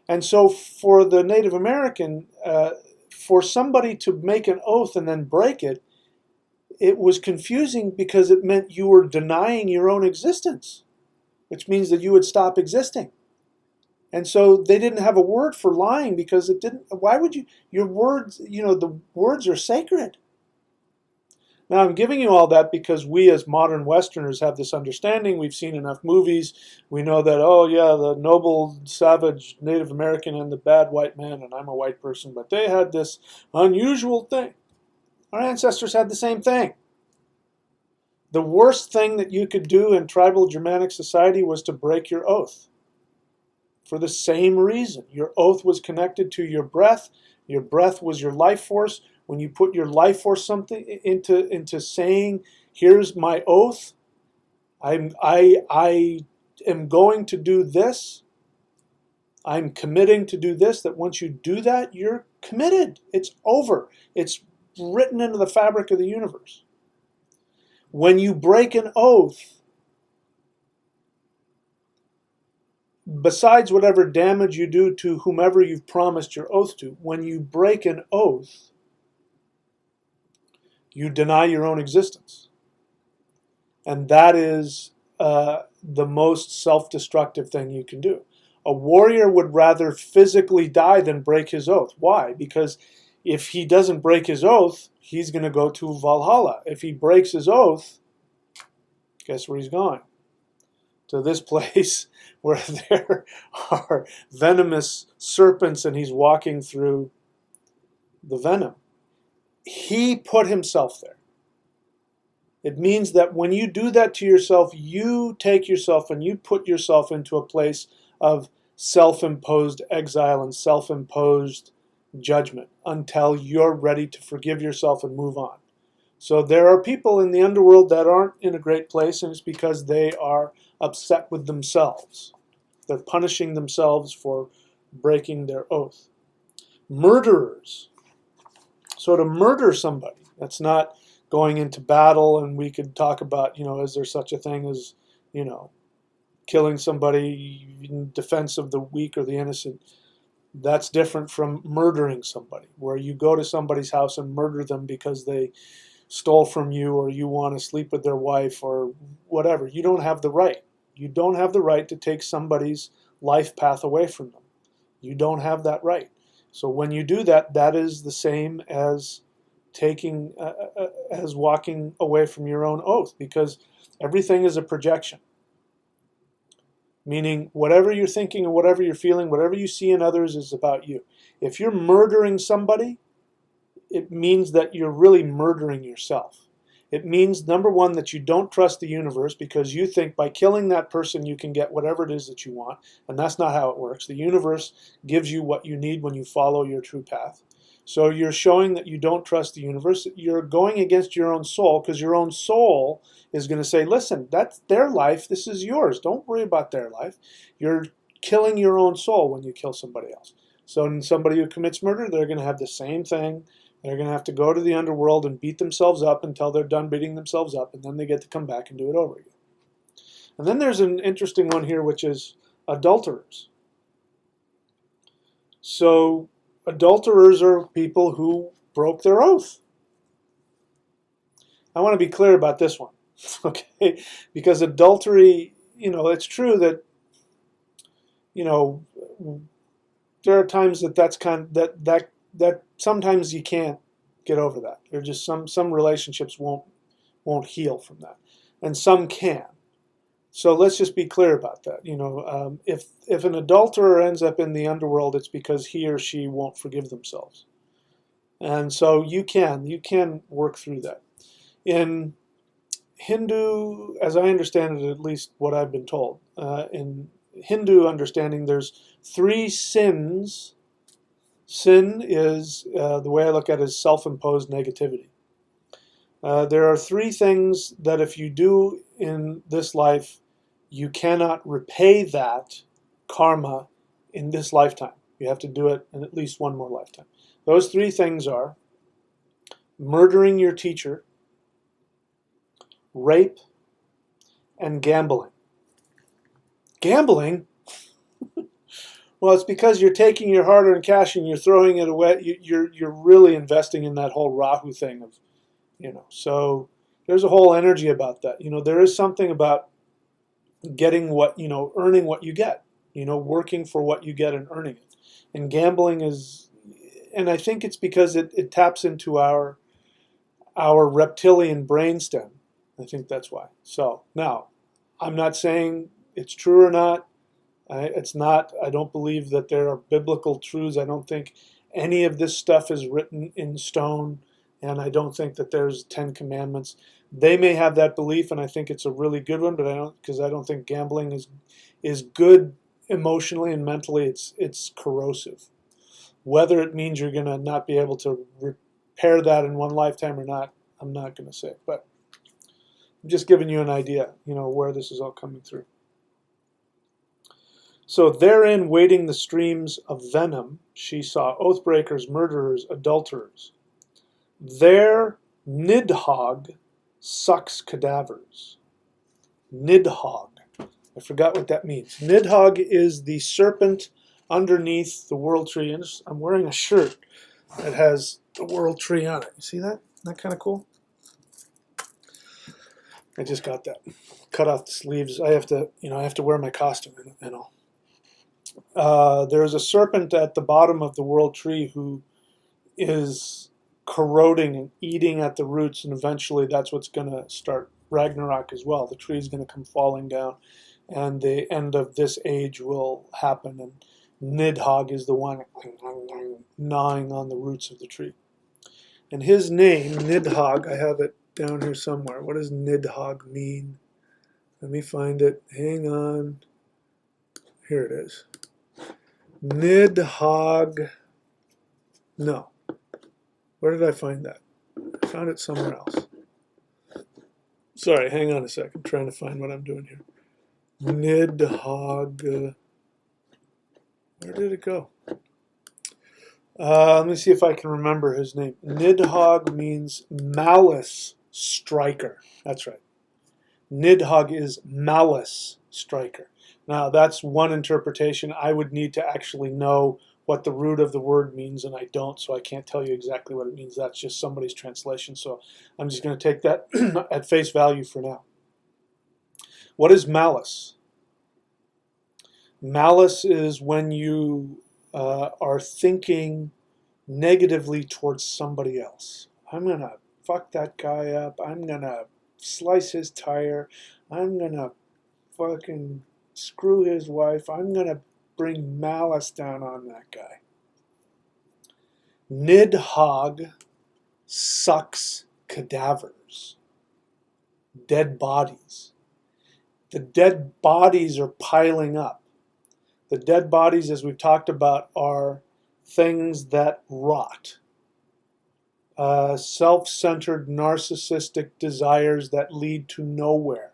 And so for the Native American, for somebody to make an oath and then break it, it was confusing because it meant you were denying your own existence, which means that you would stop existing. And so they didn't have a word for lying because it didn't, why would you, your words, the words are sacred. Now I'm giving you all that because we as modern Westerners have this understanding. We've seen enough movies. We know that, oh yeah, the noble, savage Native American and the bad white man, and I'm a white person, but they had this unusual thing. Our ancestors had the same thing. The worst thing that you could do in tribal Germanic society was to break your oath. For the same reason. Your oath was connected to your breath. Your breath was your life force. When you put your life force something into saying, here's my oath, I am going to do this, I'm committing to do this, that once you do that, you're committed. It's over. It's written into the fabric of the universe. When you break an oath, besides whatever damage you do to whomever you've promised your oath to, when you break an oath, you deny your own existence. And that is the most self-destructive thing you can do. A warrior would rather physically die than break his oath. Why? Because if he doesn't break his oath, he's going to go to Valhalla. If he breaks his oath, guess where he's going? To this place where there are venomous serpents and he's walking through the venom. He put himself there. It means that when you do that to yourself, you take yourself and you put yourself into a place of self-imposed exile and self-imposed judgment until you're ready to forgive yourself and move on. So there are people in the underworld that aren't in a great place, and it's because they are upset with themselves. They're punishing themselves for breaking their oath. Murderers. So to murder somebody, that's not going into battle, and we could talk about, is there such a thing as, killing somebody in defense of the weak or the innocent. That's different from murdering somebody, where you go to somebody's house and murder them because they stole from you or you want to sleep with their wife or whatever. You don't have the right. You don't have the right to take somebody's life path away from them. You don't have that right. So when you do that, that is the same as as walking away from your own oath, because everything is a projection. Meaning whatever you're thinking and whatever you're feeling, whatever you see in others is about you. If you're murdering somebody, it means that you're really murdering yourself. It means, number one, that you don't trust the universe because you think by killing that person you can get whatever it is that you want, and that's not how it works. The universe gives you what you need when you follow your true path. So you're showing that you don't trust the universe. You're going against your own soul because your own soul is going to say, listen, that's their life. This is yours. Don't worry about their life. You're killing your own soul when you kill somebody else. So somebody who commits murder, they're going to have the same thing. They're going to have to go to the underworld and beat themselves up until they're done beating themselves up, and then they get to come back and do it over again. And then there's an interesting one here, which is adulterers. So adulterers are people who broke their oath. I want to be clear about this one, okay? Because adultery, it's true that, there are times that sometimes you can't get over that. There's just some relationships won't heal from that, and some can. So let's just be clear about that. If an adulterer ends up in the underworld, it's because he or she won't forgive themselves, and so you can work through that. In Hindu, as I understand it, at least what I've been told, in Hindu understanding, there's 3 sins. Sin is, the way I look at it, is self-imposed negativity. There are three things that if you do in this life, you cannot repay that karma in this lifetime. You have to do it in at least one more lifetime. Those three things are murdering your teacher, rape, and gambling. Gambling? Well, it's because you're taking your hard-earned cash and you're throwing it away. You're really investing in that whole Rahu thing of, So there's a whole energy about that. There is something about getting what, earning what you get. Working for what you get and earning it. And gambling is, and I think it's because it taps into our reptilian brainstem. I think that's why. So now, I'm not saying it's true or not. It's not. I don't believe that there are biblical truths. I don't think any of this stuff is written in stone, and I don't think that there's 10 commandments. They may have that belief, and I think it's a really good one, but I don't think gambling is good emotionally and mentally. It's corrosive. Whether it means you're going to not be able to repair that in one lifetime or not, I'm not going to say. But I'm just giving you an idea, where this is all coming through. So therein, wading the streams of venom, she saw oathbreakers, murderers, adulterers. There Nidhogg sucks cadavers. Nidhogg. I forgot what that means. Nidhogg is the serpent underneath the world tree. And I'm wearing a shirt that has the world tree on it. You see that? Isn't that kind of cool? I just got that. Cut off the sleeves. I have to wear my costume and all. There's a serpent at the bottom of the world tree who is corroding and eating at the roots, and eventually that's what's going to start Ragnarok as well. The tree is going to come falling down, and the end of this age will happen, and Nidhogg is the one gnawing on the roots of the tree. And his name, Nidhogg, I have it down here somewhere. What does Nidhogg mean? Let me find it. Hang on. Here it is. Nidhogg. No. Where did I find that? I found it somewhere else. Sorry, hang on a sec. I'm trying to find what I'm doing here. Nidhogg. Where did it go? Let me see if I can remember his name. Nidhogg means malice striker. That's right. Nidhogg is malice striker. Now, that's one interpretation. I would need to actually know what the root of the word means, and I don't, so I can't tell you exactly what it means. That's just somebody's translation, so I'm just going to take that at face value for now. What is malice? Malice is when you are thinking negatively towards somebody else. I'm going to fuck that guy up. I'm going to slice his tire. I'm going to fucking screw his wife. I'm going to bring malice down on that guy. Nidhogg sucks cadavers. Dead bodies. The dead bodies are piling up. The dead bodies, as we've talked about, are things that rot. Self-centered, narcissistic desires that lead to nowhere.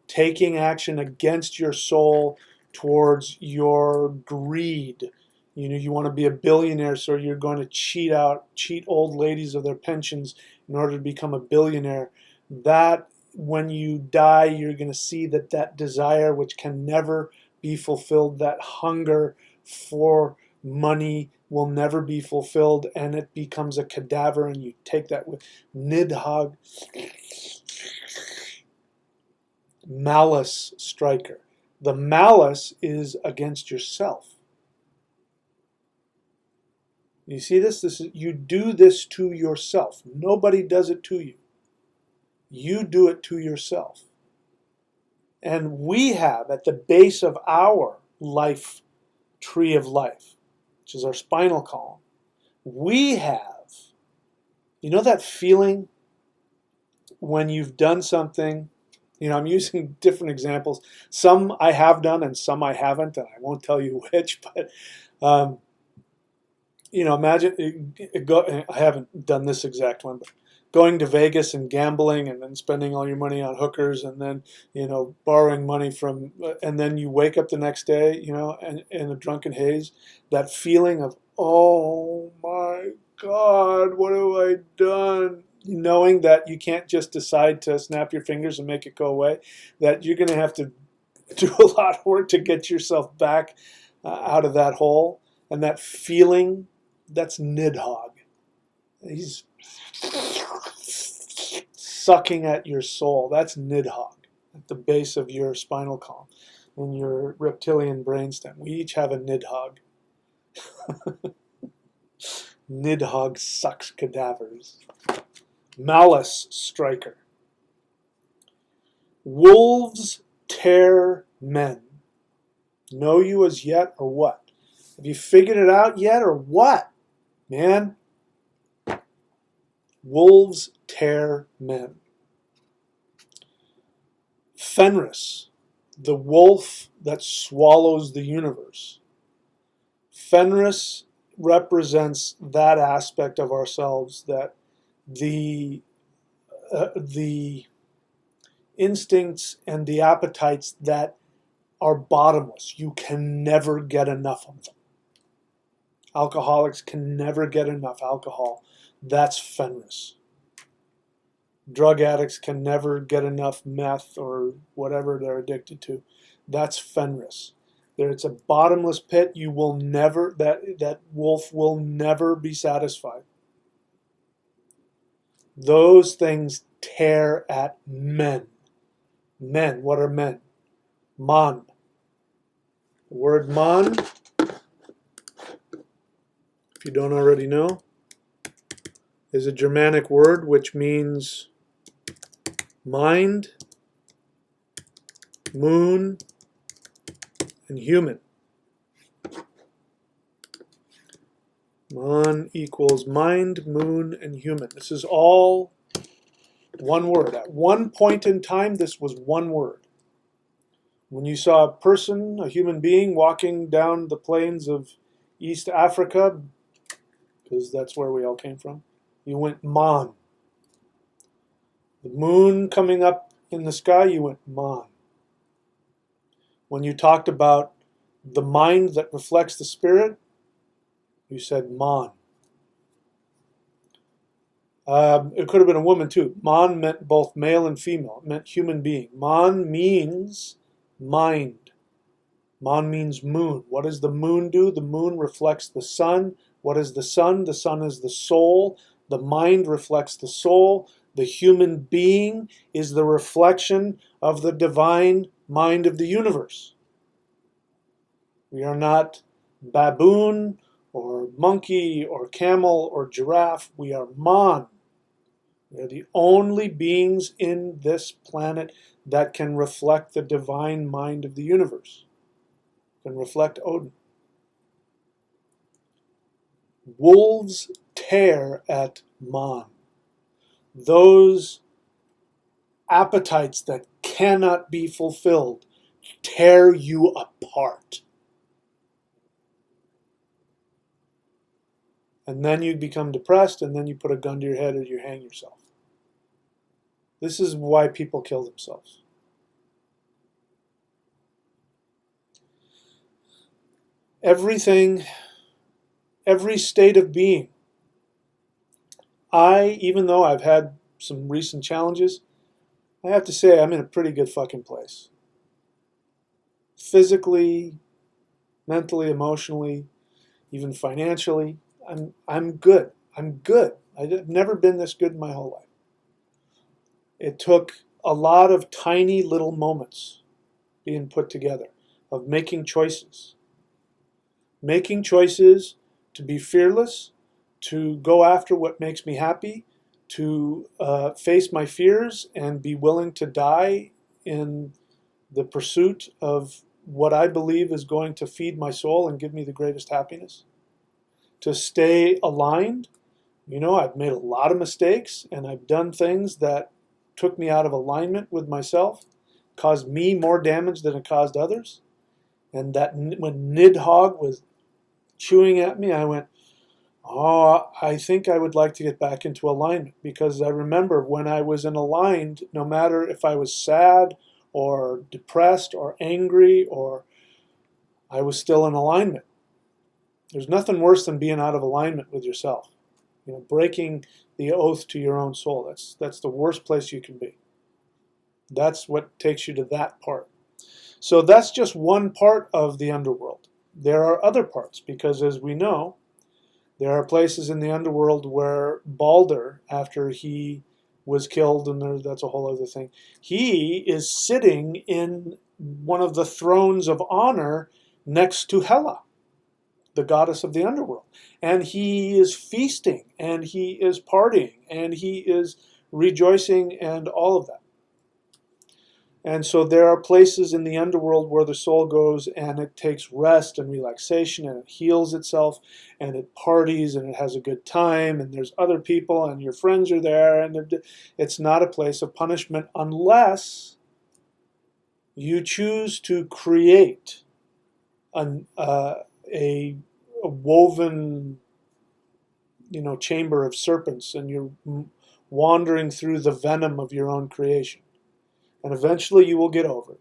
Taking action against your soul towards your greed. You want to be a billionaire, so you're going to cheat old ladies of their pensions in order to become a billionaire. That, when you die, you're going to see that desire, which can never be fulfilled, that hunger for money will never be fulfilled, and it becomes a cadaver, and you take that with Nidhogg. Malice striker. The malice is against yourself. You see this? You do this to yourself. Nobody does it to you. You do it to yourself. And we have at the base of our life tree of life, which is our spinal column, we have, that feeling when you've done something. I'm using different examples. Some I have done and some I haven't, and I won't tell you which, but, imagine, I haven't done this exact one, but going to Vegas and gambling and then spending all your money on hookers and then, borrowing money from, and then you wake up the next day, and in a drunken haze, that feeling of, oh my God, what have I done? Knowing that you can't just decide to snap your fingers and make it go away, that you're going to have to do a lot of work to get yourself back out of that hole. And that feeling, that's Nidhogg. He's sucking at your soul. That's Nidhogg at the base of your spinal column and your reptilian brainstem. We each have a Nidhogg. Nidhogg sucks cadavers. Malice striker. Wolves tear men. Know you as yet or what? Have you figured it out yet or what, man? Wolves tear men. Fenris, the wolf that swallows the universe. Fenris represents that aspect of ourselves, that the instincts and the appetites that are bottomless. You can never get enough of them. Alcoholics can never get enough alcohol. That's Fenris. Drug addicts can never get enough meth or whatever they're addicted to. That's Fenris. It's a bottomless pit. You will never, that wolf will never be satisfied. Those things tear at men. Men, what are men? Man. The word man, if you don't already know, is a Germanic word which means mind, moon, and human. Man equals mind, moon, and human. This is all one word. At one point in time, this was one word. When you saw a person, a human being, walking down the plains of East Africa, because that's where we all came from, you went man. The moon coming up in the sky, you went man. When you talked about the mind that reflects the spirit, you said man. It could have been a woman too. Man meant both male and female. It meant human being. Man means mind. Man means moon. What does the moon do? The moon reflects the sun. What is the sun? The sun is the soul. The mind reflects the soul. The human being is the reflection of the divine mind of the universe. We are not baboon or monkey or camel or giraffe. We are man. We are the only beings in this planet that can reflect the divine mind of the universe, can reflect Odin. Wolves tear at man. Those appetites that cannot be fulfilled tear you apart. And then you become depressed, and then you put a gun to your head or you hang yourself. This is why people kill themselves. Everything, every state of being. Even though I've had some recent challenges, I have to say I'm in a pretty good fucking place. Physically, mentally, emotionally, even financially, I'm good. I'm good. I've never been this good in my whole life. It took a lot of tiny little moments being put together of making choices. Making choices to be fearless, to go after what makes me happy, to face my fears and be willing to die in the pursuit of what I believe is going to feed my soul and give me the greatest happiness. To stay aligned. I've made a lot of mistakes and I've done things that took me out of alignment with myself, caused me more damage than it caused others. And that when Nidhogg was chewing at me, I went, Oh, I think I would like to get back into alignment, because I remember when I was in aligned, no matter if I was sad or depressed or angry, or I was still in alignment. There's nothing worse than being out of alignment with yourself. Breaking the oath to your own soul. That's the worst place you can be. That's what takes you to that part. So that's just one part of the underworld. There are other parts, because as we know, there are places in the underworld where Balder, after he was killed, and that's a whole other thing, he is sitting in one of the thrones of honor next to Hela, the goddess of the underworld. And he is feasting, and he is partying, and he is rejoicing, and all of that. And so there are places in the underworld where the soul goes and it takes rest and relaxation, and it heals itself, and it parties, and it has a good time, and there's other people and your friends are there, and it's not a place of punishment unless you choose to create a woven chamber of serpents, and you're wandering through the venom of your own creation. And eventually you will get over it.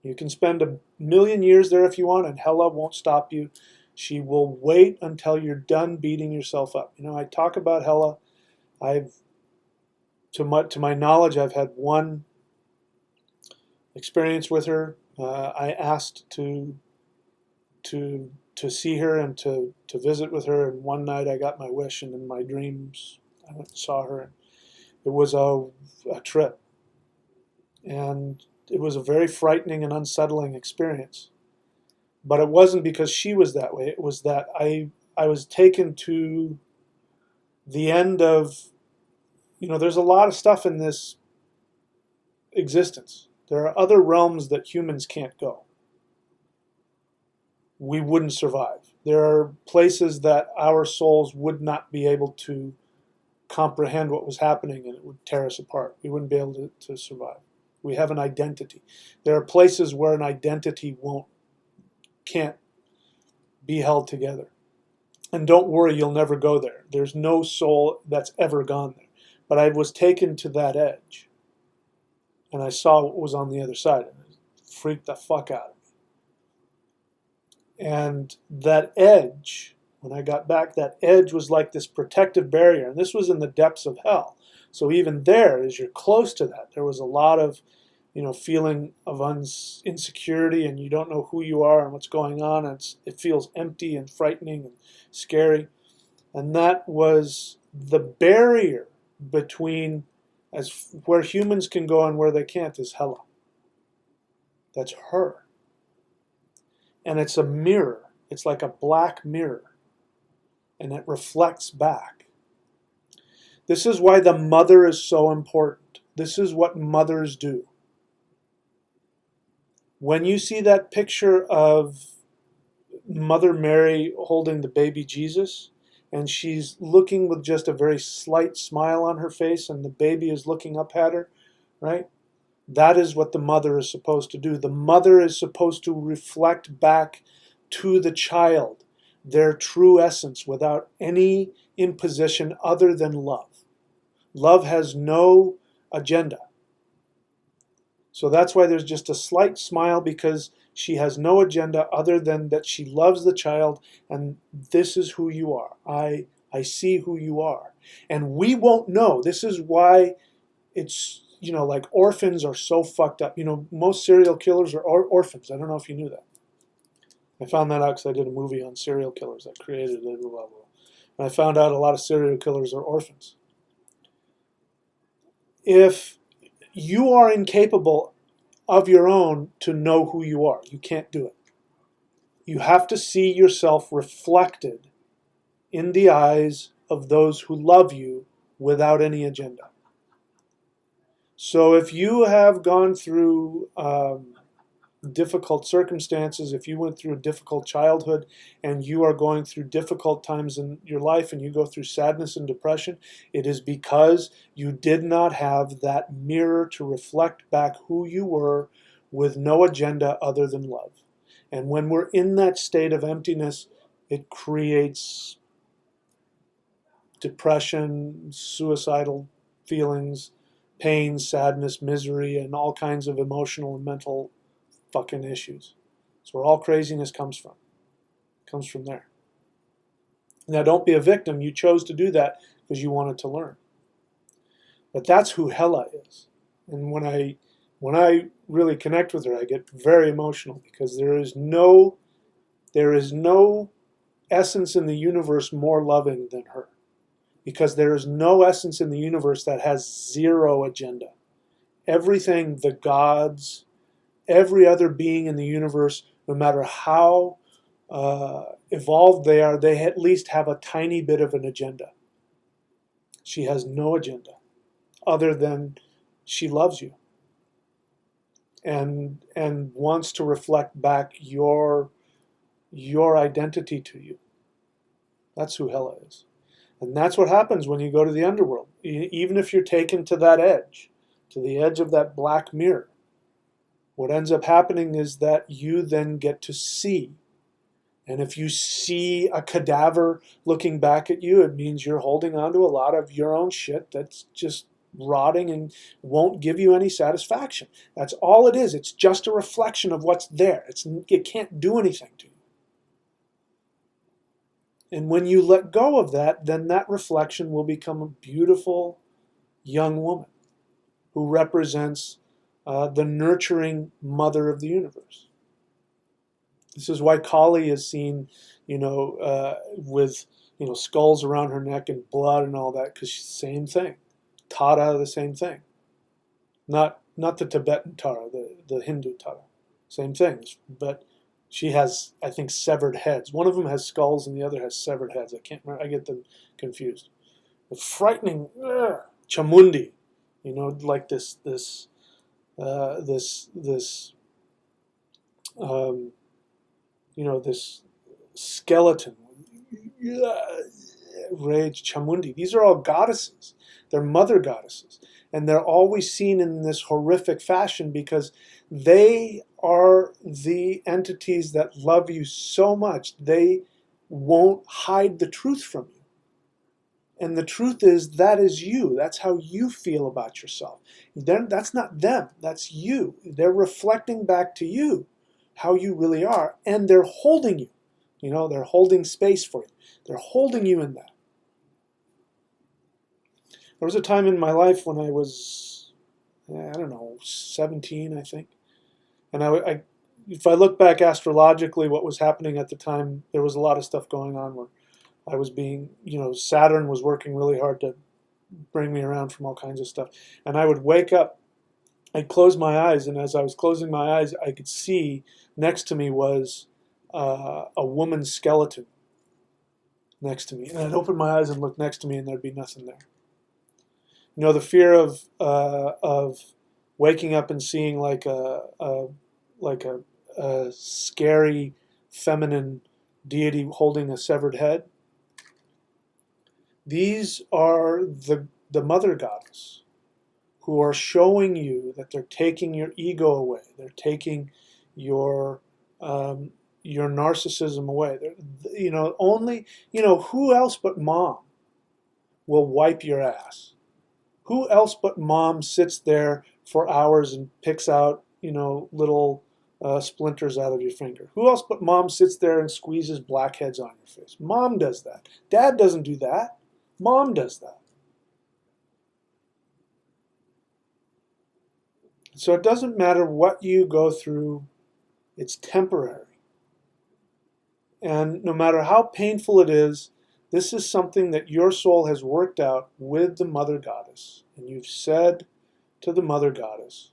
You can spend 1,000,000 years there if you want, and Hela won't stop you. She will wait until you're done beating yourself up. I talk about Hela. To my knowledge, I've had one experience with her. I asked to see her and to visit with her, and one night I got my wish, and in my dreams I went and saw her. It was a trip. And it was a very frightening and unsettling experience. But it wasn't because she was that way. It was that I was taken to the end of, there's a lot of stuff in this existence. There are other realms that humans can't go. We wouldn't survive. There are places that our souls would not be able to comprehend what was happening, and it would tear us apart. We wouldn't be able to survive. We have an identity. There are places where an identity can't be held together. And don't worry, you'll never go there. There's no soul that's ever gone there. But I was taken to that edge, and I saw what was on the other side, and it freaked the fuck out of me. And that edge, when I got back, that edge was like this protective barrier, and this was in the depths of hell. So even there, as you're close to that, there was a lot of feeling of insecurity, and you don't know who you are and what's going on, and it feels empty and frightening and scary. And that was the barrier between where humans can go and where they can't is Hela. That's her. And it's a mirror. It's like a black mirror, and it reflects back. This is why the mother is so important. This is what mothers do. When you see that picture of Mother Mary holding the baby Jesus, and she's looking with just a very slight smile on her face, and the baby is looking up at her, right? That is what the mother is supposed to do. The mother is supposed to reflect back to the child their true essence without any imposition other than love. Love has no agenda. So that's why there's just a slight smile, because she has no agenda other than that she loves the child, and this is who you are. I see who you are. And we won't know. This is why it's, like orphans are so fucked up. Most serial killers are orphans. I don't know if you knew that. I found that out because I did a movie on serial killers. I created it. And I found out a lot of serial killers are orphans. If you are incapable of your own to know who you are, you can't do it. You have to see yourself reflected in the eyes of those who love you without any agenda. So if you have gone through difficult circumstances, if you went through a difficult childhood and you are going through difficult times in your life and you go through sadness and depression, it is because you did not have that mirror to reflect back who you were with no agenda other than love. And when we're in that state of emptiness, it creates depression, suicidal feelings, pain, sadness, misery, and all kinds of emotional and mental fucking issues. That's where all craziness comes from. It comes from there. Now, don't be a victim. You chose to do that because you wanted to learn. But that's who Hela is. And when I really connect with her, I get very emotional because there is no essence in the universe more loving than her. Because there is no essence in the universe that has zero agenda. Everything, the gods, every other being in the universe, no matter how evolved they are, they at least have a tiny bit of an agenda. She has no agenda other than she loves you and wants to reflect back your identity to you. That's who Hela is. And that's what happens when you go to the underworld. Even if you're taken to that edge, to the edge of that black mirror, what ends up happening is that you then get to see. And if you see a cadaver looking back at you, it means you're holding on to a lot of your own shit that's just rotting and won't give you any satisfaction. That's all it is. It's just a reflection of what's there. It can't do anything to you. And when you let go of that, then that reflection will become a beautiful young woman who represents the nurturing mother of the universe. This is why Kali is seen, with skulls around her neck and blood and all that, because she's the same thing. Tara, the same thing. Not the Tibetan Tara, the Hindu Tara. Same thing, but she has, I think, severed heads. One of them has skulls and the other has severed heads. I can't remember. I get them confused. The frightening Chamundi, like this skeleton, rage, Chamundi. These are all goddesses. They're mother goddesses. And they're always seen in this horrific fashion because they are the entities that love you so much they won't hide the truth from you. And the truth is, that is you. That's how you feel about yourself. That's not them. That's you. They're reflecting back to you how you really are. And they're holding you. They're holding space for you. They're holding you in that. There was a time in my life when I was, 17, I think. And if I look back astrologically, what was happening at the time, there was a lot of stuff going on where I was being, Saturn was working really hard to bring me around from all kinds of stuff. And I would wake up, I'd close my eyes, and as I was closing my eyes, I could see next to me was a woman's skeleton next to me. And I'd open my eyes and look next to me, and there'd be nothing there. The fear of waking up and seeing like a scary feminine deity holding a severed head. These are the mother goddess who are showing you that they're taking your ego away. They're taking your narcissism away. Who else but mom will wipe your ass? Who else but mom sits there for hours and picks out, little splinters out of your finger? Who else but mom sits there and squeezes blackheads on your face? Mom does that. Dad doesn't do that. Mom does that. So it doesn't matter what you go through, it's temporary. And no matter how painful it is, this is something that your soul has worked out with the Mother Goddess. And you've said to the Mother Goddess,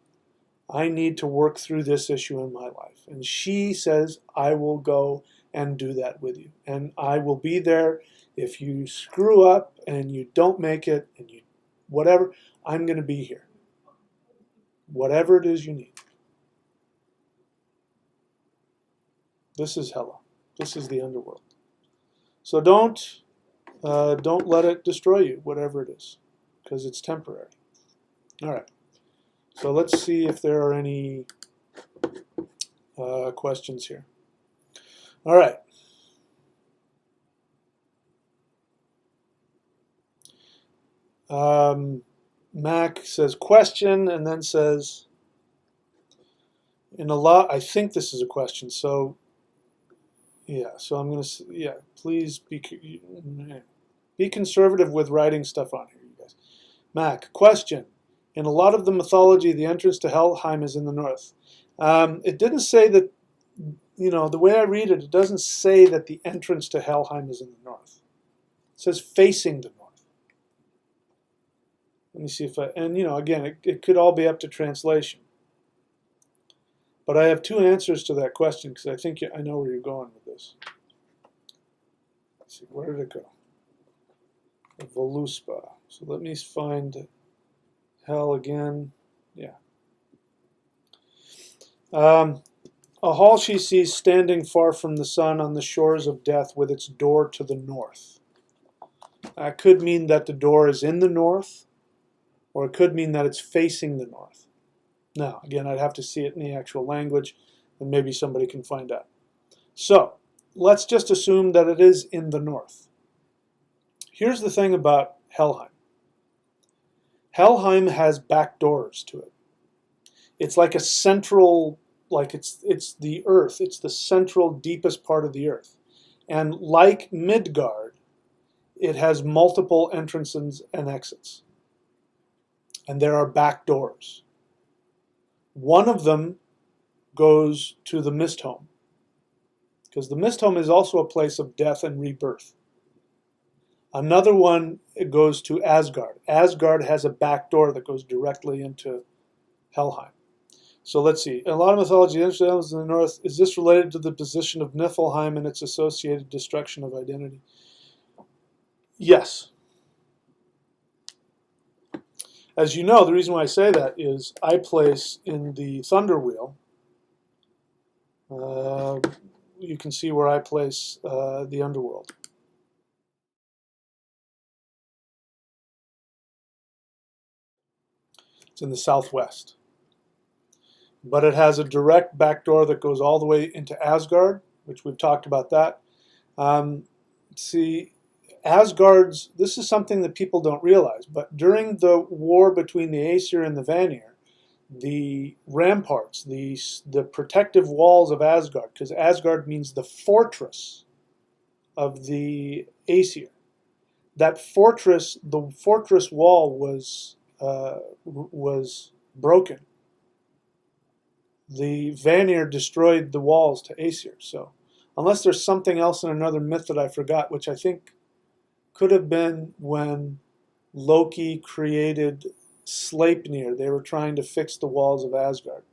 I need to work through this issue in my life. And she says, I will go and do that with you. And I will be there if you screw up and you don't make it and you whatever, I'm going to be here. Whatever it is you need. This is Hela. This is the underworld. So don't let it destroy you, whatever it is, because it's temporary. All right. So let's see if there are any questions here. All right. Mac says question and then says, in a lot, I think this is a question. So, yeah, so I'm going to, yeah, please be conservative with writing stuff on here, you guys. Mac, question. In a lot of the mythology, the entrance to Helheim is in the north. It didn't say that, the way I read it, it doesn't say that the entrance to Helheim is in the north. It says facing the north. Let me see if and again, it could all be up to translation. But I have two answers to that question because I think I know where you're going with this. Let's see, where did it go? Voluspa. So let me find hell again. Yeah. A hall she sees standing far from the sun on the shores of death with its door to the north. That could mean that the door is in the north, or it could mean that it's facing the north. Now, again, I'd have to see it in the actual language, and maybe somebody can find out. So, let's just assume that it is in the north. Here's the thing about Helheim. Helheim has back doors to it. It's like a central, like it's the earth. It's the central, deepest part of the earth. And like Midgard, it has multiple entrances and exits. And there are back doors. One of them goes to the Mist Home, because the Mist Home is also a place of death and rebirth. Another one, it goes to Asgard. Asgard has a back door that goes directly into Helheim. So let's see. In a lot of mythology, the entrance in the north, is this related to the position of Niflheim and its associated destruction of identity? Yes. As you know, the reason why I say that is I place in the Thunder Wheel, you can see where I place the Underworld. It's in the southwest. But it has a direct back door that goes all the way into Asgard, which we've talked about that. See, Asgard's, this is something that people don't realize, but during the war between the Aesir and the Vanir, the ramparts, the protective walls of Asgard, because Asgard means the fortress of the Aesir. That fortress, the fortress wall was broken. The Vanir destroyed the walls to Aesir. So, unless there's something else in another myth that I forgot, which I think could have been when Loki created Sleipnir. They were trying to fix the walls of Asgard.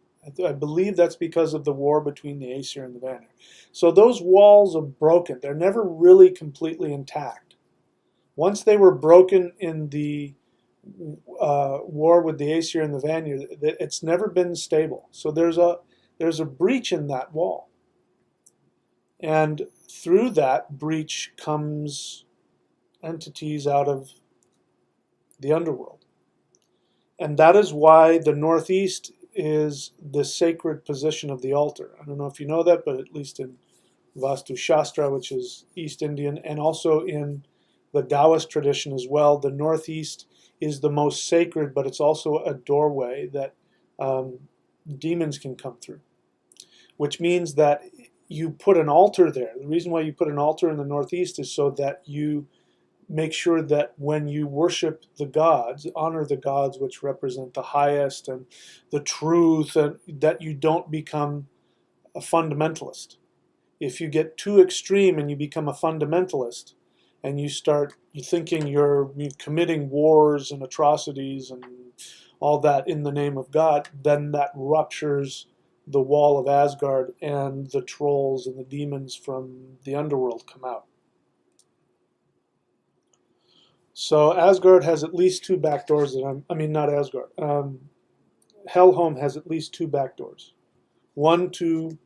I believe that's because of the war between the Aesir and the Vanir. So those walls are broken. They're never really completely intact. Once they were broken in the war with the Aesir and the Vanir, it's never been stable. So there's a breach in that wall. And through that breach comes entities out of the underworld. And that is why the northeast is the sacred position of the altar. I don't know if you know that, but at least in Vastu Shastra, which is East Indian, and also in the Taoist tradition as well, the northeast is the most sacred, but it's also a doorway that demons can come through, which means that you put an altar there. The reason why you put an altar in the northeast is so that you make sure that when you worship the gods, honor the gods which represent the highest and the truth, and that you don't become a fundamentalist. If you get too extreme and you become a fundamentalist and you start thinking you're committing wars and atrocities and all that in the name of God, then that ruptures the wall of Asgard and the trolls and the demons from the underworld come out. So Asgard has at least two back doors not Asgard. Helheim has at least two back doors. One to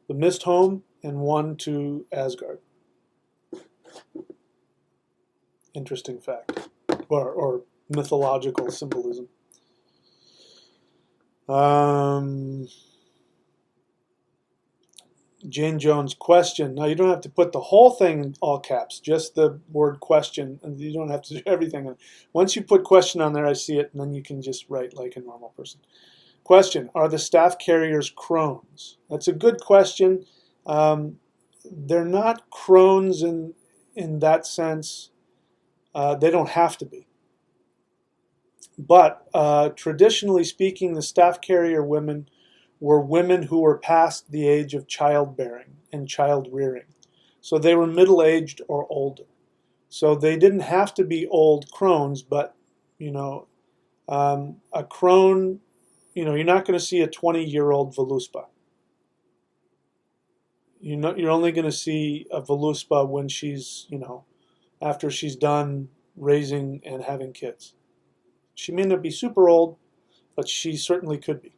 the Mist Home and one to Asgard. Interesting fact. Or mythological symbolism. Jane Jones, question. Now, you don't have to put the whole thing in all caps, just the word question, and you don't have to do everything. Once you put question on there, I see it, and then you can just write like a normal person. Question, are the staff carriers crones? That's a good question. They're not crones in that sense. They don't have to be. But traditionally speaking, the staff carrier women were women who were past the age of childbearing and child rearing. So they were middle-aged or older. So they didn't have to be old crones, but, a crone, you're not going to see a 20-year-old Voluspa. You're only going to see a Voluspa when she's, after she's done raising and having kids. She may not be super old, but she certainly could be.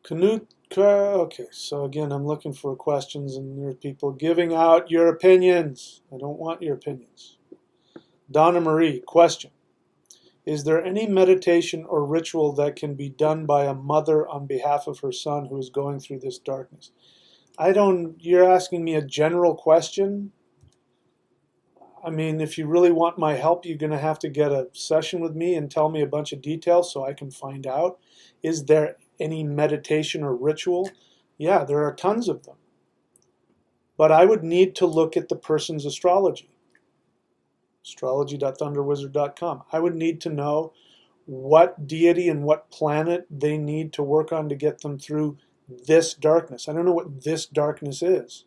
Canute, okay, so again, I'm looking for questions, and there are people giving out your opinions. I don't want your opinions. Donna Marie, question. Is there any meditation or ritual that can be done by a mother on behalf of her son who is going through this darkness? You're asking me a general question? I mean, if you really want my help, you're going to have to get a session with me and tell me a bunch of details so I can find out. Is there any meditation or ritual? Yeah, there are tons of them. But I would need to look at the person's astrology. Astrology.thunderwizard.com. I would need to know what deity and what planet they need to work on to get them through this darkness. I don't know what this darkness is.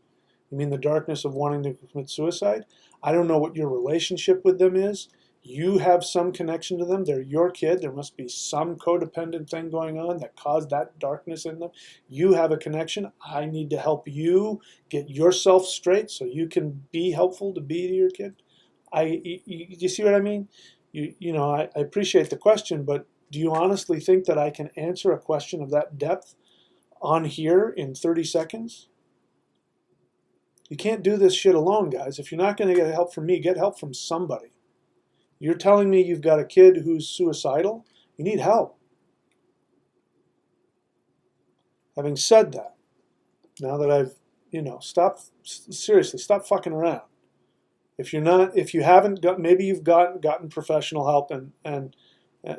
You mean the darkness of wanting to commit suicide? I don't know what your relationship with them is. You have some connection to them. They're your kid. There must be some codependent thing going on that caused that darkness in them. You have a connection. I need to help you get yourself straight so you can be helpful to be to your kid. You see what I mean? I appreciate the question, but do you honestly think that I can answer a question of that depth on here in 30 seconds? You can't do this shit alone, guys. If you're not going to get help from me, get help from somebody. You're telling me you've got a kid who's suicidal? You need help. Having said that, now that I've, stop fucking around. If you haven't got, maybe you've gotten professional help, and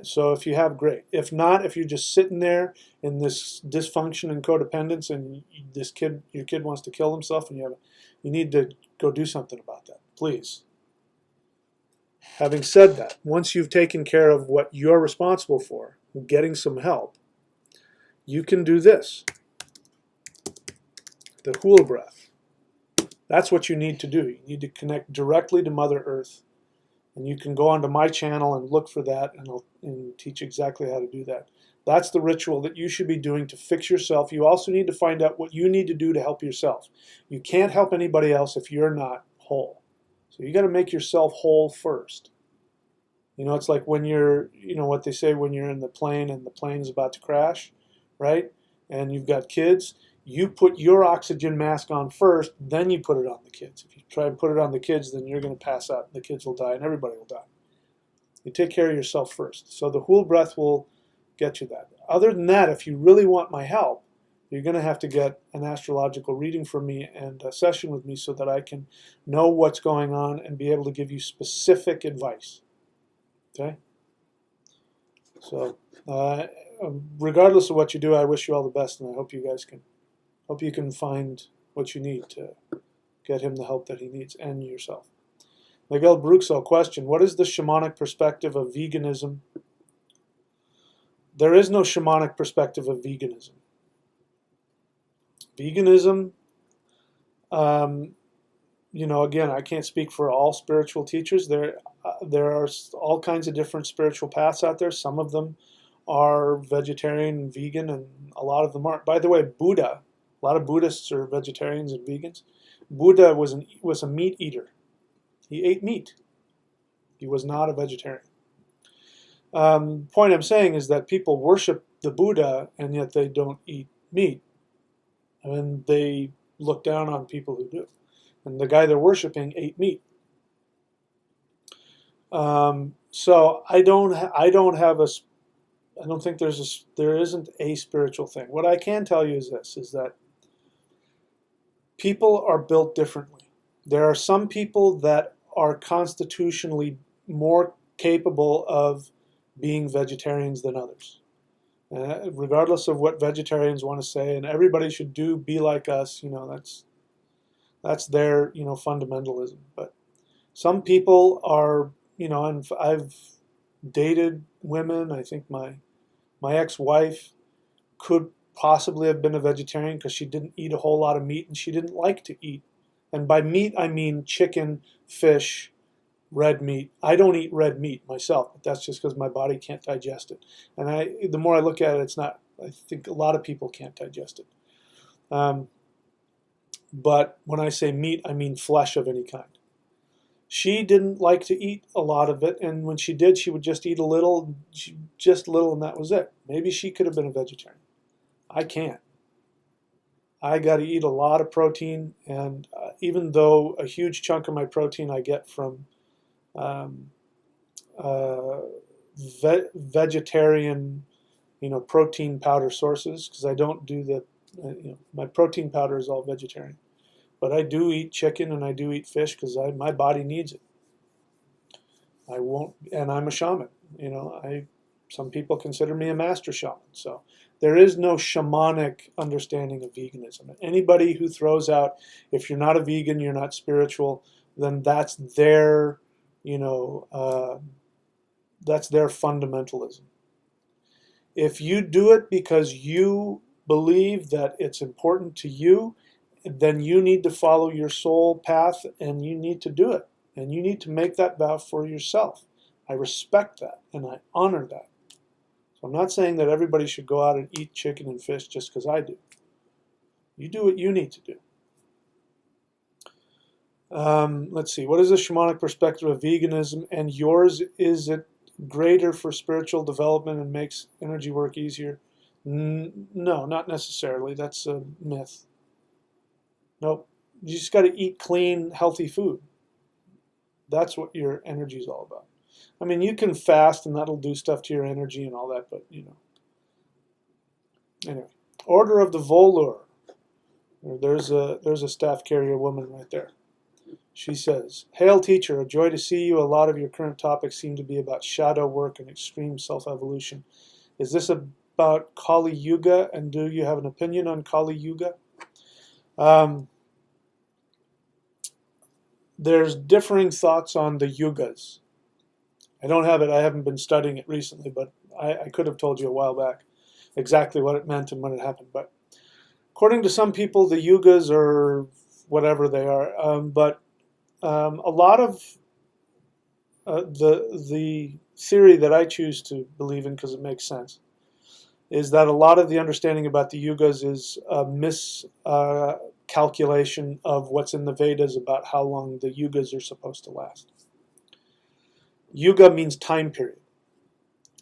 so if you have, great. If not, if you're just sitting there in this dysfunction and codependence, and your kid wants to kill himself, and you need to go do something about that, please. Having said that, once you've taken care of what you're responsible for, getting some help, you can do this. The Hula breath. That's what you need to do. You need to connect directly to Mother Earth. And you can go onto my channel and look for that, and I'll teach exactly how to do that. That's the ritual that you should be doing to fix yourself. You also need to find out what you need to do to help yourself. You can't help anybody else if you're not whole. So you got to make yourself whole first. It's like when you're, what they say when you're in the plane and the plane is about to crash, right? And you've got kids. You put your oxygen mask on first, then you put it on the kids. If you try and put it on the kids, then you're going to pass out. The kids will die, and everybody will die. You take care of yourself first. So the Hula breath will get you that. Other than that, if you really want my help, you're going to have to get an astrological reading from me and a session with me so that I can know what's going on and be able to give you specific advice. Okay? So regardless of what you do, I wish you all the best, and I hope you can find what you need to get him the help that he needs, and yourself. Miguel Bruxo, question. What is the shamanic perspective of veganism? There is no shamanic perspective of veganism. Veganism, again, I can't speak for all spiritual teachers. There are all kinds of different spiritual paths out there. Some of them are vegetarian and vegan, and a lot of them aren't. By the way, Buddha, a lot of Buddhists are vegetarians and vegans. Buddha was a meat eater. He ate meat. He was not a vegetarian. Point I'm saying is that people worship the Buddha, and yet they don't eat meat. And they look down on people who do. And the guy they're worshiping ate meat. So I don't have I don't think there isn't a spiritual thing. What I can tell you is this, is that people are built differently. There are some people that are constitutionally more capable of being vegetarians than others. Regardless of what vegetarians want to say, and everybody should be like us, that's their, fundamentalism. But some people are, and I've dated women. I think my ex-wife could possibly have been a vegetarian because she didn't eat a whole lot of meat and she didn't like to eat. And by meat, I mean chicken, fish, red meat. I don't eat red meat myself, but that's just because my body can't digest it. And the more I look at it, it's not. I think a lot of people can't digest it. But when I say meat, I mean flesh of any kind. She didn't like to eat a lot of it, and when she did, she would just eat a little, and that was it. Maybe she could have been a vegetarian. I can't. I got to eat a lot of protein, and even though a huge chunk of my protein I get from vegetarian, protein powder sources, because I don't do my protein powder is all vegetarian. But I do eat chicken and I do eat fish because my body needs it. I won't, and I'm a shaman. Some people consider me a master shaman. So there is no shamanic understanding of veganism. Anybody who throws out, if you're not a vegan, you're not spiritual, then that's their, that's their fundamentalism. If you do it because you believe that it's important to you, then you need to follow your soul path and you need to do it. And you need to make that vow for yourself. I respect that and I honor that. So I'm not saying that everybody should go out and eat chicken and fish just because I do. You do what you need to do. Let's see. What is the shamanic perspective of veganism and yours? Is it greater for spiritual development and makes energy work easier? No, not necessarily. That's a myth. Nope. You just got to eat clean, healthy food. That's what your energy is all about. I mean, you can fast and that'll do stuff to your energy and all that, but Anyway, Order of the Volur. There's a staff carrier woman right there. She says, "Hail teacher, a joy to see you. A lot of your current topics seem to be about shadow work and extreme self-evolution. Is this about Kali Yuga, and do you have an opinion on Kali Yuga?" There's differing thoughts on the yugas. I don't have it. I haven't been studying it recently, but I could have told you a while back exactly what it meant and when it happened. But according to some people, the yugas are whatever they are. But a lot of the theory that I choose to believe in, because it makes sense, is that a lot of the understanding about the yugas is a miscalculation of what's in the Vedas about how long the yugas are supposed to last. Yuga means time period.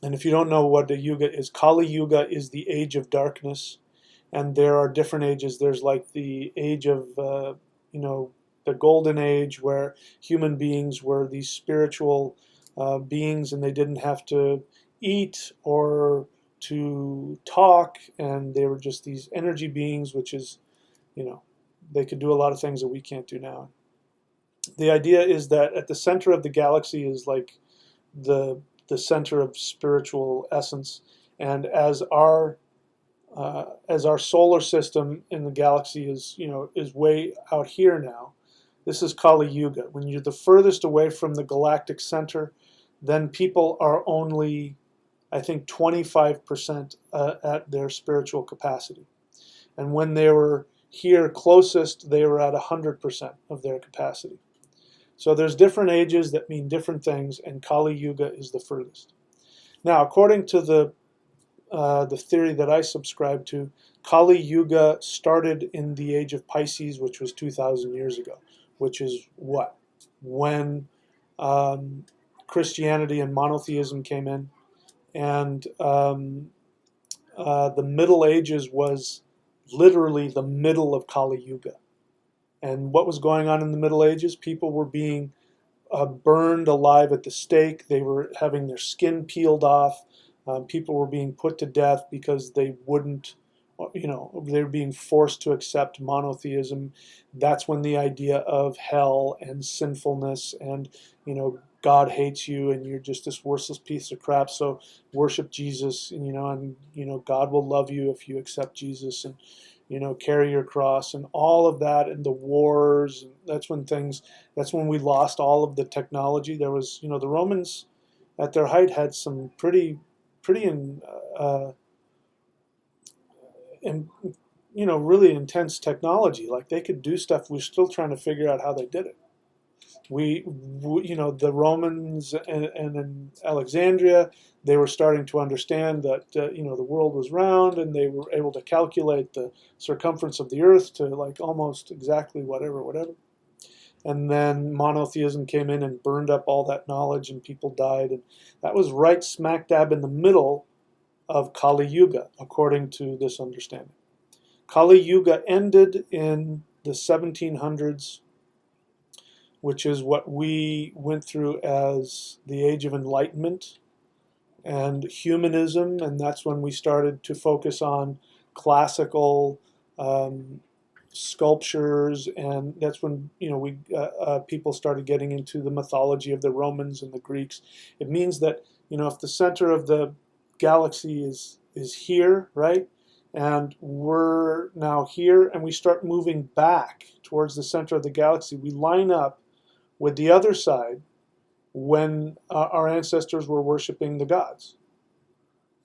And if you don't know what a yuga is, Kali Yuga is the age of darkness. And there are different ages. There's like the age of, the golden age, where human beings were these spiritual beings and they didn't have to eat or to talk, and they were just these energy beings, which is, they could do a lot of things that we can't do now. The idea is that at the center of the galaxy is like the center of spiritual essence, and as our solar system in the galaxy is way out here now, this is Kali Yuga. When you're the furthest away from the galactic center, then people are only, I think, 25% at their spiritual capacity. And when they were here closest, they were at 100% of their capacity. So there's different ages that mean different things, and Kali Yuga is the furthest. Now, according to the theory that I subscribe to, Kali Yuga started in the age of Pisces, which was 2,000 years ago, which is what? When Christianity and monotheism came in, and the Middle Ages was literally the middle of Kali Yuga. And what was going on in the Middle Ages? People were being burned alive at the stake. They were having their skin peeled off. People were being put to death because they wouldn't, they were being forced to accept monotheism. That's when the idea of hell and sinfulness and, God hates you and you're just this worthless piece of crap. So worship Jesus, and God will love you if you accept Jesus, and carry your cross and all of that, and the wars. And that's when we lost all of the technology. There was, the Romans at their height had some pretty and really intense technology. Like they could do stuff. We're still trying to figure out how they did it. The Romans and in Alexandria, they were starting to understand that the world was round, and they were able to calculate the circumference of the earth to like almost exactly whatever. And then monotheism came in and burned up all that knowledge, and people died. And that was right smack dab in the middle of Kali Yuga, according to this understanding. Kali Yuga ended in the 1700s, which is what we went through as the Age of Enlightenment and humanism, and that's when we started to focus on classical sculptures, and that's when people started getting into the mythology of the Romans and the Greeks. It means that if the center of the galaxy is here, right, and we're now here, and we start moving back towards the center of the galaxy, we line up with the other side when our ancestors were worshiping the gods.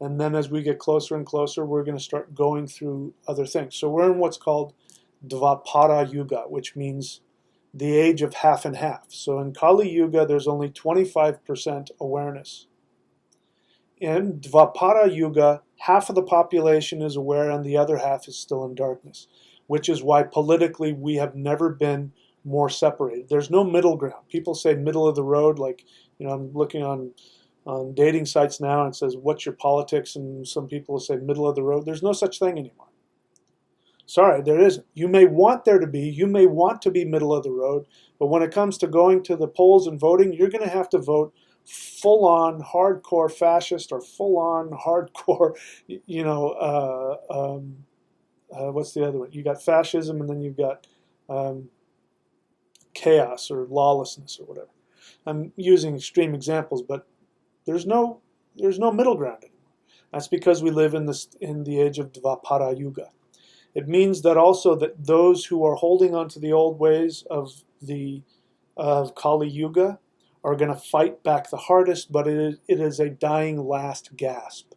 And then as we get closer and closer, we're going to start going through other things. So we're in what's called Dvapara Yuga, which means the age of half and half. So in Kali Yuga, there's only 25% awareness. In Dvapara Yuga, half of the population is aware and the other half is still in darkness, which is why politically we have never been more separated. There's no middle ground. People say middle of the road, like, I'm looking on dating sites now and it says, what's your politics? And some people will say middle of the road. There's no such thing anymore. Sorry, there isn't. You may want there to be. You may want to be middle of the road. But when it comes to going to the polls and voting, you're going to have to vote full-on hardcore fascist or full-on hardcore, what's the other one? You got fascism, and then you've got chaos or lawlessness or whatever. I'm using extreme examples, but there's no middle ground anymore. That's because we live in the age of Dvapara Yuga. It means that also that those who are holding on to the old ways of Kali Yuga are going to fight back the hardest, but it is a dying last gasp.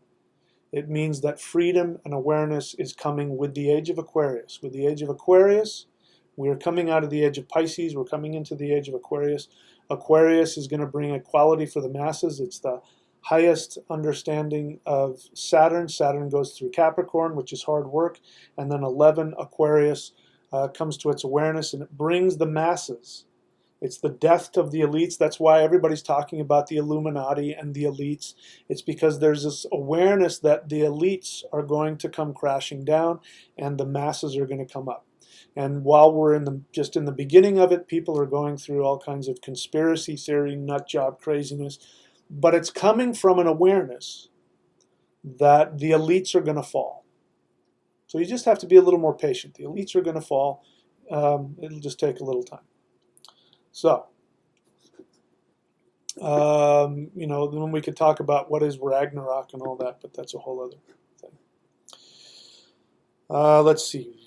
It means that freedom and awareness is coming with the age of Aquarius. With the age of Aquarius, we are coming out of the age of Pisces. We're coming into the age of Aquarius. Aquarius is going to bring equality for the masses. It's the highest understanding of Saturn. Saturn goes through Capricorn, which is hard work. And then 11, Aquarius, comes to its awareness, and it brings the masses. It's the death of the elites. That's why everybody's talking about the Illuminati and the elites. It's because there's this awareness that the elites are going to come crashing down and the masses are going to come up. And while we're just in the beginning of it, people are going through all kinds of conspiracy theory, nut job craziness. But it's coming from an awareness that the elites are going to fall. So you just have to be a little more patient. The elites are going to fall. It'll just take a little time. So, then we could talk about what is Ragnarok and all that, but that's a whole other thing. Let's see.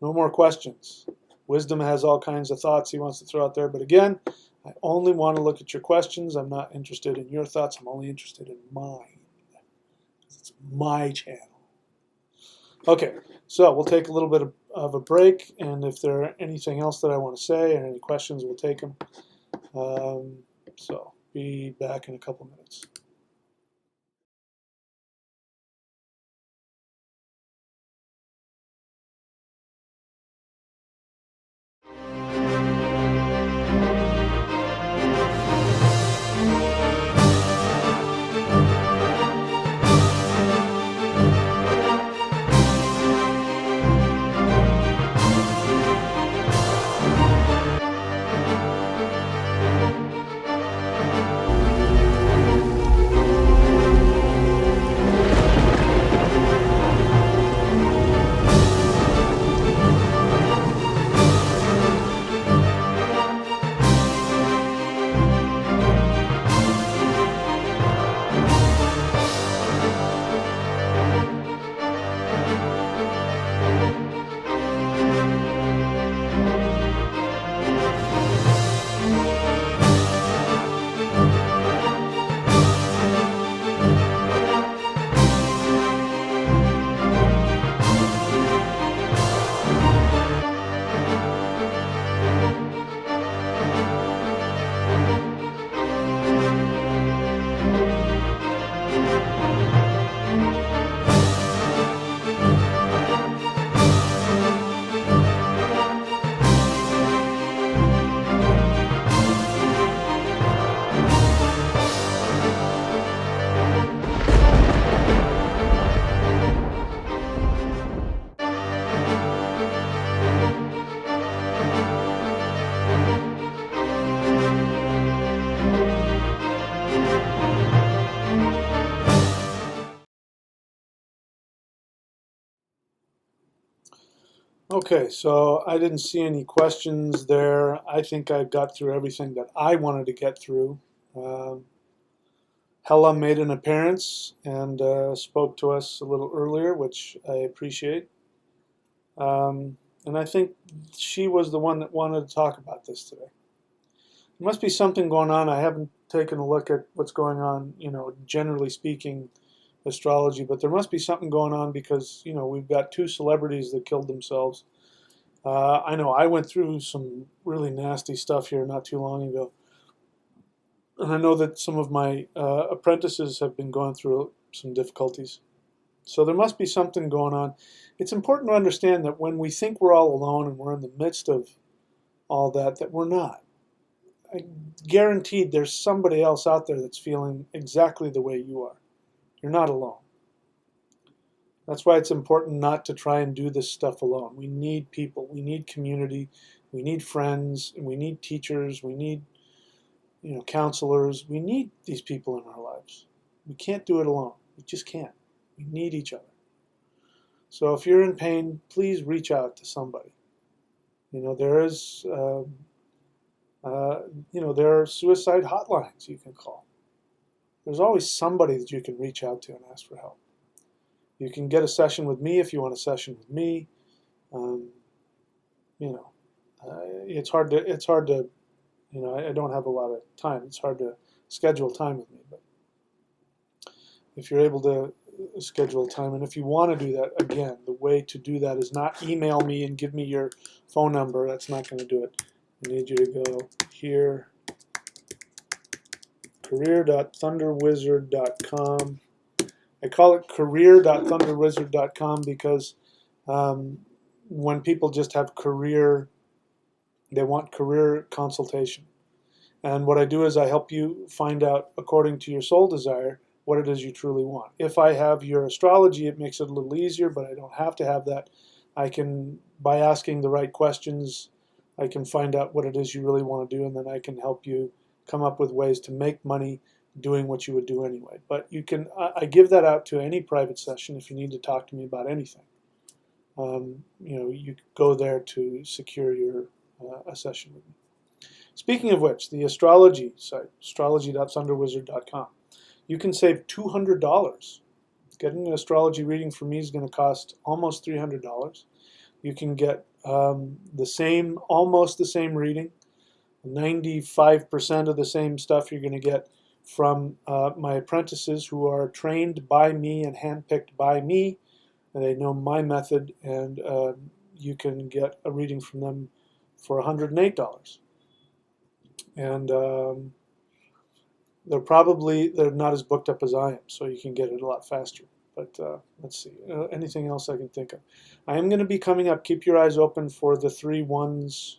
No more questions. Wisdom has all kinds of thoughts he wants to throw out there, but again, I only want to look at your questions. I'm not interested in your thoughts. I'm only interested in mine. It's my channel. Okay, so we'll take a little bit of a break, and if there are anything else that I want to say and any questions, we'll take them. So be back in a couple minutes. Okay, so I didn't see any questions there. I think I got through everything that I wanted to get through. Um, Hella made an appearance and spoke to us a little earlier, which I appreciate. And I think she was the one that wanted to talk about this today. There must be something going on. I haven't taken a look at what's going on, generally speaking, astrology, but there must be something going on because, we've got two celebrities that killed themselves. I know I went through some really nasty stuff here not too long ago. And I know that some of my apprentices have been going through some difficulties. So there must be something going on. It's important to understand that when we think we're all alone and we're in the midst of all that, that we're not. I guaranteed there's somebody else out there that's feeling exactly the way you are. You're not alone. That's why it's important not to try and do this stuff alone. We need people. We need community. We need friends. We need teachers. We need, counselors. We need these people in our lives. We can't do it alone. We just can't. We need each other. So if you're in pain, please reach out to somebody. There is, there are suicide hotlines you can call. There's always somebody that you can reach out to and ask for help. You can get a session with me if you want a session with me. Um, it's hard to, I don't have a lot of time. It's hard to schedule time with me, but if you're able to schedule time, and if you want to do that, again, the way to do that is not email me and give me your phone number. That's not going to do it. I need you to go here, career.thunderwizard.com. I call it career.thunderwizard.com because when people just have career, they want career consultation. And what I do is I help you find out, according to your soul desire, what it is you truly want. If I have your astrology, it makes it a little easier, but I don't have to have that. I can, by asking the right questions, I can find out what it is you really want to do, and then I can help you come up with ways to make money doing what you would do anyway. But you can, I give that out to any private session if you need to talk to me about anything. You go there to secure your a session with me. Speaking of which, the astrology site, astrology.thunderwizard.com, you can save $200. Getting an astrology reading from me is going to cost almost $300. You can get almost the same reading, 95% of the same stuff you're going to get from my apprentices who are trained by me and handpicked by me. And they know my method, and you can get a reading from them for $108. And they're not as booked up as I am, so you can get it a lot faster. But let's see, anything else I can think of. I am going to be coming up, keep your eyes open for the 3 1s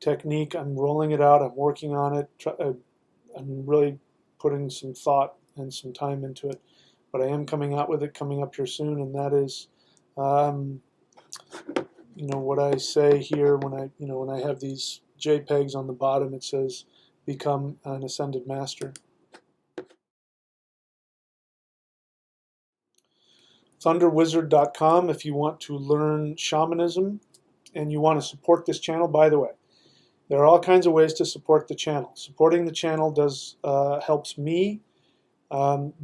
technique. I'm rolling it out, I'm working on it, I'm really putting some thought and some time into it, but I am coming out with it coming up here soon, and that is what I say here when I have these JPEGs on the bottom, it says become an ascended master. Thunderwizard.com if you want to learn shamanism and you want to support this channel. By the way, there are all kinds of ways to support the channel. Supporting the channel helps me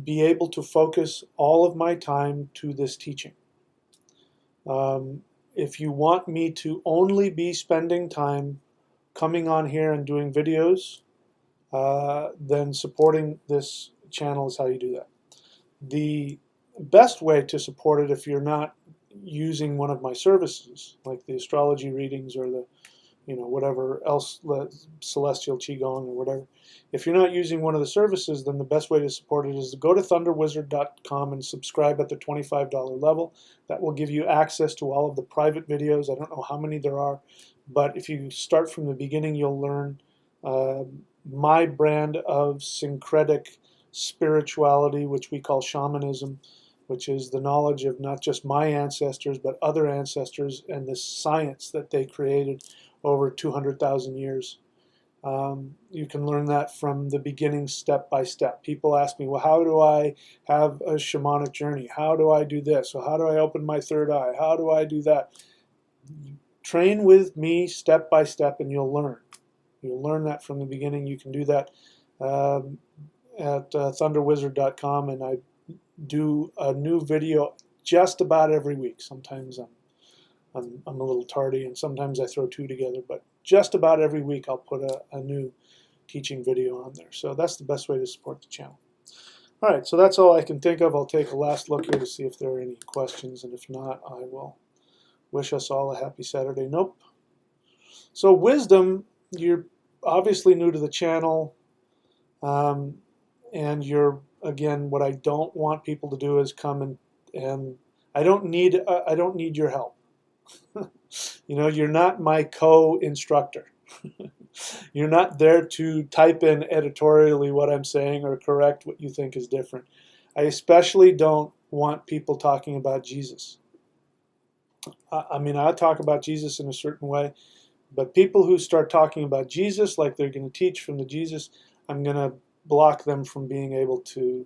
be able to focus all of my time to this teaching. If you want me to only be spending time coming on here and doing videos, then supporting this channel is how you do that. The best way to support it, if you're not using one of my services, like the astrology readings or the whatever else, celestial qigong or whatever, if you're not using one of the services, then the best way to support it is to go to thunderwizard.com and subscribe at the $25 level. That will give you access to all of the private videos. I don't know how many there are, but if you start from the beginning, you'll learn my brand of syncretic spirituality, which we call shamanism, which is the knowledge of not just my ancestors, but other ancestors and the science that they created over 200,000 years. You can learn that from the beginning, step by step. People ask me, well, how do I have a shamanic journey? How do I do this? Or how do I open my third eye? How do I do that? train with me step by step, and you'll learn. You'll learn that from the beginning. You can do that at thunderwizard.com, and I do a new video just about every week. Sometimes I'm a little tardy, and sometimes I throw two together, but just about every week I'll put a new teaching video on there. So that's the best way to support the channel. All right, so that's all I can think of. I'll take a last look here to see if there are any questions, and if not, I will wish us all a happy Saturday. Nope. So wisdom, you're obviously new to the channel, and you're, again, what I don't want people to do is come and I don't need your help. You know, you're not my co-instructor. You're not there to type in editorially what I'm saying or correct what you think is different. I especially don't want people talking about Jesus. I mean, I talk about Jesus in a certain way, but people who start talking about Jesus like they're going to teach from the Jesus, I'm going to block them from being able to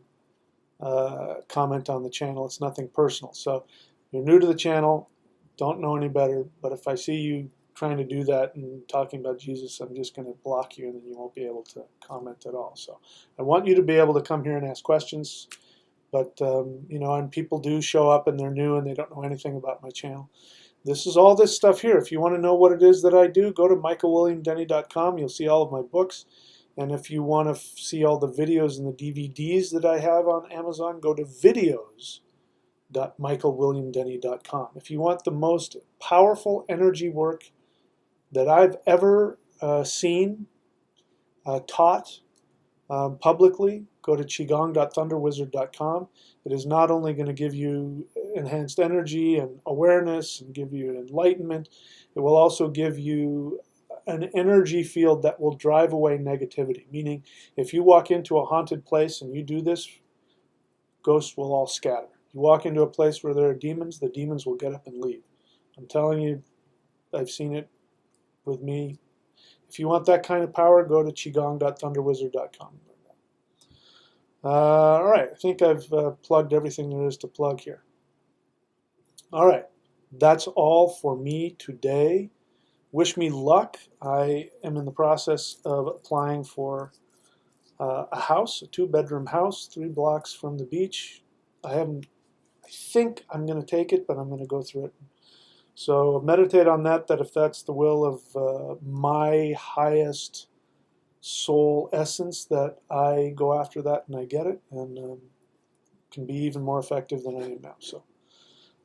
comment on the channel. It's nothing personal. So you're new to the channel, don't know any better, but if I see you trying to do that and talking about Jesus, I'm just going to block you, and then you won't be able to comment at all. So I want you to be able to come here and ask questions, but you know, and people do show up and they're new and they don't know anything about my channel. This is all this stuff here. If you want to know what it is that I do, go to michaelwilliamdenny.com. You'll see all of my books. And if you want to see all the videos and the DVDs that I have on Amazon, go to videos.michaelwilliamdenny.com. If you want the most powerful energy work that I've ever seen, taught publicly, go to qigong.thunderwizard.com. It is not only going to give you enhanced energy and awareness and give you enlightenment, it will also give you an energy field that will drive away negativity. Meaning, if you walk into a haunted place and you do this, ghosts will all scatter. You walk into a place where there are demons, the demons will get up and leave. I'm telling you, I've seen it with me. If you want that kind of power, go to qigong.thunderwizard.com. All right, I think I've plugged everything there is to plug here. All right, that's all for me today. Wish me luck. I am in the process of applying for a house, a 2-bedroom house, 3 blocks from the beach. I think I'm going to take it, but I'm going to go through it. So meditate on that if that's the will of my highest soul essence, that I go after that and I get it, and can be even more effective than I am now. So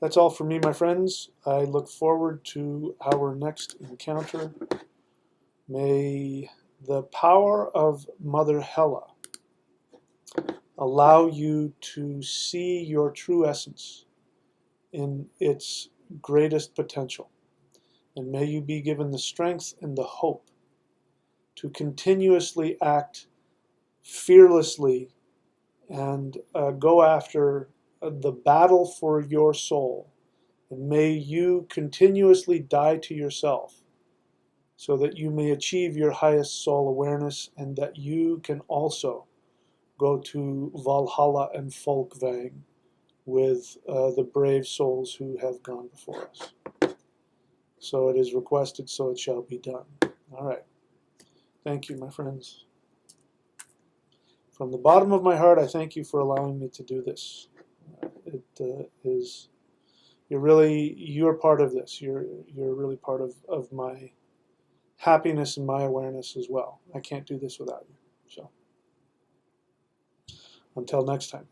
that's all for me, my friends. I look forward to our next encounter. May the power of Mother Hela allow you to see your true essence in its greatest potential. And may you be given the strength and the hope to continuously act fearlessly and go after the battle for your soul. And may you continuously die to yourself so that you may achieve your highest soul awareness, and that you can also go to Valhalla and Folkvang with the brave souls who have gone before us. So it is requested, so it shall be done. All right. Thank you, my friends. From the bottom of my heart, I thank you for allowing me to do this. You're part of this. You're really part of my happiness and my awareness as well. I can't do this without you. So until next time.